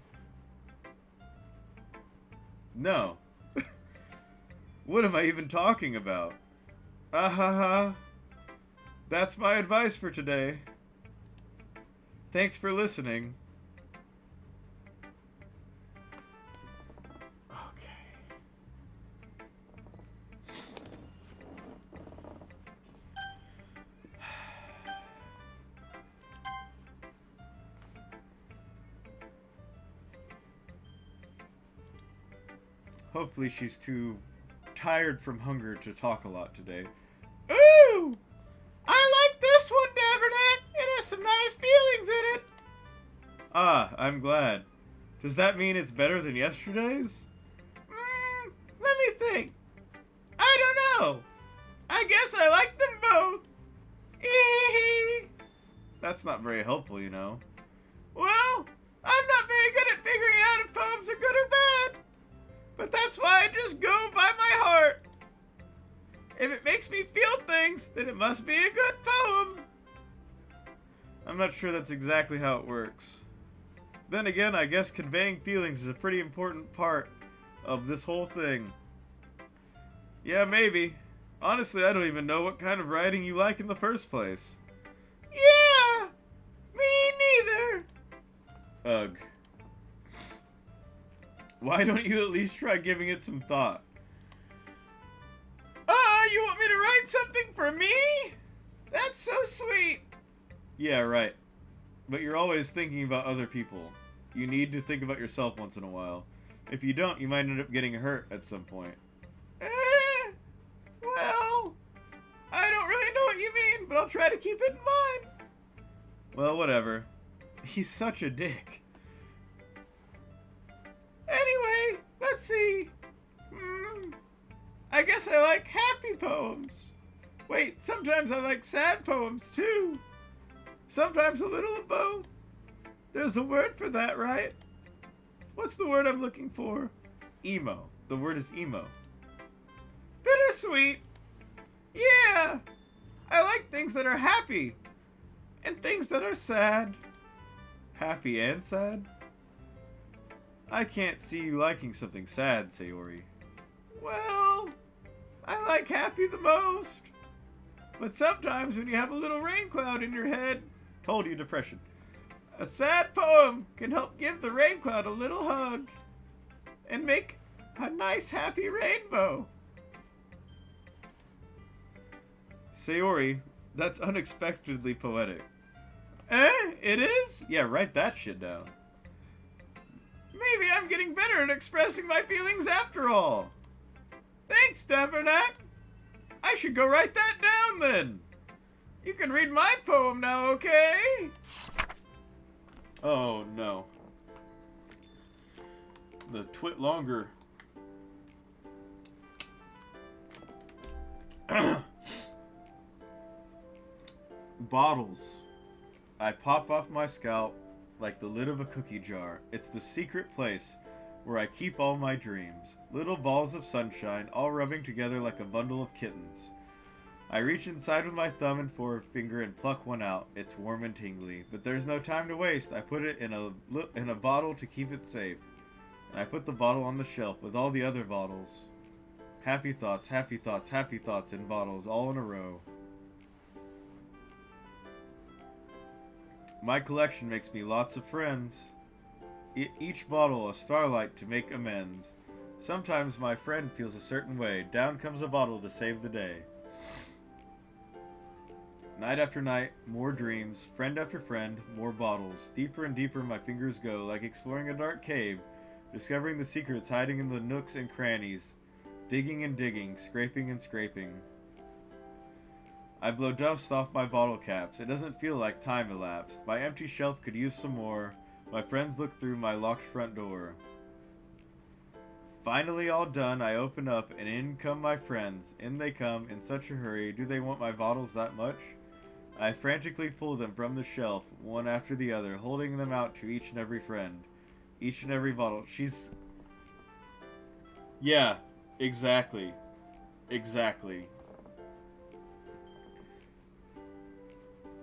No. What am I even talking about? Ahaha. That's my advice for today. Thanks for listening. Hopefully she's too tired from hunger to talk a lot today. Ooh! I like this one, Davernack! It has some nice feelings in it! Ah, I'm glad. Does that mean it's better than yesterday's? Let me think. I don't know. I guess I like them both. That's not very helpful, you know. Well, I'm not very good at figuring out if poems are good or bad. But that's why I just go by my heart. If it makes me feel things, then it must be a good poem. I'm not sure that's exactly how it works. Then again, I guess conveying feelings is a pretty important part of this whole thing. Yeah, maybe. Honestly, I don't even know what kind of writing you like in the first place. Yeah! Me neither! Ugh. Why don't you at least try giving it some thought? You want me to write something for me? That's so sweet. Yeah, right. But you're always thinking about other people. You need to think about yourself once in a while. If you don't, you might end up getting hurt at some point. Well, I don't really know what you mean, but I'll try to keep it in mind. Well, whatever. He's such a dick. Anyway, let's see. I guess I like happy poems. Wait, sometimes I like sad poems too. Sometimes a little of both. There's a word for that, right? What's the word I'm looking for? Emo. The word is emo. Bittersweet. Yeah. I like things that are happy. And things that are sad. Happy and sad? I can't see you liking something sad, Sayori. Well, I like happy the most. But sometimes when you have a little rain cloud in your head, Told you depression. a sad poem can help give the rain cloud a little hug and make a nice happy rainbow. Sayori, that's unexpectedly poetic. It is? Yeah, write that shit down. Maybe I'm getting better at expressing my feelings after all. Thanks, Davernack. I should go write that down then. You can read my poem now, okay? Oh, no. The twit longer. Bottles. I pop off my scalp like the lid of a cookie jar. It's the secret place where I keep all my dreams. Little balls of sunshine, all rubbing together like a bundle of kittens. I reach inside with my thumb and forefinger and pluck one out. It's warm and tingly, but there's no time to waste. I put it in a bottle to keep it safe. And I put the bottle on the shelf with all the other bottles. Happy thoughts, happy thoughts, happy thoughts in bottles, all in a row. My collection makes me lots of friends. Each bottle a starlight to make amends. Sometimes my friend feels a certain way. Down comes a bottle to save the day. Night after night, more dreams. Friend after friend, more bottles. Deeper and deeper my fingers go, like exploring a dark cave, discovering the secrets hiding in the nooks and crannies. Digging and digging, scraping and scraping. I blow dust off my bottle caps. It doesn't feel like time elapsed. My empty shelf could use some more. My friends look through my locked front door. Finally all done, I open up, and in come my friends. In they come, in such a hurry. Do they want my bottles that much? I frantically pull them from the shelf, one after the other, holding them out to each and every friend. Each and every bottle. She's... Yeah, exactly. Exactly.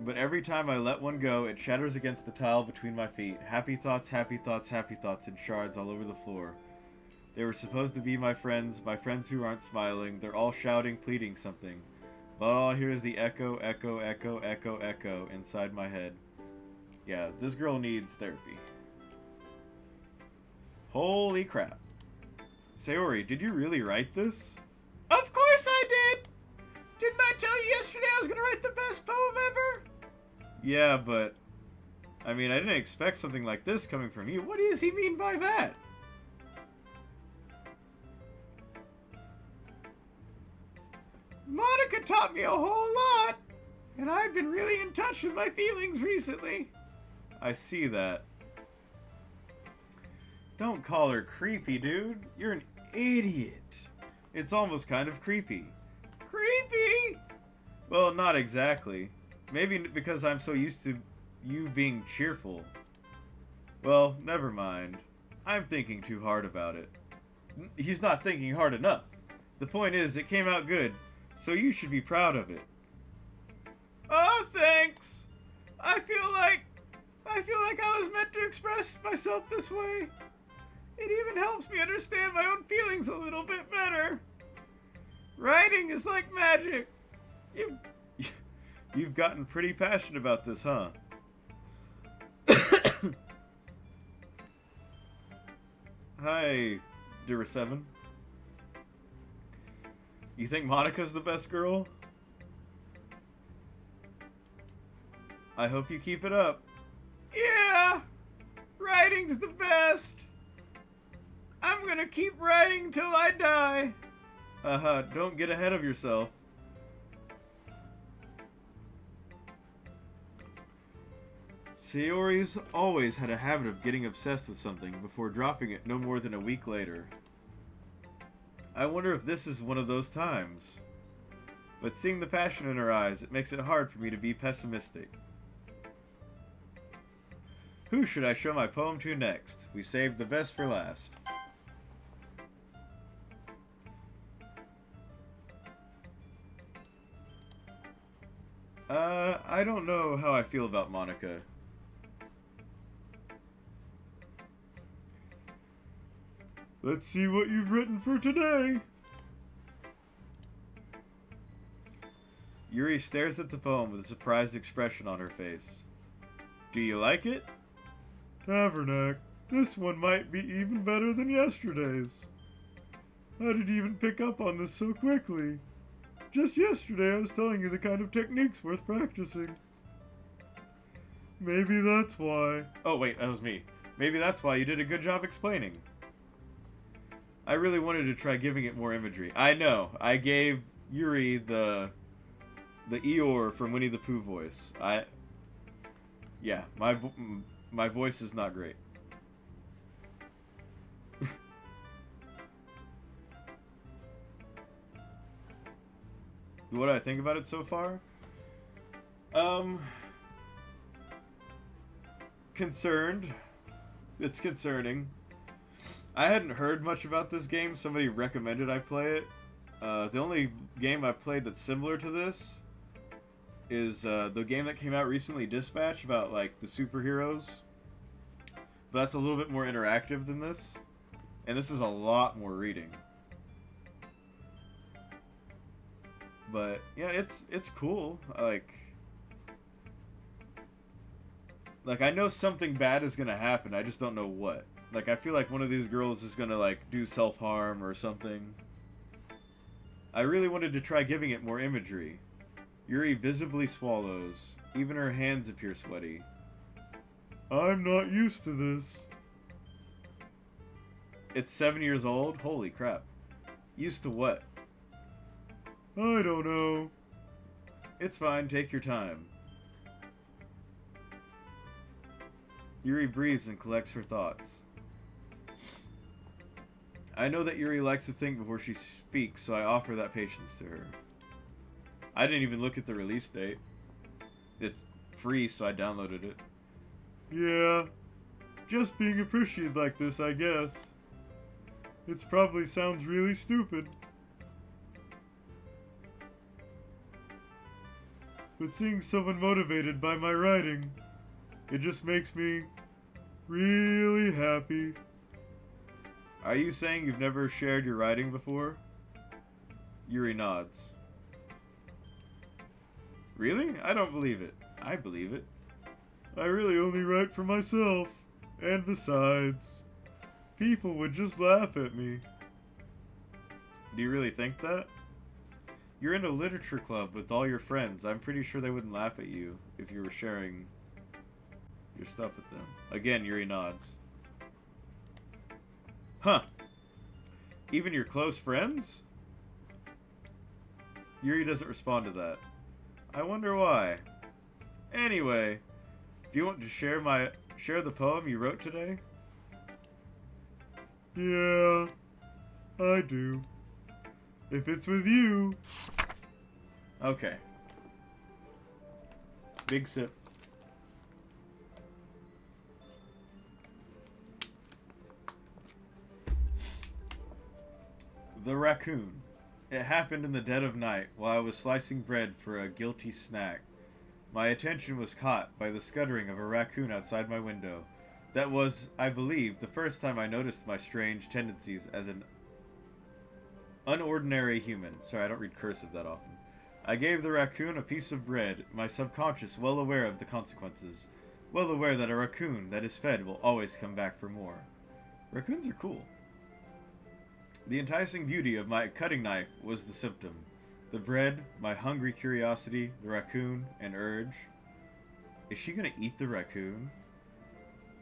But every time I let one go, it shatters against the tile between my feet. Happy thoughts, happy thoughts, happy thoughts in shards all over the floor. They were supposed to be my friends who aren't smiling. They're all shouting, pleading something. But all I hear is the echo, echo, echo, echo, echo inside my head. Yeah, this girl needs therapy. Holy crap. Sayori, did you really write this? Of course I did! Didn't I tell you yesterday I was gonna write the best poem ever? Yeah, but... I mean, I didn't expect something like this coming from you. What does he mean by that? Monica taught me a whole lot, and I've been really in touch with my feelings recently. I see that. Don't call her creepy, dude. You're an idiot. It's almost kind of creepy. Creepy? Well, not exactly. Maybe because I'm so used to you being cheerful. Well, never mind. I'm thinking too hard about it. He's not thinking hard enough. The point is, it came out good, so you should be proud of it. Oh, thanks. I feel like I was meant to express myself this way. It even helps me understand my own feelings a little bit better. Writing is like magic. You've gotten pretty passionate about this, huh? Hi, Dear 7. You think Monica's the best girl? I hope you keep it up. Yeah, writing's the best. I'm gonna keep writing till I die. Don't get ahead of yourself. Sayori's always had a habit of getting obsessed with something before dropping it no more than a week later. I wonder if this is one of those times. But seeing the passion in her eyes, it makes it hard for me to be pessimistic. Who should I show my poem to next? We saved the best for last. I don't know how I feel about Monica. Let's see what you've written for today. Yuri stares at the poem with a surprised expression on her face. Do you like it? Tavernac, this one might be even better than yesterday's. How did you even pick up on this so quickly? Just yesterday I was telling you the kind of techniques worth practicing. Maybe that's why... Oh wait, that was me. Maybe that's why you did a good job explaining. I really wanted to try giving it more imagery. I know, I gave Yuri the Eeyore from Winnie the Pooh voice. Yeah, my voice is not great. What do I think about it so far? Concerned. It's concerning. I hadn't heard much about this game. Somebody recommended I play it. The only game I've played that's similar to this is the game that came out recently, Dispatch, about like the superheroes. But that's a little bit more interactive than this. And this is a lot more reading. But yeah, it's cool. Like, Like, I know something bad is gonna happen, I just don't know what. Like, I feel like one of these girls is gonna, like, do self-harm or something. I really wanted to try giving it more imagery. Yuri visibly swallows. Even her hands appear sweaty. I'm not used to this. It's 7 years old? Holy crap. Used to what? I don't know. It's fine, take your time. Yuri breathes and collects her thoughts. I know that Yuri likes to think before she speaks, so I offer that patience to her. I didn't even look at the release date. It's free, so I downloaded it. Yeah, just being appreciated like this, I guess. It probably sounds really stupid. But seeing someone motivated by my writing, it just makes me really happy. Are you saying you've never shared your writing before? Yuri nods. Really? I don't believe it. I believe it. I really only write for myself. And besides, people would just laugh at me. Do you really think that? You're in a literature club with all your friends. I'm pretty sure they wouldn't laugh at you if you were sharing your stuff with them. Again, Yuri nods. Huh. Even your close friends? Yuri doesn't respond to that. I wonder why. Anyway, do you want to share the poem you wrote today? Yeah, I do. If it's with you. Okay. Big sip. The raccoon. It happened in the dead of night while I was slicing bread for a guilty snack. My attention was caught by the scuttering of a raccoon outside my window. That was, I believe, the first time I noticed my strange tendencies as an unordinary human. Sorry, I don't read cursive that often. I gave the raccoon a piece of bread, my subconscious well aware of the consequences. Well aware that a raccoon that is fed will always come back for more. Raccoons are cool. The enticing beauty of my cutting knife was the symptom. The bread, my hungry curiosity, the raccoon, an urge. Is she gonna eat the raccoon?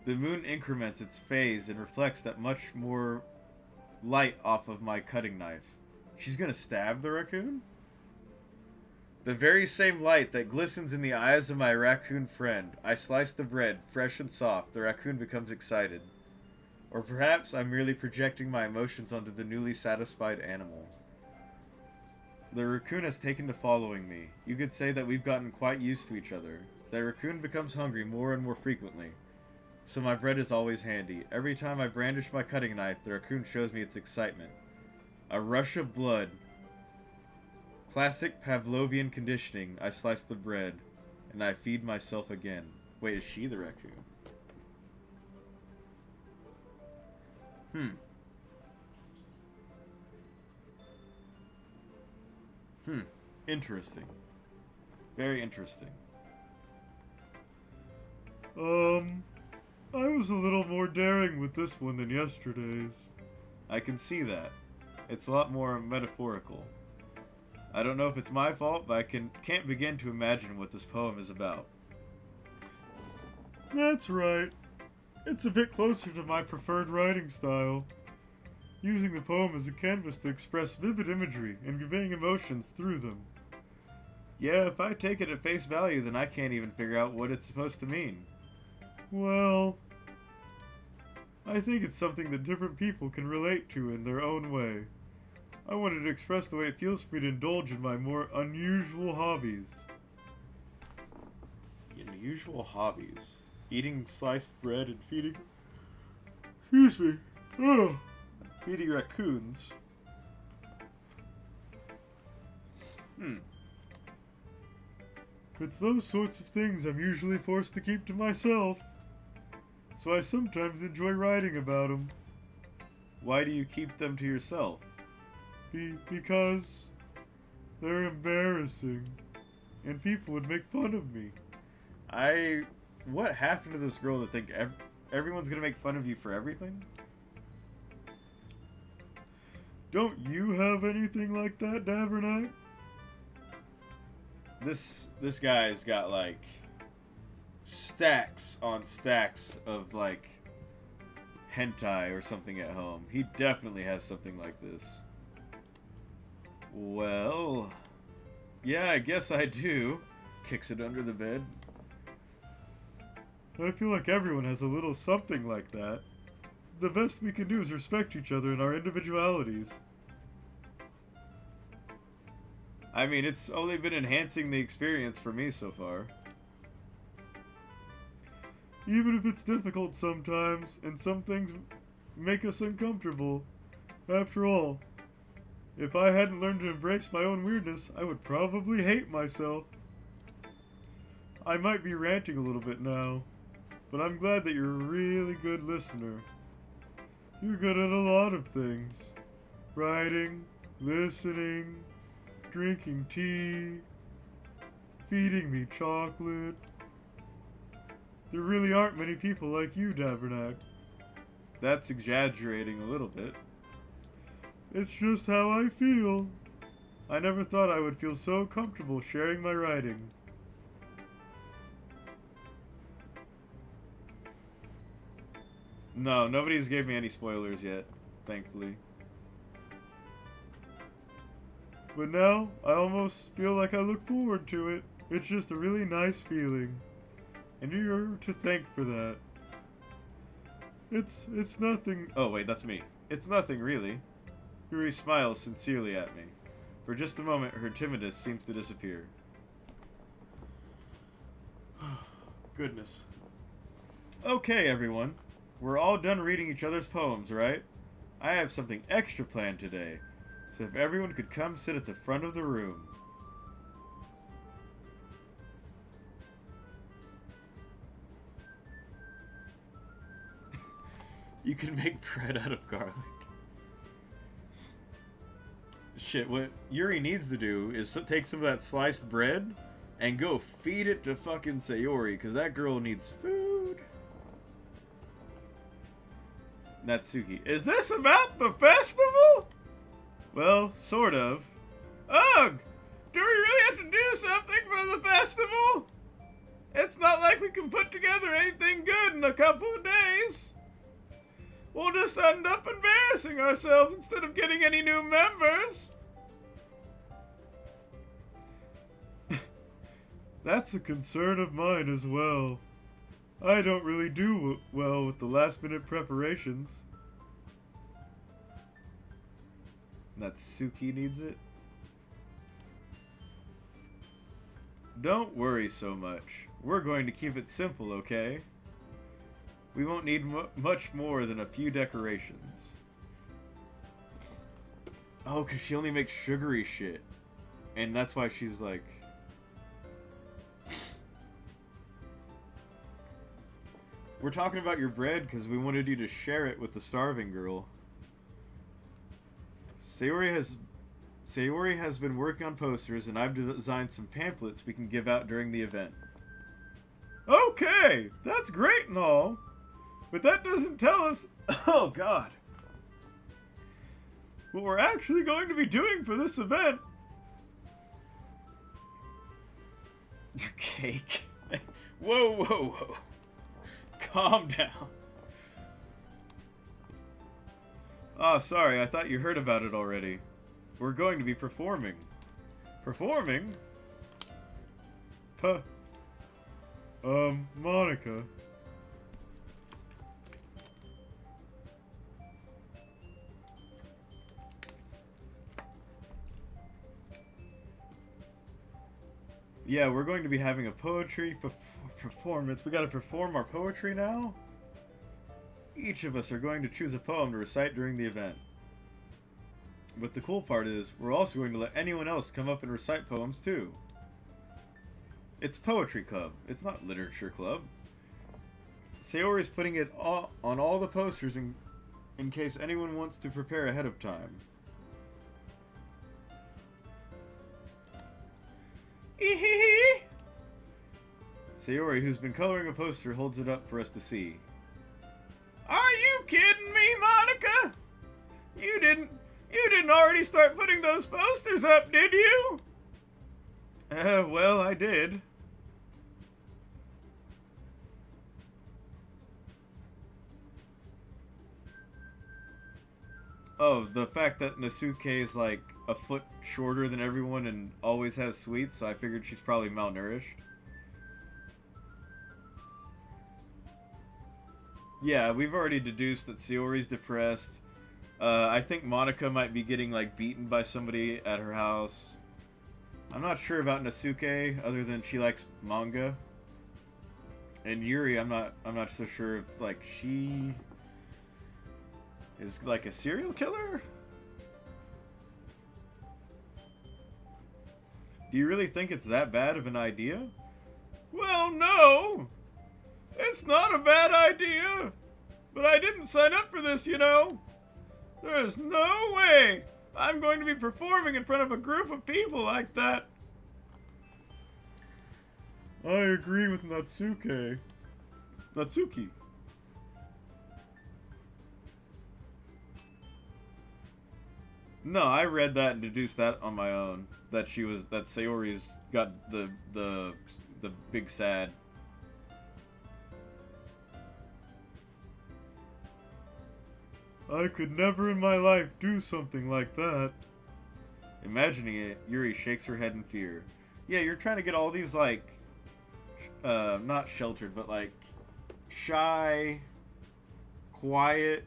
The moon increments its phase and reflects that much more light off of my cutting knife. She's gonna stab the raccoon? The very same light that glistens in the eyes of my raccoon friend. I slice the bread, fresh and soft. The raccoon becomes excited. Or perhaps I'm merely projecting my emotions onto the newly satisfied animal. The raccoon has taken to following me. You could say that we've gotten quite used to each other. The raccoon becomes hungry more and more frequently. So my bread is always handy. Every time I brandish my cutting knife, the raccoon shows me its excitement. A rush of blood. Classic Pavlovian conditioning. I slice the bread, and I feed myself again. Wait, is she the raccoon? Interesting. Very interesting. I was a little more daring with this one than yesterday's. I can see that. It's a lot more metaphorical. I don't know if it's my fault, but I can't begin to imagine what this poem is about. That's right. It's a bit closer to my preferred writing style. Using the poem as a canvas to express vivid imagery and conveying emotions through them. Yeah, if I take it at face value, then I can't even figure out what it's supposed to mean. Well, I think it's something that different people can relate to in their own way. I wanted to express the way it feels for me to indulge in my more unusual hobbies. Unusual hobbies? Eating sliced bread and feeding... Excuse me. Oh. Feeding raccoons. It's those sorts of things I'm usually forced to keep to myself. So I sometimes enjoy writing about them. Why do you keep them to yourself? Because they're embarrassing. And people would make fun of me. I What happened to this girl to think everyone's gonna make fun of you for everything? Don't you have anything like that, Davernight? This guy's got like stacks on stacks of like hentai or something at home. He definitely has something like this. Well, yeah, I guess I do. Kicks it under the bed. I feel like everyone has a little something like that. The best we can do is respect each other and our individualities. I mean, it's only been enhancing the experience for me so far. Even if it's difficult sometimes, and some things make us uncomfortable. After all, if I hadn't learned to embrace my own weirdness, I would probably hate myself. I might be ranting a little bit now, but I'm glad that you're a really good listener. You're good at a lot of things. Writing, listening, drinking tea, feeding me chocolate. There really aren't many people like you, Davernack. That's exaggerating a little bit. It's just how I feel. I never thought I would feel so comfortable sharing my writing. No, nobody's gave me any spoilers yet, thankfully. But now, I almost feel like I look forward to it. It's just a really nice feeling. And you're to thank for that. It's nothing... Oh, wait, that's me. It's nothing, really. Yuri smiles sincerely at me. For just a moment, her timidness seems to disappear. Goodness. Okay, everyone. We're all done reading each other's poems, right? I have something extra planned today. So if everyone could come sit at the front of the room. You can make bread out of garlic. Shit, what Yuri needs to do is take some of that sliced bread and go feed it to fucking Sayori, because that girl needs food. Natsuki, is this about the festival? Well, sort of. Ugh! Do we really have to do something for the festival? It's not like we can put together anything good in a couple of days. We'll just end up embarrassing ourselves instead of getting any new members. That's a concern of mine as well. I don't really do well with the last-minute preparations. Natsuki needs it. Don't worry so much. We're going to keep it simple, okay? We won't need much more than a few decorations. Oh, because she only makes sugary shit. And that's why she's like... We're talking about your bread because we wanted you to share it with the starving girl. Sayori has been working on posters, and I've designed some pamphlets we can give out during the event. Okay, that's great and all, but that doesn't tell us... Oh, God. What we're actually going to be doing for this event. Your cake. Whoa, whoa, whoa. Calm down. Ah, sorry, I thought you heard about it already. We're going to be performing. Performing? Monica. Yeah, we're going to be having a poetry performance. We gotta perform our poetry now? Each of us are going to choose a poem to recite during the event. But the cool part is, we're also going to let anyone else come up and recite poems too. It's poetry club, it's not literature club. Sayori's putting it on all the posters in case anyone wants to prepare ahead of time. Sayori, who's been coloring a poster, holds it up for us to see. Are you kidding me, Monica? You didn't already start putting those posters up, did you? Well, I did. Oh, the fact that Nasuke is like a foot shorter than everyone and always has sweets, so I figured she's probably malnourished. Yeah, we've already deduced that Sayori's depressed. I think Monica might be getting like beaten by somebody at her house. I'm not sure about Nasuke, other than she likes manga. And Yuri, I'm not so sure if like she is like a serial killer. Do you really think it's that bad of an idea? Well, no! It's not a bad idea! But I didn't sign up for this, you know! There's no way I'm going to be performing in front of a group of people like that! I agree with Natsuki. No, I read that and deduced that on my own. That Sayori's got the big sad. I could never in my life do something like that. Imagining it, Yuri shakes her head in fear. Yeah, you're trying to get all these like not sheltered, but like shy, quiet,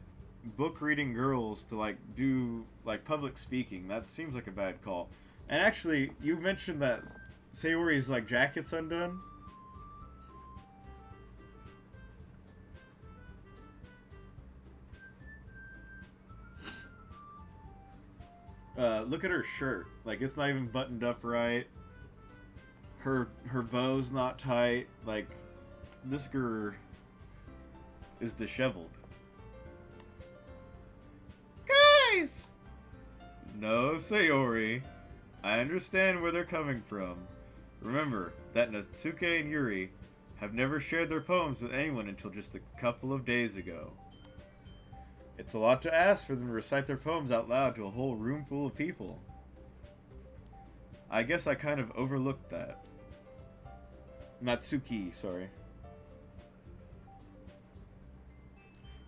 book-reading girls to like do like public speaking. That seems like a bad call. And actually, you mentioned that Sayori's like jacket's undone. Look at her shirt. Like it's not even buttoned up right. Her bow's not tight. Like this girl is disheveled. Guys! No, Sayori. I understand where they're coming from. Remember that Natsuke and Yuri have never shared their poems with anyone until just a couple of days ago. It's a lot to ask for them to recite their poems out loud to a whole room full of people. I guess I kind of overlooked that. Natsuki, sorry.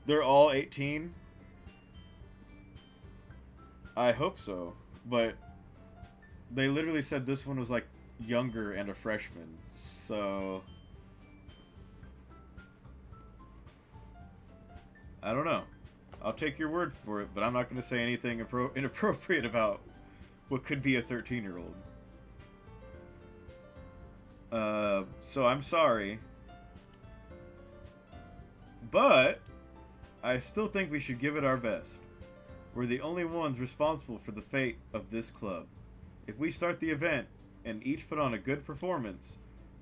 They're all 18? I hope so, but they literally said this one was like younger and a freshman, so I don't know. I'll take your word for it, but I'm not going to say anything inappropriate about what could be a 13-year-old. So I'm sorry. But I still think we should give it our best. We're the only ones responsible for the fate of this club. If we start the event and each put on a good performance,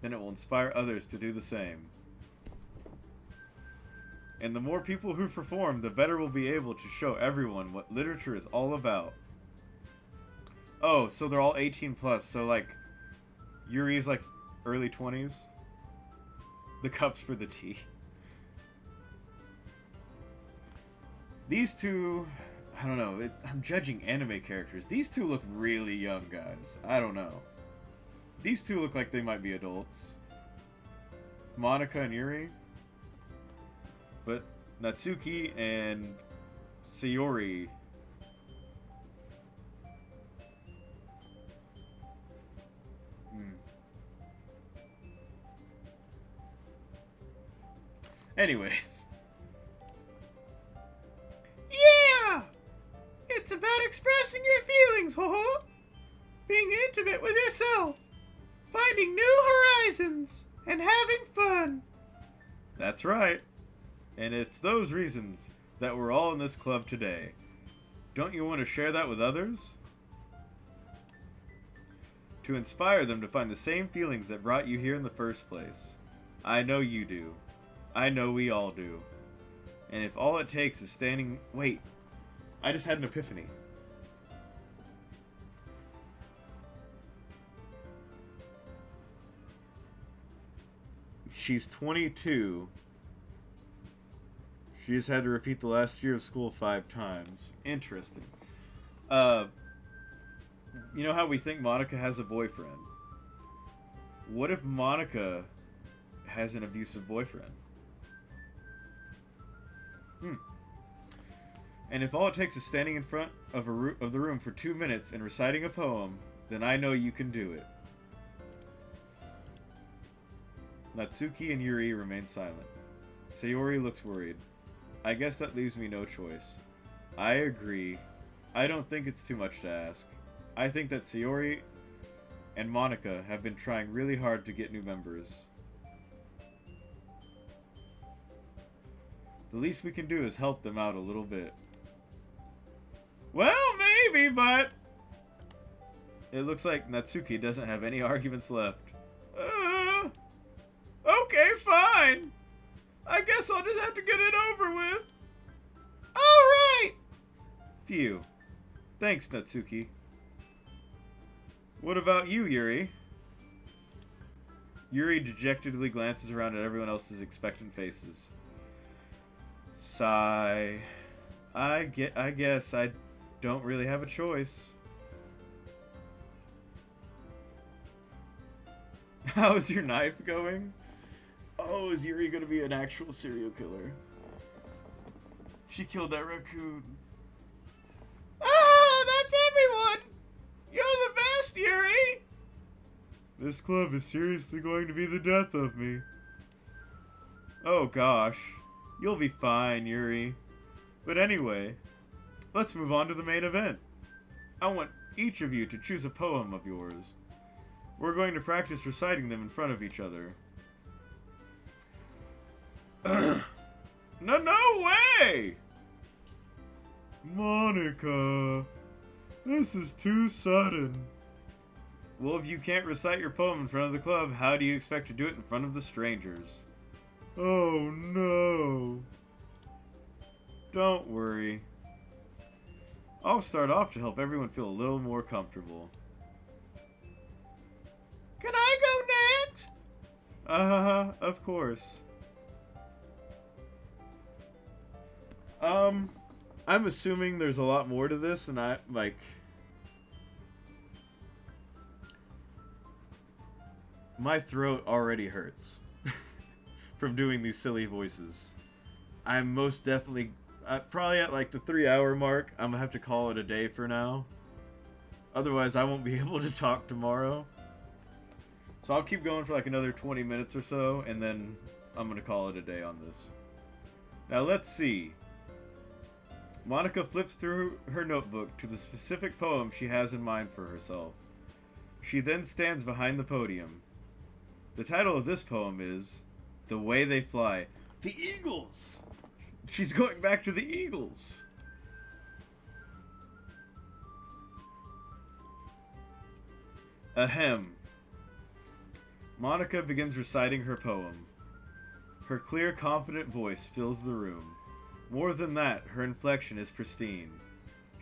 then it will inspire others to do the same. And the more people who perform, the better we'll be able to show everyone what literature is all about. Oh, so they're all 18 plus, so like Yuri's like early 20s. The cups for the tea. These two, I don't know, I'm judging anime characters. These two look really young, guys. I don't know. These two look like they might be adults. Monica and Yuri. But Natsuki and Sayori. Anyways. Yeah! It's about expressing your feelings, ho-ho! Being intimate with yourself. Finding new horizons. And having fun. That's right. And it's those reasons that we're all in this club today. Don't you want to share that with others? To inspire them to find the same feelings that brought you here in the first place. I know you do. I know we all do. And if all it takes is standing... Wait. I just had an epiphany. She's 22. She just had to repeat the last year of school 5 times. Interesting. You know how we think Monica has a boyfriend? What if Monica has an abusive boyfriend? And if all it takes is standing in front of the room for 2 minutes and reciting a poem, then I know you can do it. Natsuki and Yuri remain silent. Sayori looks worried. I guess that leaves me no choice. I agree. I don't think it's too much to ask. I think that Sayori and Monica have been trying really hard to get new members. The least we can do is help them out a little bit. Well, maybe, but... It looks like Natsuki doesn't have any arguments left. Okay, fine. I guess I'll just have to get it over with. Alright! Phew. Thanks, Natsuki. What about you, Yuri? Yuri dejectedly glances around at everyone else's expectant faces. Sigh. I guess I don't really have a choice. How's your knife going? Oh, is Yuri gonna be an actual serial killer? She killed that raccoon. Oh, that's everyone! You're the best, Yuri! This club is seriously going to be the death of me. Oh gosh. You'll be fine, Yuri. But anyway, let's move on to the main event. I want each of you to choose a poem of yours. We're going to practice reciting them in front of each other. No way! Monica, this is too sudden. Well, if you can't recite your poem in front of the club, how do you expect to do it in front of the strangers? Oh no. Don't worry. I'll start off to help everyone feel a little more comfortable. Can I go next? Of course. I'm assuming there's a lot more to this than I, like... My throat already hurts from doing these silly voices. I'm most definitely... probably at like the 3-hour mark, I'm gonna have to call it a day for now. Otherwise, I won't be able to talk tomorrow. So I'll keep going for like another 20 minutes or so, and then I'm gonna call it a day on this. Now let's see. Monica flips through her notebook to the specific poem she has in mind for herself. She then stands behind the podium. The title of this poem is The Way They Fly. The Eagles! She's going back to the Eagles! Ahem. Monica begins reciting her poem. Her clear, confident voice fills the room. More than that, her inflection is pristine.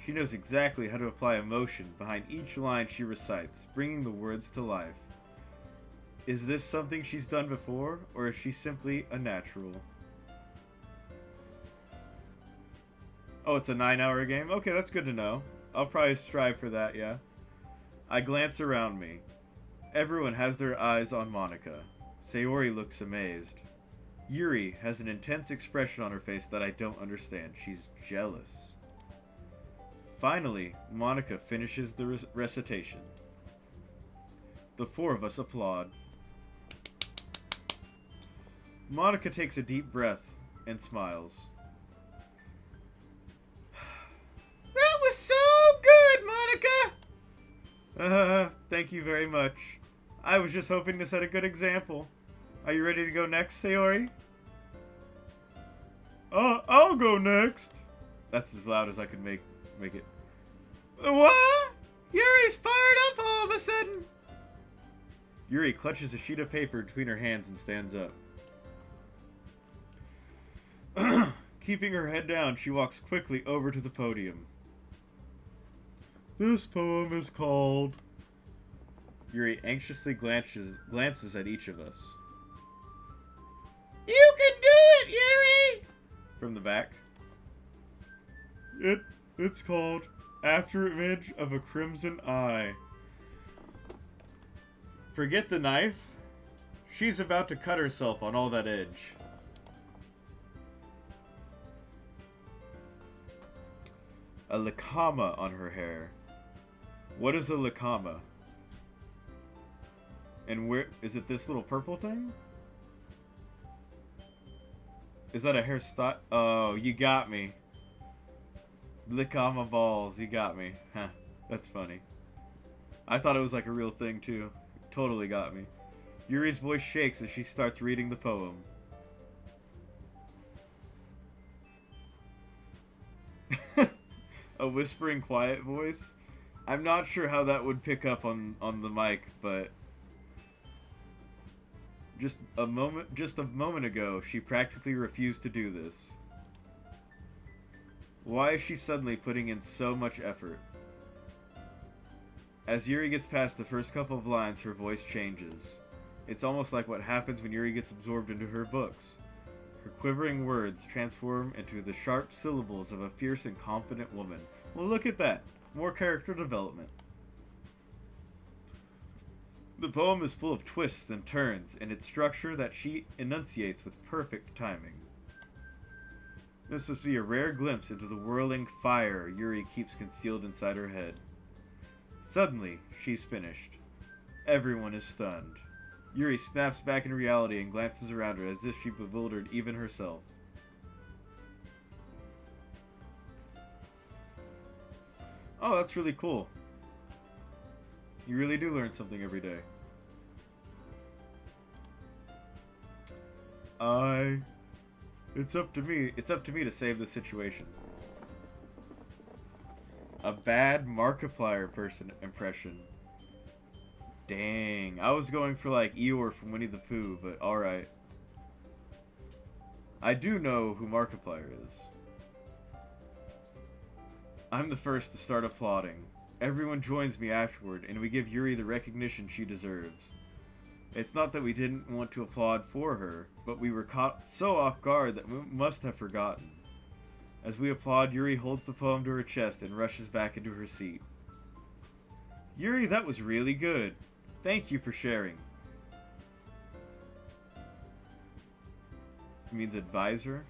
She knows exactly how to apply emotion behind each line she recites, bringing the words to life. Is this something she's done before, or is she simply a natural? Oh, it's a 9-hour game? Okay, that's good to know. I'll probably strive for that, yeah. I glance around me. Everyone has their eyes on Monica. Sayori looks amazed. Yuri has an intense expression on her face that I don't understand. She's jealous. Finally, Monica finishes the recitation. The 4 of us applaud. Monica takes a deep breath and smiles. That was so good, Monica! Thank you very much. I was just hoping to set a good example. Are you ready to go next, Sayori? I'll go next. That's as loud as I could make it. What? Yuri's fired up all of a sudden. Yuri clutches a sheet of paper between her hands and stands up. Keeping her head down, she walks quickly over to the podium. This poem is called... Yuri anxiously glances at each of us. You can do it, Yuri! From the back. It's called After Image of a Crimson Eye. Forget the knife. She's about to cut herself on all that edge. A lakama on her hair. What is a lakama? And where is it? This little purple thing? Is that a hairstyle? Oh, you got me. Lakama balls, you got me. Huh, that's funny. I thought it was like a real thing too. Totally got me. Yuri's voice shakes as she starts reading the poem. A whispering, quiet voice? I'm not sure how that would pick up on the mic, but just a moment ago, she practically refused to do this. Why is she suddenly putting in so much effort? As Yuri gets past the first couple of lines, her voice changes. It's almost like what happens when Yuri gets absorbed into her books. Her quivering words transform into the sharp syllables of a fierce and confident woman. Well, look at that. More character development. The poem is full of twists and turns, and its structure that she enunciates with perfect timing. This must be a rare glimpse into the whirling fire Yuri keeps concealed inside her head. Suddenly, she's finished. Everyone is stunned. Yuri snaps back in reality and glances around her as if she bewildered even herself. Oh, that's really cool. You really do learn something every day. It's up to me. It's up to me to save the situation. A bad Markiplier impression. Dang, I was going for like Eeyore from Winnie the Pooh, but alright. I do know who Markiplier is. I'm the first to start applauding. Everyone joins me afterward, and we give Yuri the recognition she deserves. It's not that we didn't want to applaud for her, but we were caught so off guard that we must have forgotten. As we applaud, Yuri holds the poem to her chest and rushes back into her seat. Yuri, that was really good. Thank you for sharing. It means advisor?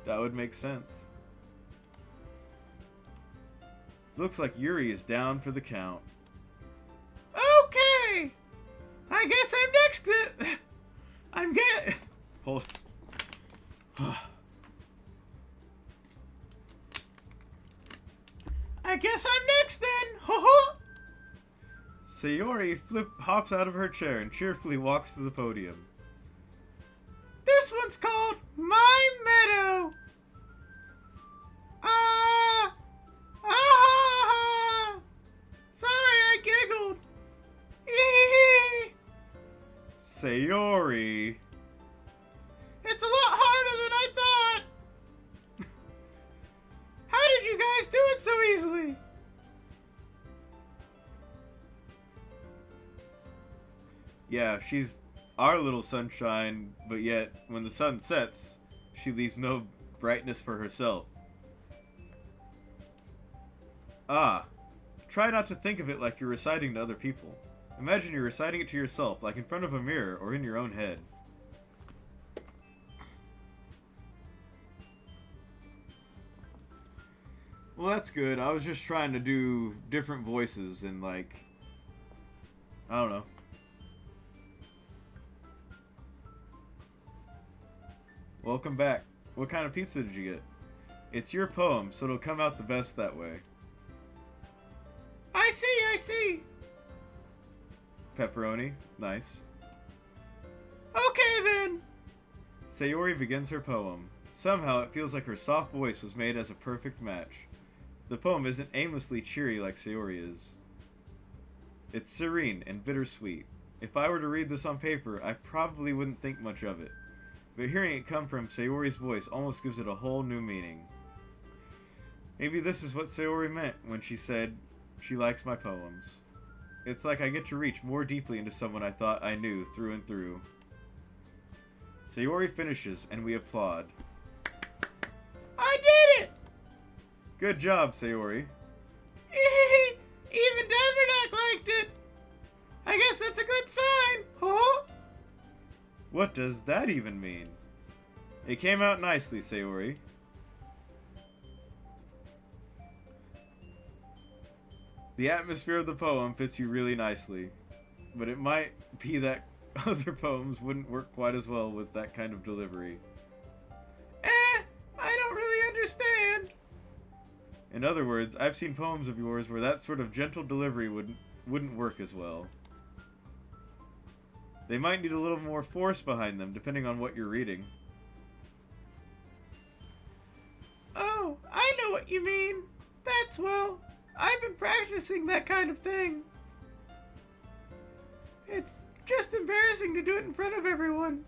That would make sense. Looks like Yuri is down for the count. Okay! I guess I'm next. I'm getting. Hold. I guess I'm next then. Ho ho! Sayori hops out of her chair and cheerfully walks to the podium. This one's called My Meadow. Sorry, I giggled. Sayori. It's a lot harder than I thought. How did you guys do it so easily? Yeah, she's our little sunshine, but yet, when the sun sets, she leaves no brightness for herself. Ah, try not to think of it like you're reciting to other people. Imagine you're reciting it to yourself, like in front of a mirror or in your own head. Well, that's good. I was just trying to do different voices and, like, I don't know. Welcome back. What kind of pizza did you get? It's your poem, so it'll come out the best that way. I see. Pepperoni. Nice. Okay then. Sayori begins her poem. Somehow it feels like her soft voice was made as a perfect match. The poem isn't aimlessly cheery like Sayori is. It's serene and bittersweet. If I were to read this on paper, I probably wouldn't think much of it. But hearing it come from Sayori's voice almost gives it a whole new meaning. Maybe this is what Sayori meant when she said she likes my poems. It's like I get to reach more deeply into someone I thought I knew through and through. Sayori finishes, and we applaud. I did it! Good job, Sayori. Even Devernack liked it. I guess that's a good sign. Huh? What does that even mean? It came out nicely, Sayori. The atmosphere of the poem fits you really nicely, but it might be that other poems wouldn't work quite as well with that kind of delivery. I don't really understand. In other words, I've seen poems of yours where that sort of gentle delivery wouldn't work as well. They might need a little more force behind them, depending on what you're reading. Oh, I know what you mean. Well, I've been practicing that kind of thing. It's just embarrassing to do it in front of everyone.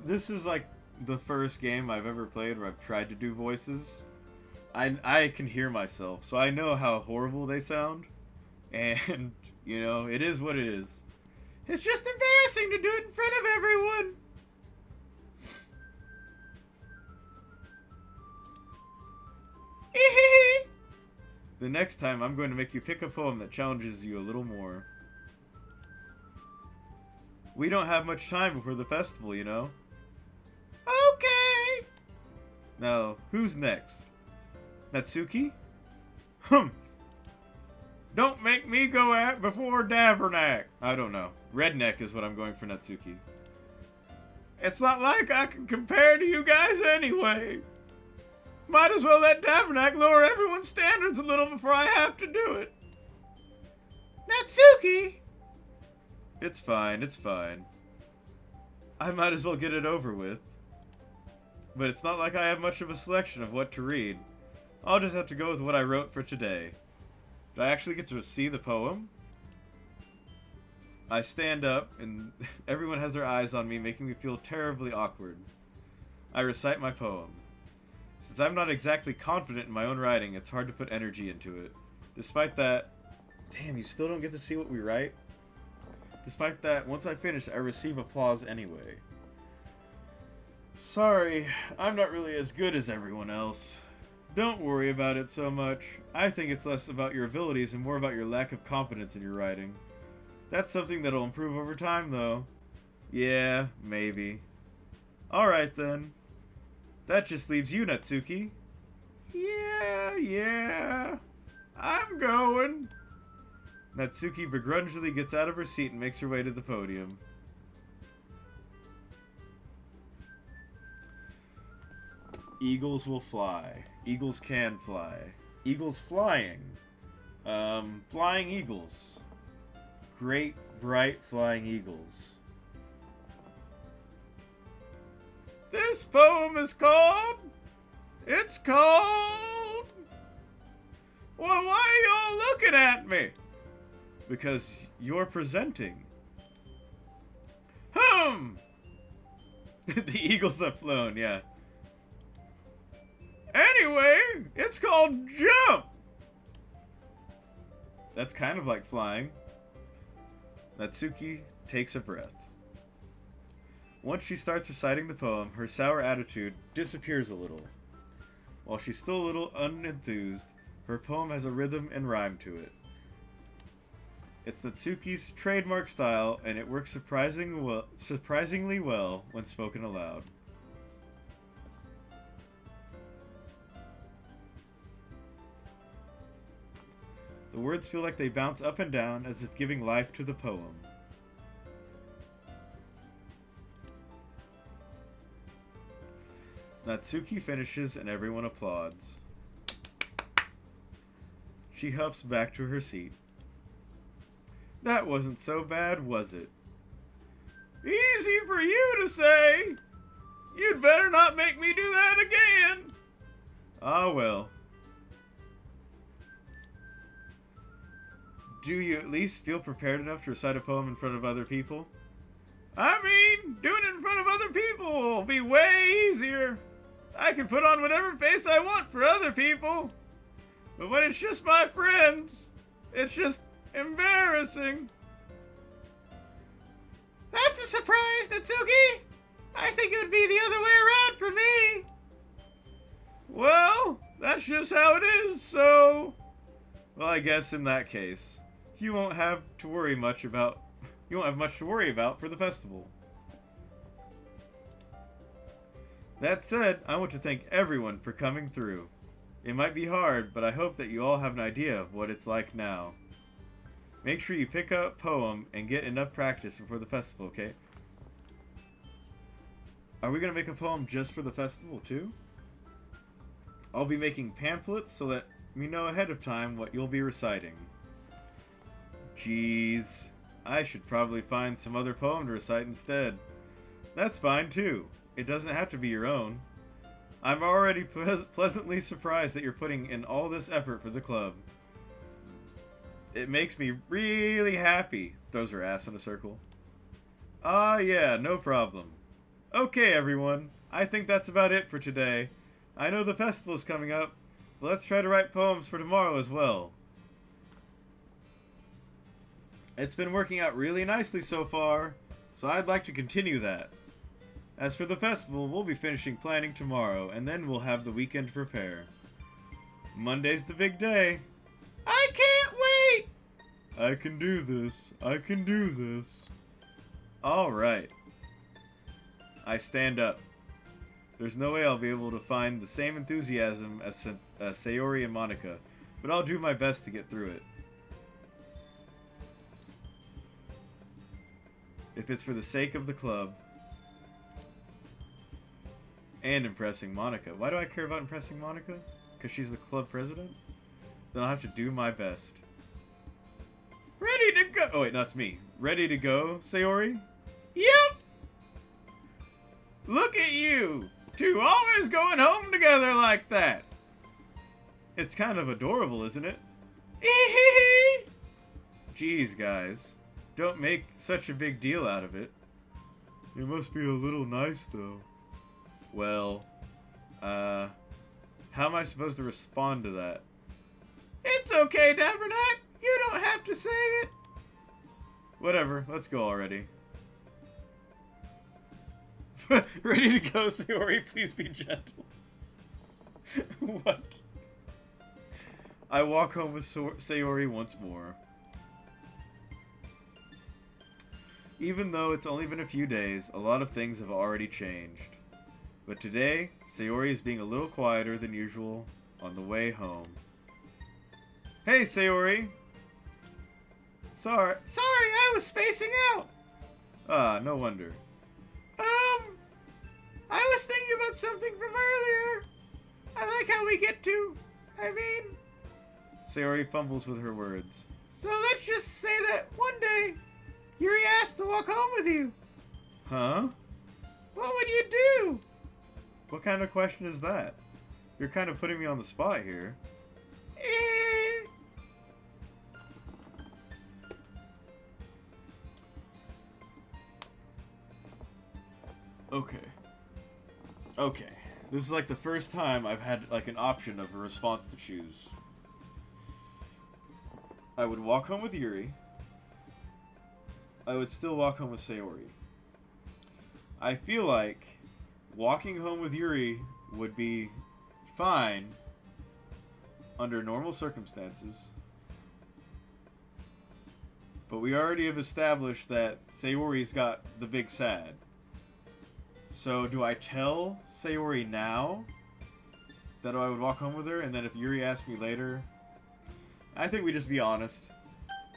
This is like the first game I've ever played where I've tried to do voices. I can hear myself, so I know how horrible they sound. And, you know, it is what it is. It's just embarrassing to do it in front of everyone. The next time, I'm going to make you pick a poem that challenges you a little more. We don't have much time before the festival, you know? Okay. Now, who's next? Natsuki? Don't make me go out before Davernack. I don't know. Redneck is what I'm going for Natsuki. It's not like I can compare to you guys anyway. Might as well let Davernack lower everyone's standards a little before I have to do it. Natsuki! It's fine, it's fine. I might as well get it over with. But it's not like I have much of a selection of what to read. I'll just have to go with what I wrote for today. Did I actually get to see the poem? I stand up, and everyone has their eyes on me, making me feel terribly awkward. I recite my poem. Since I'm not exactly confident in my own writing, it's hard to put energy into it. Despite that... Damn, you still don't get to see what we write? Despite that, once I finish, I receive applause anyway. Sorry, I'm not really as good as everyone else. Don't worry about it so much. I think it's less about your abilities and more about your lack of confidence in your writing. That's something that'll improve over time, though. Yeah, maybe. Alright then. That just leaves you, Natsuki. Yeah. I'm going. Natsuki begrudgingly gets out of her seat and makes her way to the podium. Eagles will fly. Eagles can fly. Eagles flying. Flying eagles. Great, bright flying eagles. This poem is called... It's called... Well, why are you all looking at me? Because you're presenting. The eagles have flown, yeah. Anyway, it's called Jump. That's kind of like flying. Natsuki takes a breath. Once she starts reciting the poem, her sour attitude disappears a little. While she's still a little unenthused, her poem has a rhythm and rhyme to it. It's Natsuki's trademark style, and it works surprisingly well when spoken aloud. The words feel like they bounce up and down as if giving life to the poem. Natsuki finishes and everyone applauds. She huffs back to her seat. That wasn't so bad, was it? Easy for you to say! You'd better not make me do that again! Ah, well. Do you at least feel prepared enough to recite a poem in front of other people? I mean, doing it in front of other people will be way easier. I can put on whatever face I want for other people. But when it's just my friends, it's just embarrassing. That's a surprise, Natsuki! I think it would be the other way around for me! Well, that's just how it is, so... Well, I guess in that case, you won't have to worry much about... You won't have much to worry about for the festival. That said, I want to thank everyone for coming through. It might be hard, but I hope that you all have an idea of what it's like now. Make sure you pick up a poem and get enough practice before the festival, okay? Are we going to make a poem just for the festival, too? I'll be making pamphlets so that we know ahead of time what you'll be reciting. Jeez, I should probably find some other poem to recite instead. That's fine, too. It doesn't have to be your own. I'm already pleasantly surprised that you're putting in all this effort for the club. It makes me really happy. Throws her ass in a circle. Ah, yeah, no problem. Okay, everyone. I think that's about it for today. I know the festival's coming up, but let's try to write poems for tomorrow as well. It's been working out really nicely so far, so I'd like to continue that. As for the festival, we'll be finishing planning tomorrow, and then we'll have the weekend to prepare. Monday's the big day. I can't wait! I can do this. I can do this. Alright. I stand up. There's no way I'll be able to find the same enthusiasm as Sayori and Monica, but I'll do my best to get through it. If it's for the sake of the club. And impressing Monica. Why do I care about impressing Monica? Because she's the club president? Then I'll have to do my best. Ready to go! Oh wait, no, it's me. Ready to go, Sayori? Yep! Look at you! Two always going home together like that! It's kind of adorable, isn't it? Jeez, guys. Don't make such a big deal out of it. It must be a little nice, though. Well, how am I supposed to respond to that? It's okay, Davernack. You don't have to say it. Whatever, let's go already. Ready to go, Sayori? Please be gentle. What? I walk home with Sayori once more. Even though it's only been a few days, a lot of things have already changed. But today, Sayori is being a little quieter than usual on the way home. Hey, Sayori! Sorry, I was spacing out. Ah, no wonder. I was thinking about something from earlier. I like how we get to, Sayori fumbles with her words. So let's just say that one day, Yuri asked to walk home with you. Huh? What would you do? What kind of question is that? You're kind of putting me on the spot here. Okay. This is like the first time I've had like an option of a response to choose. I would walk home with Yuri. I would still walk home with Sayori. I feel like walking home with Yuri would be fine under normal circumstances. But we already have established that Sayori's got the big sad. So do I tell Sayori now that I would walk home with her, and then if Yuri asks me later, I think we just be honest.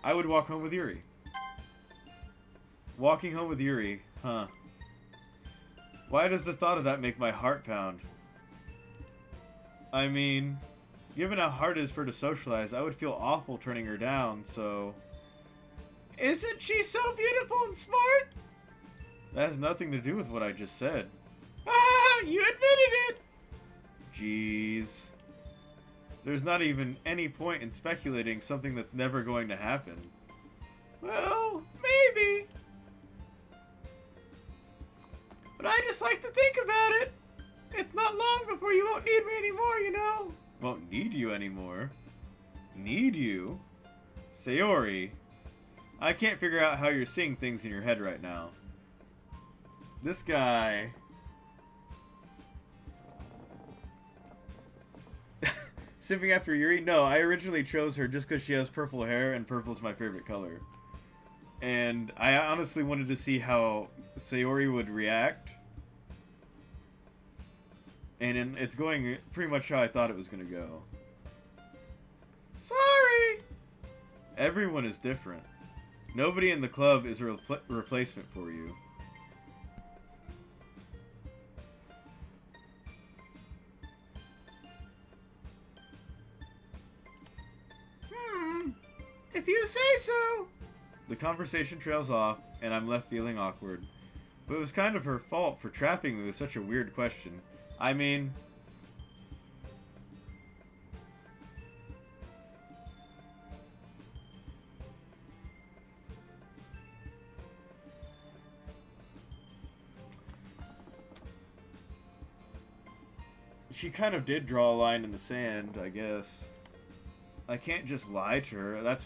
I would walk home with Yuri. Walking home with Yuri, huh? Why does the thought of that make my heart pound? I mean, given how hard it is for her to socialize, I would feel awful turning her down, so... Isn't she so beautiful and smart? That has nothing to do with what I just said. Ah, you admitted it! Jeez. There's not even any point in speculating something that's never going to happen. Well, maybe. But I just like to think about it. It's not long before you won't need me anymore, you know. Won't need you anymore? Need you? Sayori, I can't figure out how you're seeing things in your head right now. This guy. Simping after Yuri? No, I originally chose her just because she has purple hair and purple's my favorite color. And I honestly wanted to see how Sayori would react. And it's going pretty much how I thought it was going to go. Sorry! Everyone is different. Nobody in the club is a replacement for you. If you say so. The conversation trails off, and I'm left feeling awkward. But it was kind of her fault for trapping me with such a weird question. I mean... She kind of did draw a line in the sand, I guess. I can't just lie to her. That's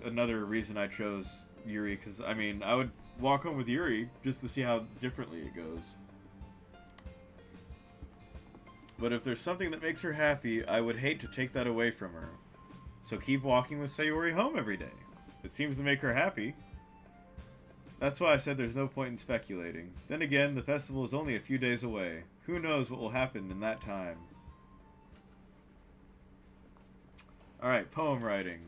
another reason I chose Yuri, because, I mean, I would walk home with Yuri just to see how differently it goes. But if there's something that makes her happy, I would hate to take that away from her. So keep walking with Sayori home every day. It seems to make her happy. That's why I said there's no point in speculating. Then again, the festival is only a few days away. Who knows what will happen in that time? Alright, poem writing.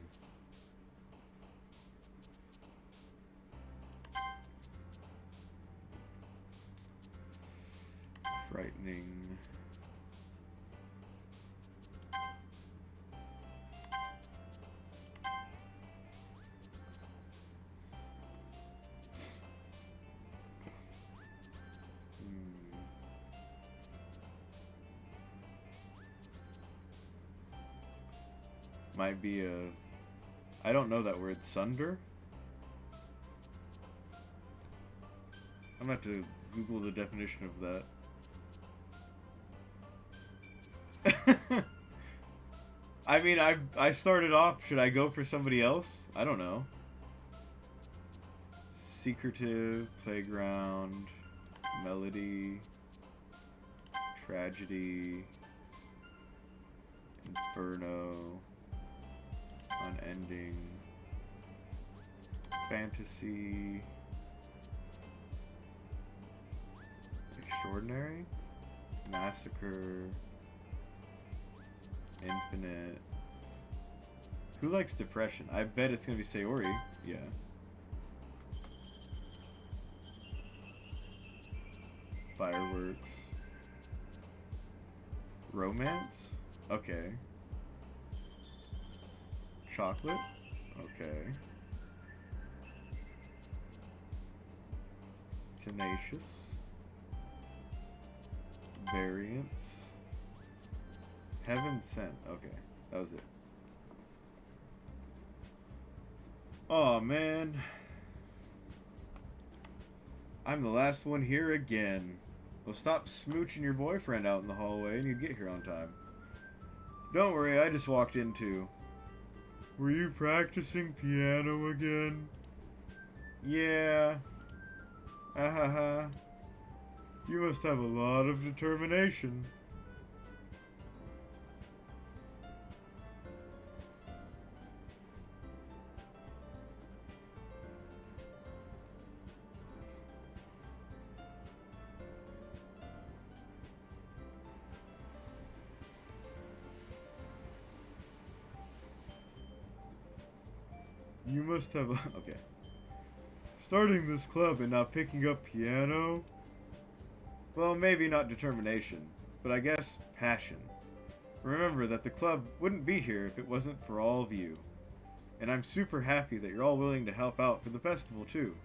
Frightening. Might be a... I don't know that word. Sunder? I'm gonna have to Google the definition of that. I mean, I started off, should I go for somebody else? I don't know. Secretive, playground, melody, tragedy, inferno, unending, fantasy, extraordinary, massacre, infinite. Who likes depression? I bet it's gonna be Sayori. Yeah. Fireworks. Romance? Okay. Chocolate? Okay. Tenacious. Variance. Heaven sent. Okay. That was it. Oh man. I'm the last one here again. Well, stop smooching your boyfriend out in the hallway and you'd get here on time. Don't worry, I just walked in too. Were you practicing piano again? Yeah. Ahaha. You must have a lot of determination. You must have a... Okay. Starting this club and not picking up piano? Well, maybe not determination, but I guess passion. Remember that the club wouldn't be here if it wasn't for all of you. And I'm super happy that you're all willing to help out for the festival too.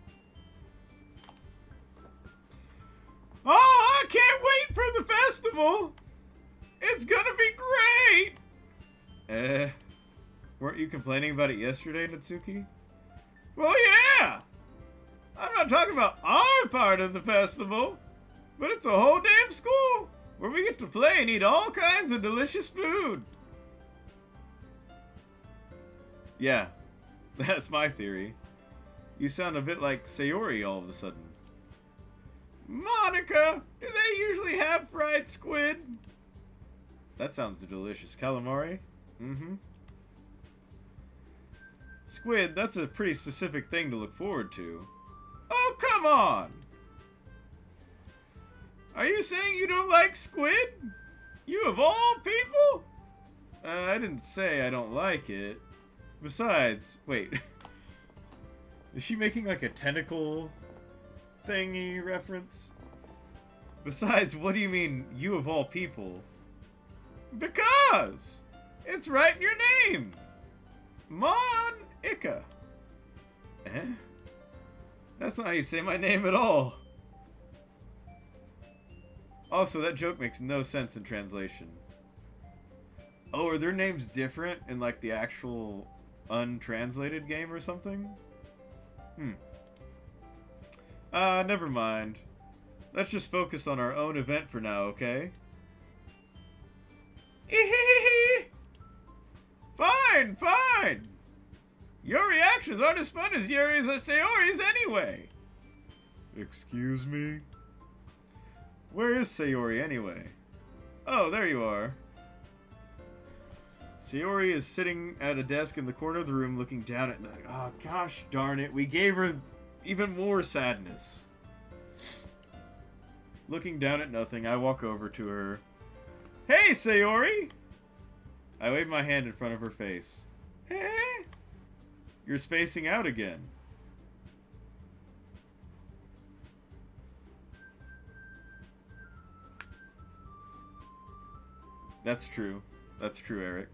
Oh, I can't wait for the festival! It's gonna be great! Weren't you complaining about it yesterday, Natsuki? Well, yeah! I'm not talking about our part of the festival, but it's a whole damn school where we get to play and eat all kinds of delicious food. Yeah, that's my theory. You sound a bit like Sayori all of a sudden. Monica, do they usually have fried squid? That sounds delicious. Calamari? Mm-hmm. Squid, that's a pretty specific thing to look forward to. Oh, come on! Are you saying you don't like squid? You of all people? I didn't say I don't like it. Besides, wait. Is she making like a tentacle thingy reference? Besides, what do you mean, you of all people? Because! It's right in your name! Monica. Eh? That's not how you say my name at all. Also, that joke makes no sense in translation. Oh, are their names different in like the actual untranslated game or something? Never mind. Let's just focus on our own event for now, okay? Fine, fine! Your reactions aren't as fun as Yuri's or Sayori's anyway! Excuse me? Where is Sayori anyway? Oh, there you are. Sayori is sitting at a desk in the corner of the room looking down at... Oh, gosh darn it. We gave her even more sadness. Looking down at nothing, I walk over to her. Hey, Sayori! I wave my hand in front of her face. Hey! You're spacing out again. That's true. That's true, Eric.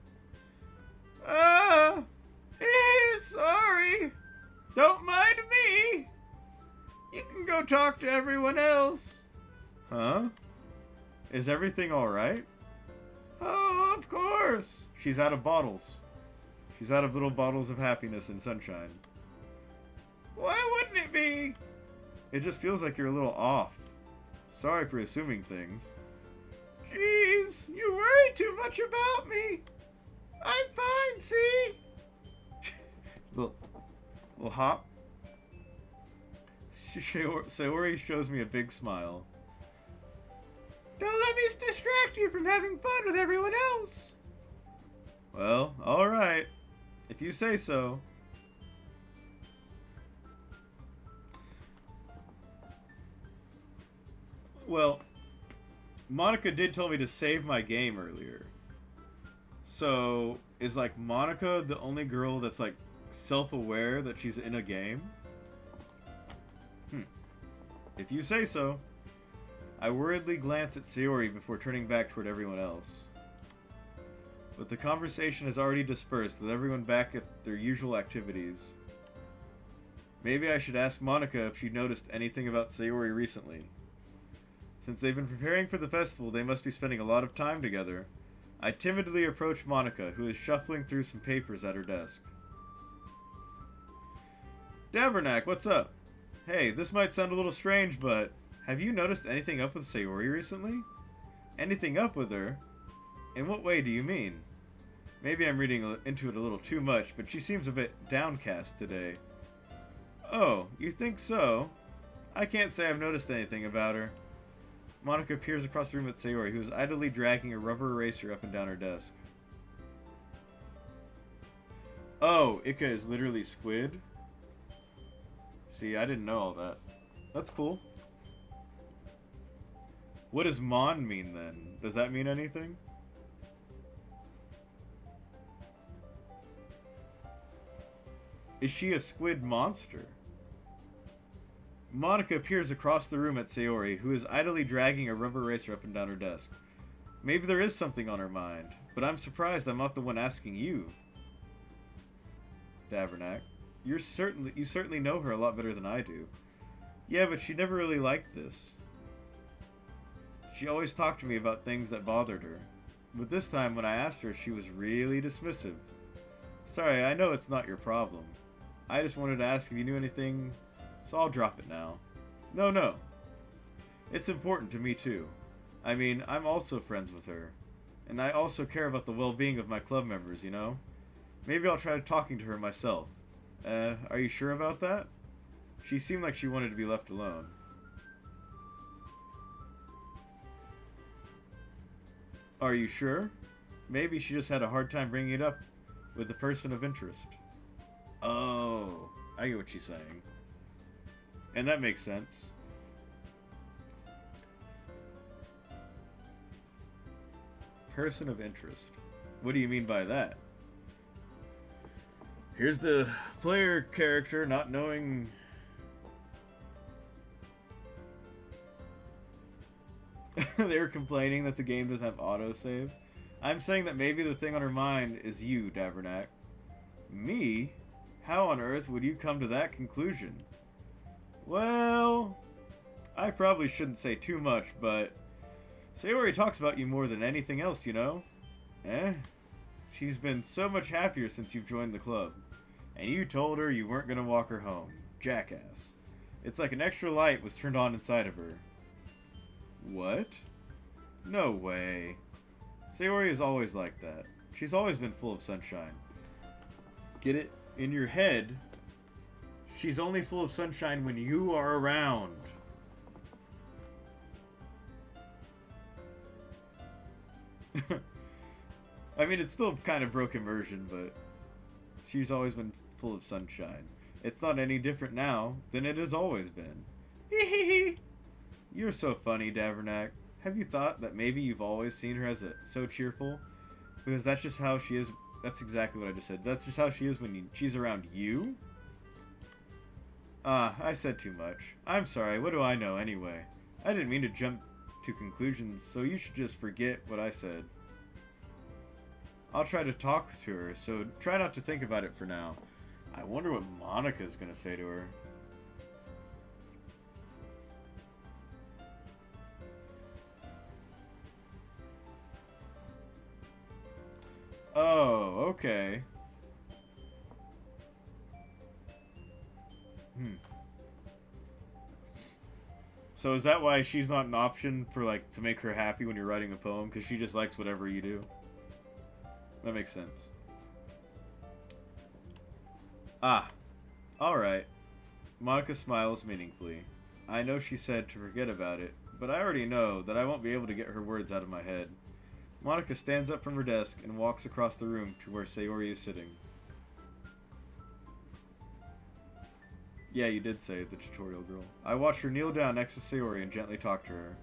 Sorry. Don't mind me. You can go talk to everyone else. Huh? Is everything alright? Oh, of course. She's out of bottles. She's out of little bottles of happiness and sunshine. Why wouldn't it be? It just feels like you're a little off. Sorry for assuming things. Jeez, you worry too much about me. I'm fine, see? little hop. Sayori shows me a big smile. Don't let me distract you from having fun with everyone else. Well, alright. If you say so. Well, Monica did tell me to save my game earlier. So, is like Monica the only girl that's like self-aware that she's in a game? If you say so. I worriedly glance at Sayori before turning back toward everyone else. But the conversation has already dispersed, with everyone back at their usual activities. Maybe I should ask Monica if she noticed anything about Sayori recently. Since they've been preparing for the festival, they must be spending a lot of time together. I timidly approach Monica, who is shuffling through some papers at her desk. Davernack, what's up? Hey, this might sound a little strange, but have you noticed anything up with Sayori recently? Anything up with her? In what way do you mean? Maybe I'm reading into it a little too much, but she seems a bit downcast today. Oh, you think so? I can't say I've noticed anything about her. Monica peers across the room at Sayori, who is idly dragging a rubber eraser up and down her desk. Oh, Ika is literally squid? See, I didn't know all that. That's cool. What does Mon mean then? Does that mean anything? Is she a squid monster? Monica peers across the room at Sayori, who is idly dragging a rubber eraser up and down her desk. Maybe there is something on her mind, but I'm surprised I'm not the one asking you. Davernack, you certainly know her a lot better than I do. Yeah, but she never really liked this. She always talked to me about things that bothered her. But this time, when I asked her, she was really dismissive. Sorry, I know it's not your problem. I just wanted to ask if you knew anything, so I'll drop it now. No. It's important to me too. I mean, I'm also friends with her. And I also care about the well-being of my club members, you know? Maybe I'll try talking to her myself. Are you sure about that? She seemed like she wanted to be left alone. Are you sure? Maybe she just had a hard time bringing it up with the person of interest. Oh, I get what she's saying. And that makes sense. Person of interest. What do you mean by that? Here's the player character not knowing... They were complaining that the game doesn't have autosave. I'm saying that maybe the thing on her mind is you, Davernack. Me? How on earth would you come to that conclusion? Well, I probably shouldn't say too much, but Sayori talks about you more than anything else, you know? Eh? She's been so much happier since you've joined the club. And you told her you weren't gonna walk her home. Jackass. It's like an extra light was turned on inside of her. What? No way. Sayori is always like that. She's always been full of sunshine. Get it? In your head, she's only full of sunshine when you are around. I mean, it's still kind of broke immersion, but she's always been full of sunshine. It's not any different now than it has always been. Hee. You're so funny, Davernack. Have you thought that maybe you've always seen her as so cheerful? Because that's just how she is. That's exactly what I just said. That's just how she is when she's around you? I said too much. I'm sorry, what do I know anyway? I didn't mean to jump to conclusions, so you should just forget what I said. I'll try to talk to her, so try not to think about it for now. I wonder what Monica's gonna say to her. Oh, okay. So is that why she's not an option for, like, to make her happy when you're writing a poem? Because she just likes whatever you do? That makes sense. Ah. Alright. Monica smiles meaningfully. I know she said to forget about it, but I already know that I won't be able to get her words out of my head. Monica stands up from her desk and walks across the room to where Sayori is sitting. Yeah, you did say it, the tutorial girl. I watched her kneel down next to Sayori and gently talk to her.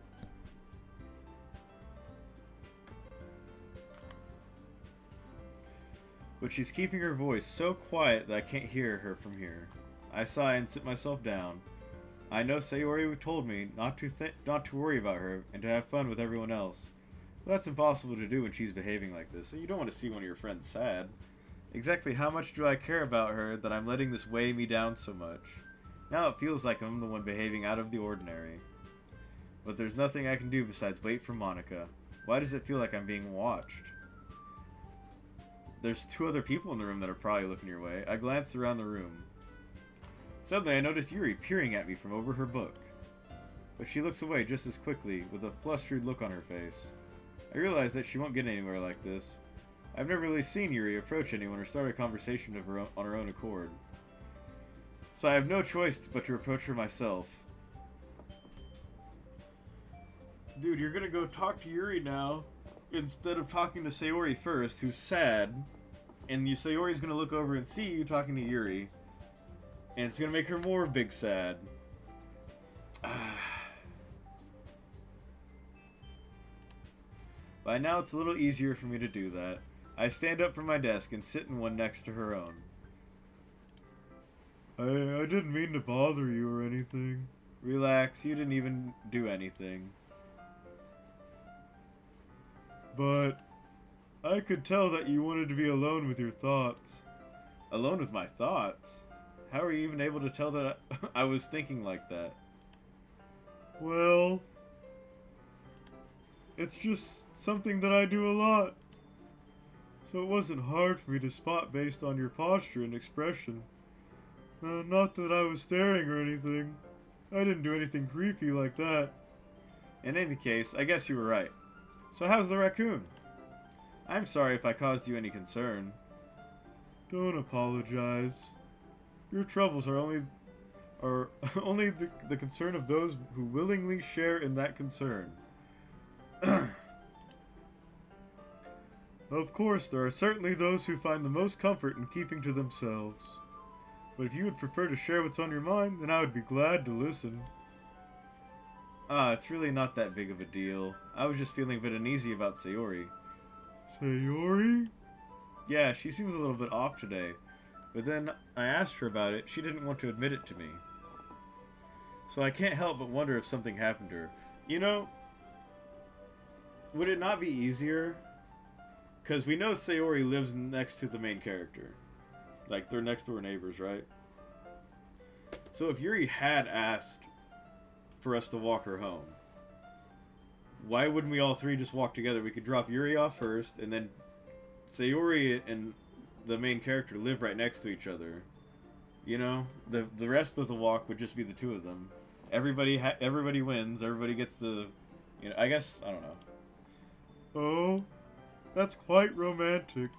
But she's keeping her voice so quiet that I can't hear her from here. I sigh and sit myself down. I know Sayori told me not to worry about her and to have fun with everyone else. But that's impossible to do when she's behaving like this, and you don't want to see one of your friends sad. Exactly how much do I care about her that I'm letting this weigh me down so much? Now it feels like I'm the one behaving out of the ordinary. But there's nothing I can do besides wait for Monica. Why does it feel like I'm being watched? There's two other people in the room that are probably looking your way. I glanced around the room. Suddenly I noticed Yuri peering at me from over her book. But she looks away just as quickly, with a flustered look on her face. I realize that she won't get anywhere like this. I've never really seen Yuri approach anyone or start a conversation of on her own accord. So I have no choice but to approach her myself. Dude, you're gonna go talk to Yuri now, instead of talking to Sayori first, who's sad. And Sayori's gonna look over and see you talking to Yuri. And it's gonna make her more big sad. By now it's a little easier for me to do that. I stand up from my desk and sit in one next to her own. I didn't mean to bother you or anything. Relax, you didn't even do anything. But I could tell that you wanted to be alone with your thoughts. Alone with my thoughts? How are you even able to tell that I was thinking like that? Well, it's just something that I do a lot. So it wasn't hard for me to spot based on your posture and expression. Not that I was staring or anything. I didn't do anything creepy like that. In any case, I guess you were right. So how's the raccoon? I'm sorry if I caused you any concern. Don't apologize. Your troubles are only the concern of those who willingly share in that concern. Of course, there are certainly those who find the most comfort in keeping to themselves. But if you would prefer to share what's on your mind, then I would be glad to listen. It's really not that big of a deal. I was just feeling a bit uneasy about Sayori. Sayori? Yeah, she seems a little bit off today. But then I asked her about it, she didn't want to admit it to me. So I can't help but wonder if something happened to her. You know, would it not be easier? Because we know Sayori lives next to the main character. Like, they're next door neighbors, right? So if Yuri had asked for us to walk her home, why wouldn't we all three just walk together? We could drop Yuri off first, and then Sayori and the main character live right next to each other. You know, the rest of the walk would just be the two of them. Everybody wins. Everybody gets the, you know. I guess I don't know. Oh, that's quite romantic.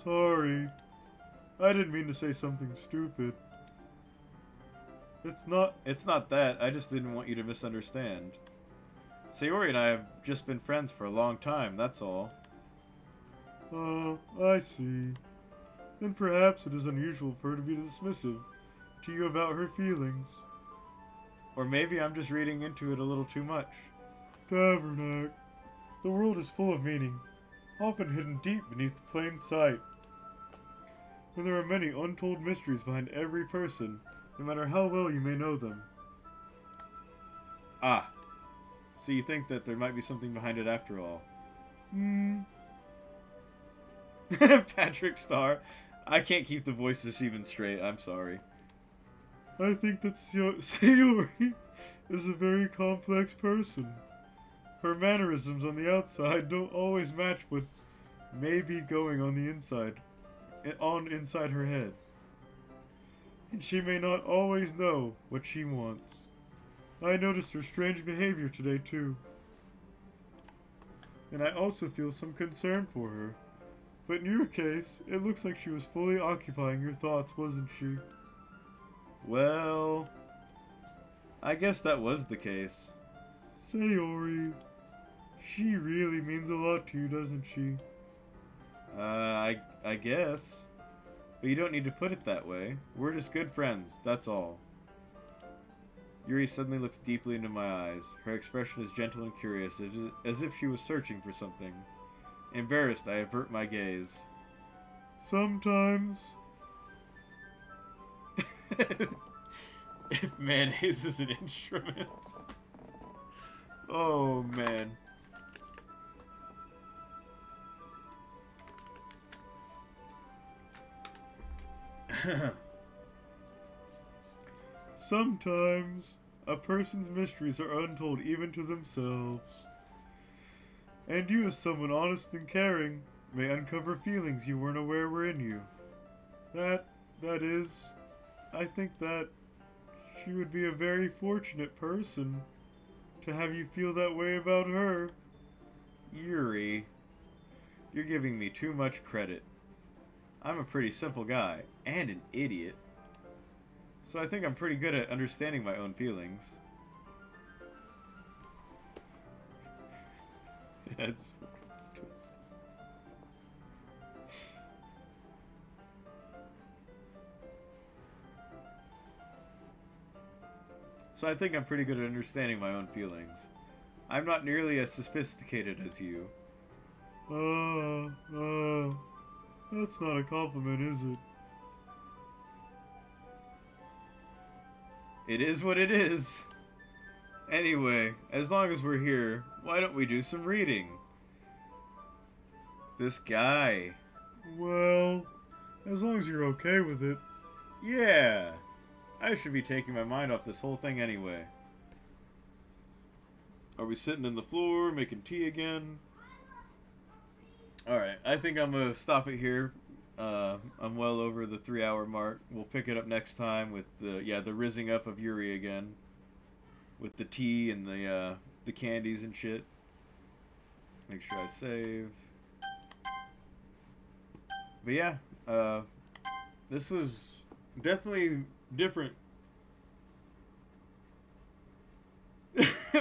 Sorry, I didn't mean to say something stupid. It's not that. I just didn't want you to misunderstand. Sayori and I have just been friends for a long time. That's all. Oh, I see. Then perhaps it is unusual for her to be dismissive to you about her feelings. Or maybe I'm just reading into it a little too much. Tavernac. The world is full of meaning, often hidden deep beneath plain sight. And there are many untold mysteries behind every person, no matter how well you may know them. Ah. So you think that there might be something behind it after all? Patrick Starr. I can't keep the voices even straight. I'm sorry. I think that Sayori is a very complex person. Her mannerisms on the outside don't always match what may be going on the inside, inside her head. And she may not always know what she wants. I noticed her strange behavior today too. And I also feel some concern for her. But in your case, it looks like she was fully occupying your thoughts, wasn't she? Well, I guess that was the case. Sayori, she really means a lot to you, doesn't she? I guess. But you don't need to put it that way. We're just good friends, that's all. Yuri suddenly looks deeply into my eyes. Her expression is gentle and curious, as if she was searching for something. Embarrassed, I avert my gaze. Sometimes. If mayonnaise is an instrument. Oh, man. Sometimes, a person's mysteries are untold even to themselves. And you, as someone honest and caring, may uncover feelings you weren't aware were in you. That is, I think that she would be a very fortunate person to have you feel that way about her. Yuri, you're giving me too much credit. I'm a pretty simple guy, and an idiot. So I think I'm pretty good at understanding my own feelings. That's... So I think I'm pretty good at understanding my own feelings. I'm not nearly as sophisticated as you. That's not a compliment, is it? It is what it is. Anyway, as long as we're here, why don't we do some reading? This guy. Well, as long as you're okay with it. Yeah. I should be taking my mind off this whole thing anyway. Are we sitting in the floor, making tea again? Alright, I think I'm going to stop it here. I'm well over the 3-hour mark. We'll pick it up next time with the rizzing up of Yuri again. With the tea and the candies and shit. Make sure I save. But yeah, this was definitely different.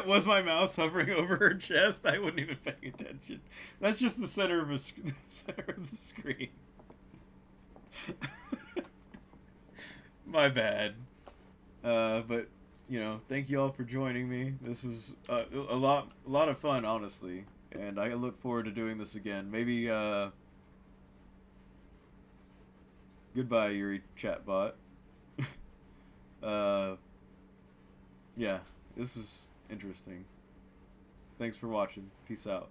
Was my mouse hovering over her chest? I wasn't even paying attention. That's just the center of, center of the screen. My bad. But you know, thank you all for joining me. This was a lot of fun, honestly, and I look forward to doing this again. Maybe goodbye, Yuri chatbot. Yeah, this is interesting. Thanks for watching. Peace out.